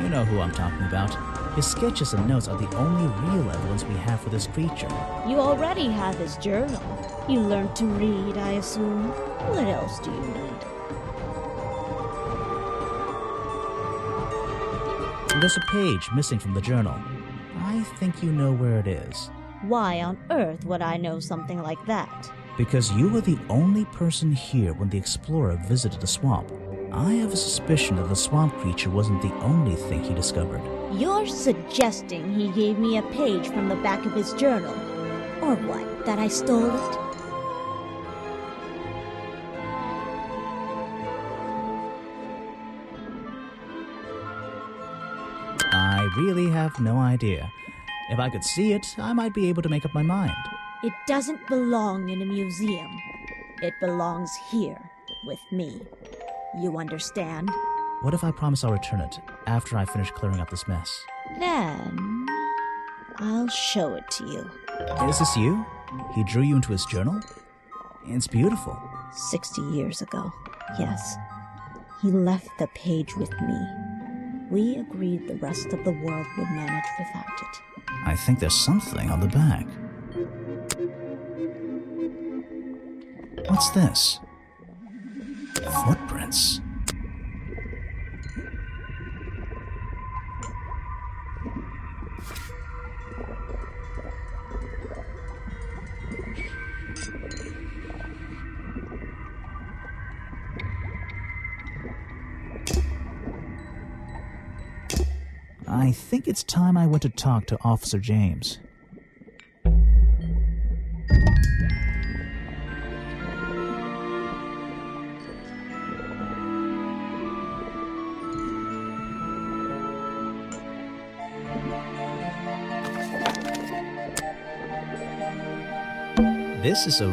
You know who I'm talking about. His sketches and notes are the only real evidence we have for this creature. You already have his journal. You learned to read, I assume. What else do you need? There's a page missing from the journal. I think you know where it is. Why on earth would I know something like that? Because you were the only person here when the explorer visited the swamp. I have a suspicion that the swamp creature wasn't the only thing he discovered. You're suggesting he gave me a page from the back of his journal. Or what, that I stole it? I really have no idea. If I could see it, I might be able to make up my mind. It doesn't belong in a museum. It belongs here, with me. You understand? What if I promise I'll return it after I finish clearing up this mess? Then I'll show it to you. Is this you? He drew you into his journal? It's beautiful. 60 years ago, yes. He left the page with me. We agreed the rest of the world would manage without it. I think there's something on the back. What's this? Footprints. I think it's time I went to talk to Officer James. This is a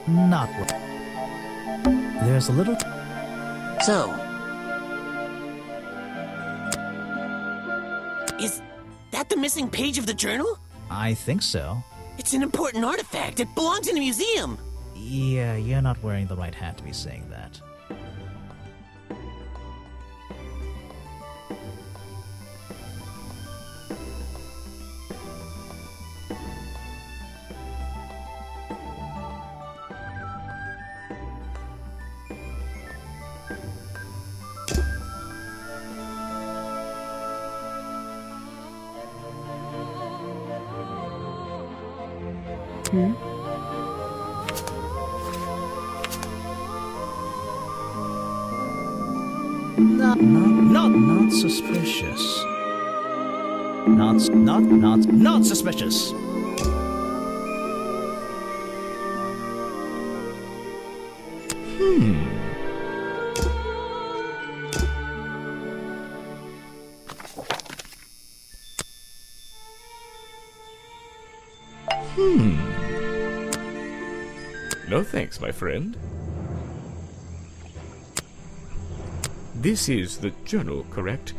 not right. There's a little... So, is that the missing page of the journal? I think so. It's an important artifact. It belongs in a museum. Yeah, you're not wearing the right hat to be saying that. Not suspicious. Not suspicious. No thanks, my friend. This is the journal, correct?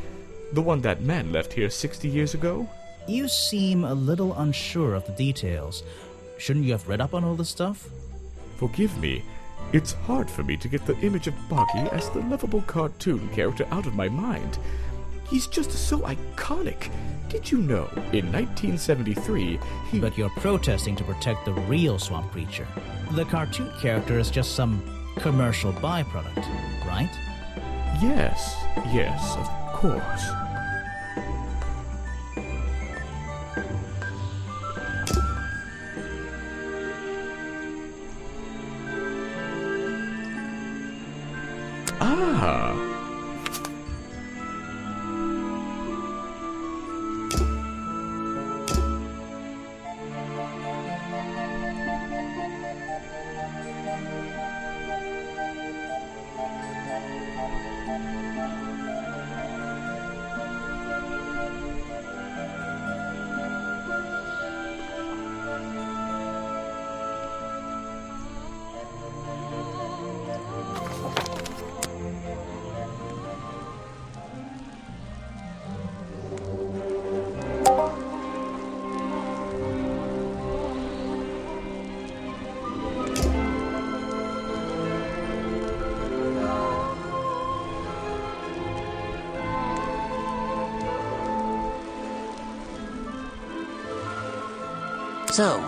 The one that man left here 60 years ago? You seem a little unsure of the details. Shouldn't you have read up on all this stuff? Forgive me. It's hard for me to get the image of Boggy as the lovable cartoon character out of my mind. He's just so iconic. Did you know, in 1973, he... But you're protesting to protect the real swamp creature. The cartoon character is just some commercial byproduct, right? Yes, of course. Ah! So,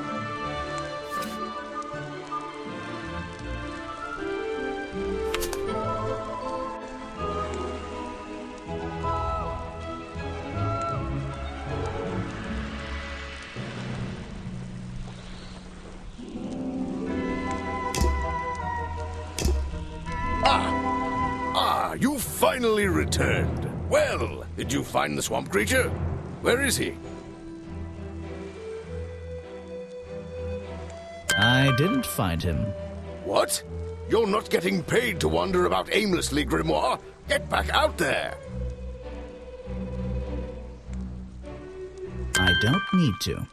finally returned. Well, did you find the swamp creature? Where is he? I didn't find him. What? You're not getting paid to wander about aimlessly, Grimoire. Get back out there. I don't need to.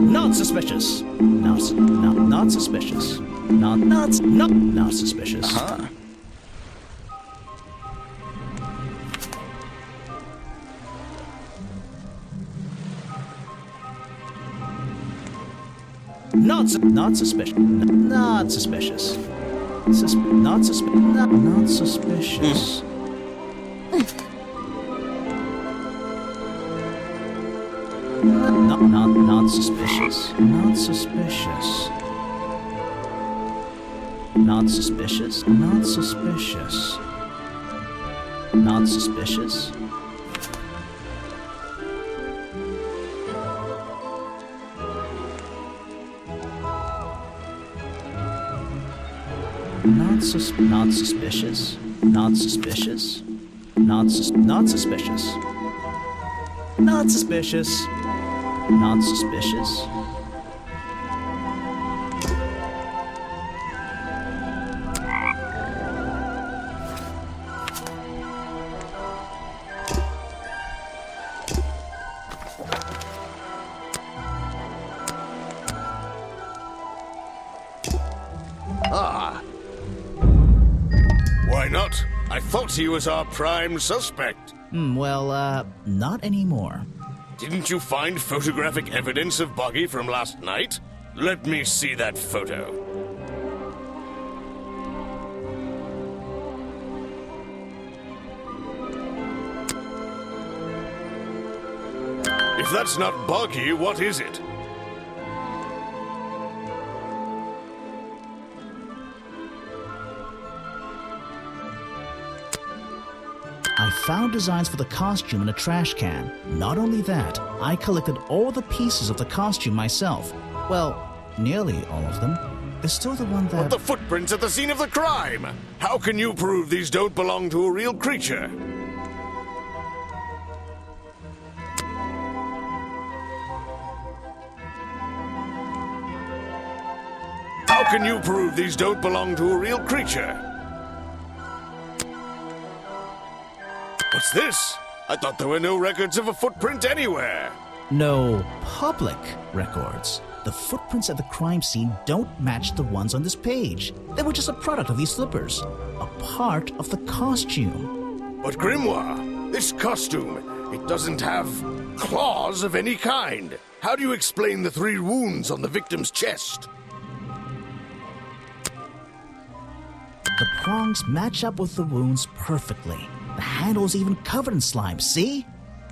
Not suspicious. Not suspicious. Not suspicious. Huh. Not suspicious. Not suspicious. Not suspicious. Not suspicious. Not suspicious. Not suspicious. Not suspicious. Not suspicious. Not suspicious. Not suspicious. Not suspicious. Not suspicious. Not suspicious. Not suspicious. Ah. Why not? I thought he was our prime suspect. Well, not anymore. Didn't you find photographic evidence of Buggy from last night? Let me see that photo. If that's not Buggy, what is it? I found designs for the costume in a trash can. Not only that, I collected all the pieces of the costume myself. Well, nearly all of them. There's still the one that... But the footprints at the scene of the crime! How can you prove these don't belong to a real creature? How can you prove these don't belong to a real creature? What's this? I thought there were no records of a footprint anywhere. No public records. The footprints at the crime scene don't match the ones on this page. They were just a product of these slippers. A part of the costume. But Grimoire, this costume, it doesn't have claws of any kind. How do you explain the 3 wounds on the victim's chest? The prongs match up with the wounds perfectly. The handle's even covered in slime, see?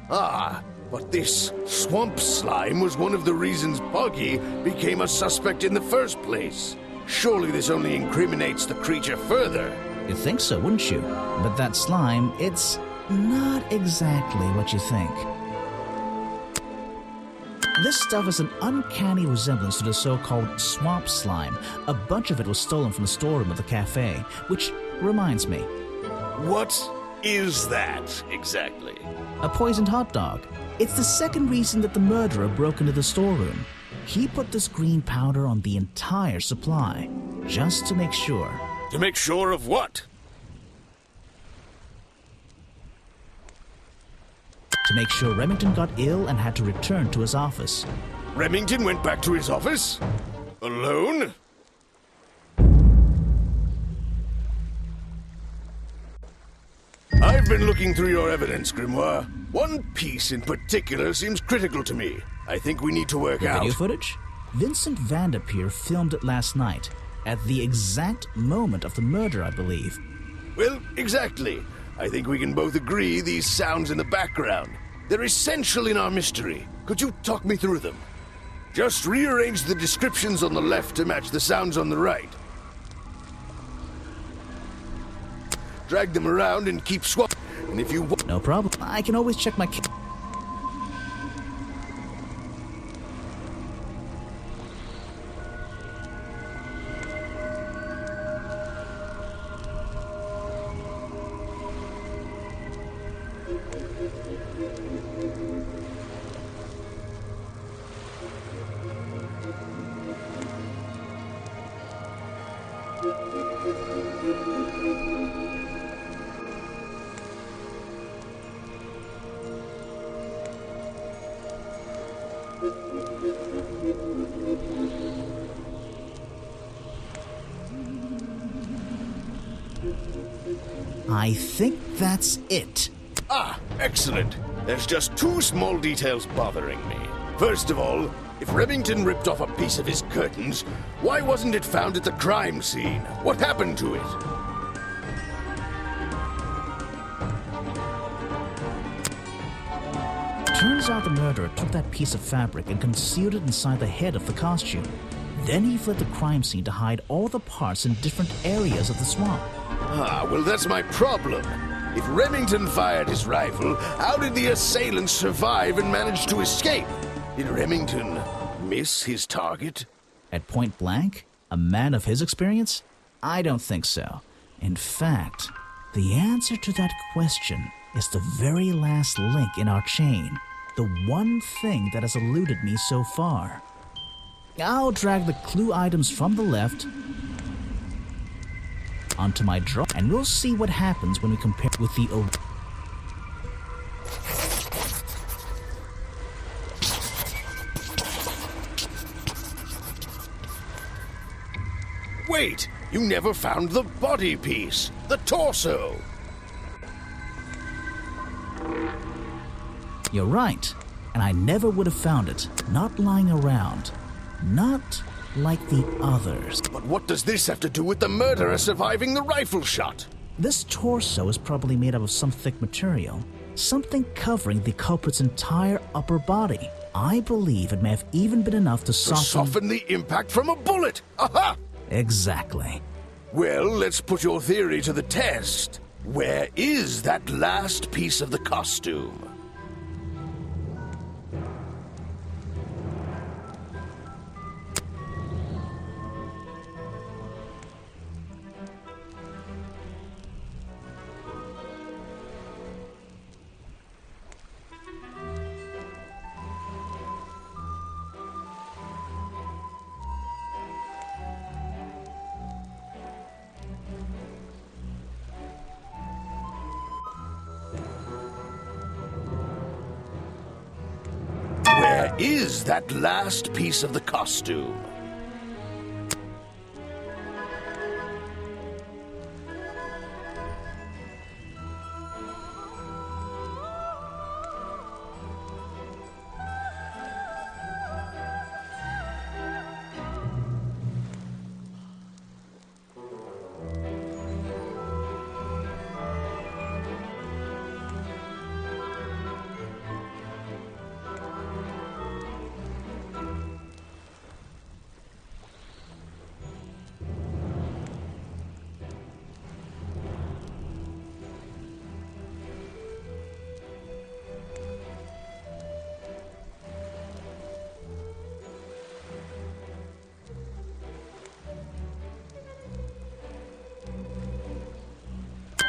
Ah, but this swamp slime was one of the reasons Buggy became a suspect in the first place. Surely this only incriminates the creature further. You'd think so, wouldn't you? But that slime, it's not exactly what you think. This stuff has an uncanny resemblance to the so-called swamp slime. A bunch of it was stolen from the storeroom of the cafe, which reminds me. What is that exactly? A poisoned hot dog. It's the second reason that the murderer broke into the storeroom. He put this green powder on the entire supply, just to make sure. To make sure of what? To make sure Remington got ill and had to return to his office. Remington went back to his office? Alone? I've been looking through your evidence, Grimoire. One piece in particular seems critical to me. I think we need to work out. Video footage? Vincent Vanderpeer filmed it last night, at the exact moment of the murder, I believe. Well, exactly. I think we can both agree these sounds in the background. They're essential in our mystery. Could you talk me through them? Just rearrange the descriptions on the left to match the sounds on the right. Drag them around and keep swapping. And if you want... No problem. I can always check my... I think that's it. Ah, excellent. There's just two small details bothering me. First of all, if Remington ripped off a piece of his curtains, why wasn't it found at the crime scene? What happened to it? Turns out the murderer took that piece of fabric and concealed it inside the head of the costume. Then he fled the crime scene to hide all the parts in different areas of the swamp. Ah, well, that's my problem. If Remington fired his rifle, how did the assailant survive and manage to escape? Did Remington miss his target? At point blank? A man of his experience? I don't think so. In fact, the answer to that question is the very last link in our chain. The one thing that has eluded me so far. I'll drag the clue items from the left onto my drawer, and we'll see what happens when we compare with the Wait! You never found the body piece! The torso! You're right, and I never would have found it. Not lying around. Not like the others. But what does this have to do with the murderer surviving the rifle shot? This torso is probably made up of some thick material. Something covering the culprit's entire upper body. I believe it may have even been enough to soften the impact from a bullet! Aha! Exactly. Well, let's put your theory to the test. Where is that last piece of the costume? Where is that last piece of the costume?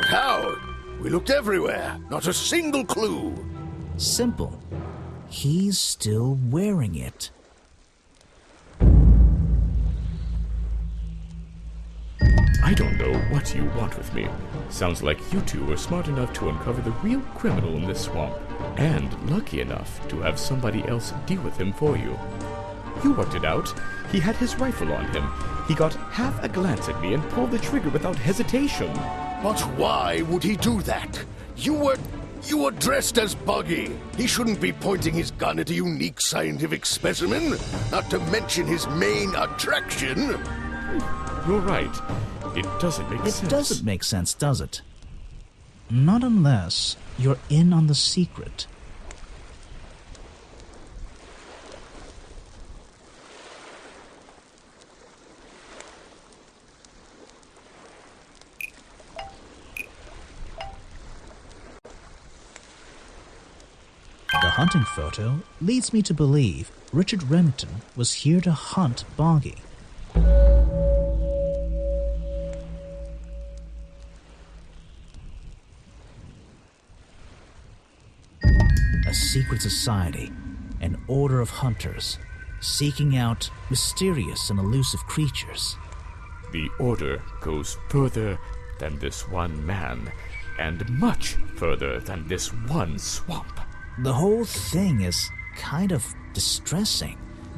How? We looked everywhere. Not a single clue. Simple. He's still wearing it. I don't know what you want with me. Sounds like you two were smart enough to uncover the real criminal in this swamp, and lucky enough to have somebody else deal with him for you. You worked it out. He had his rifle on him. He got half a glance at me and pulled the trigger without hesitation. But why would he do that? You were dressed as Buggy. He shouldn't be pointing his gun at a unique scientific specimen, not to mention his main attraction. You're right. It doesn't make sense. It doesn't make sense, does it? Not unless you're in on the secret. The hunting photo leads me to believe Richard Remington was here to hunt Boggy. A secret society, an order of hunters, seeking out mysterious and elusive creatures. The order goes further than this one man, and much further than this one swamp. The whole thing is kind of distressing.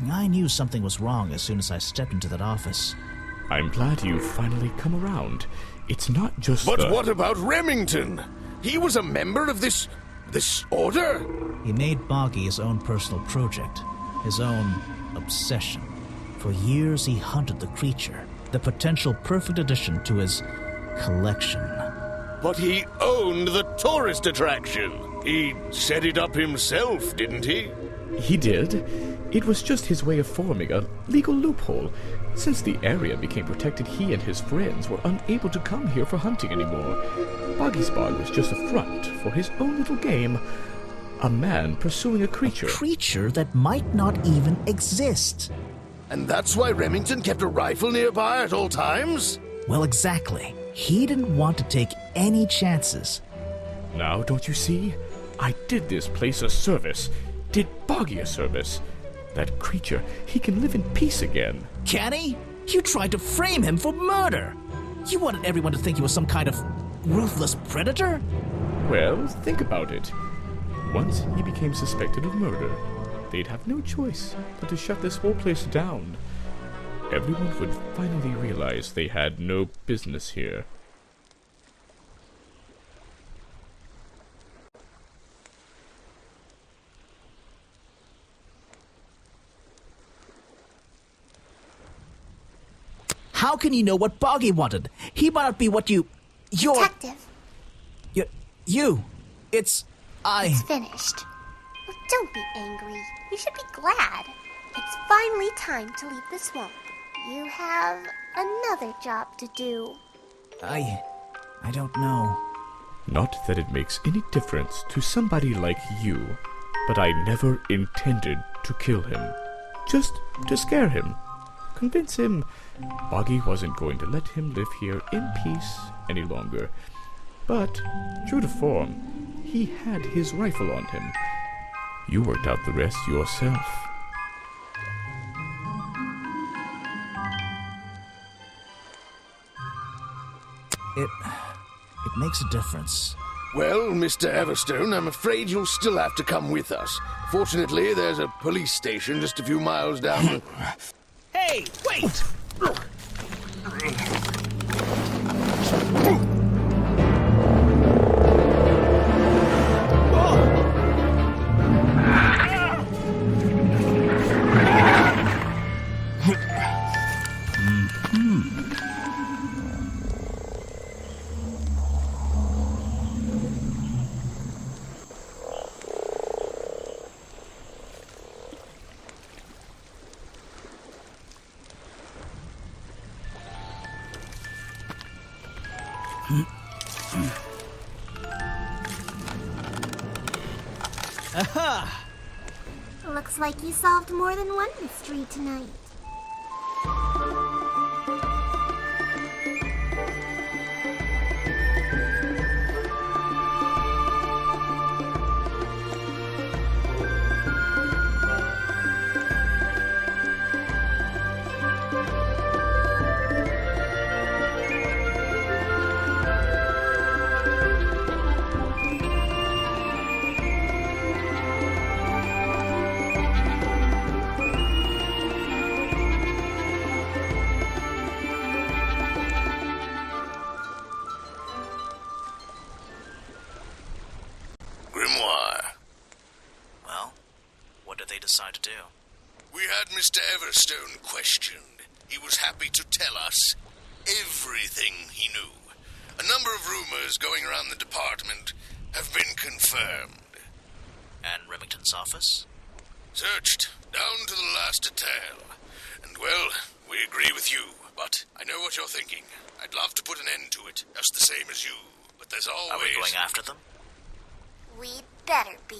I knew something was wrong as soon as I stepped into that office. I'm glad you've finally come around. It's not just But what about Remington? He was a member of this order? He made Boggy his own personal project, his own obsession. For years he hunted the creature, the potential perfect addition to his collection. But he owned the tourist attraction. He set it up himself, didn't he? He did. It was just his way of forming a legal loophole. Since the area became protected, he and his friends were unable to come here for hunting anymore. Boggy's Bog was just a front for his own little game. A man pursuing a creature. A creature that might not even exist. And that's why Remington kept a rifle nearby at all times? Well, exactly. He didn't want to take any chances. Now, don't you see? I did this place a service. Did Boggy a service. That creature, he can live in peace again. Can he? You tried to frame him for murder. You wanted everyone to think he was some kind of ruthless predator? Well, think about it. Once he became suspected of murder, they'd have no choice but to shut this whole place down. Everyone would finally realize they had no business here. How can you know what Boggy wanted? He might not be what you're... Detective. It's finished. Well, don't be angry. You should be glad. It's finally time to leave the swamp. You have another job to do. I don't know. Not that it makes any difference to somebody like you, but I never intended to kill him. Just to scare him. Convince him Boggy wasn't going to let him live here in peace any longer. But, true to form, he had his rifle on him. You worked out the rest yourself. It makes a difference. Well, Mr. Everstone, I'm afraid you'll still have to come with us. Fortunately, there's a police station just a few miles down the... Hey, wait! Aha! Looks like you solved more than one mystery tonight. Grimoire. Well, what did they decide to do? We had Mr. Everstone questioned. He was happy to tell us. everything he knew. A number of rumors going around the department have been confirmed. And Remington's office? Searched, down to the last detail. And, well, we agree with you. But I know what you're thinking. I'd love to put an end to it, just the same as you. But there's always... Are we going after them? We better be.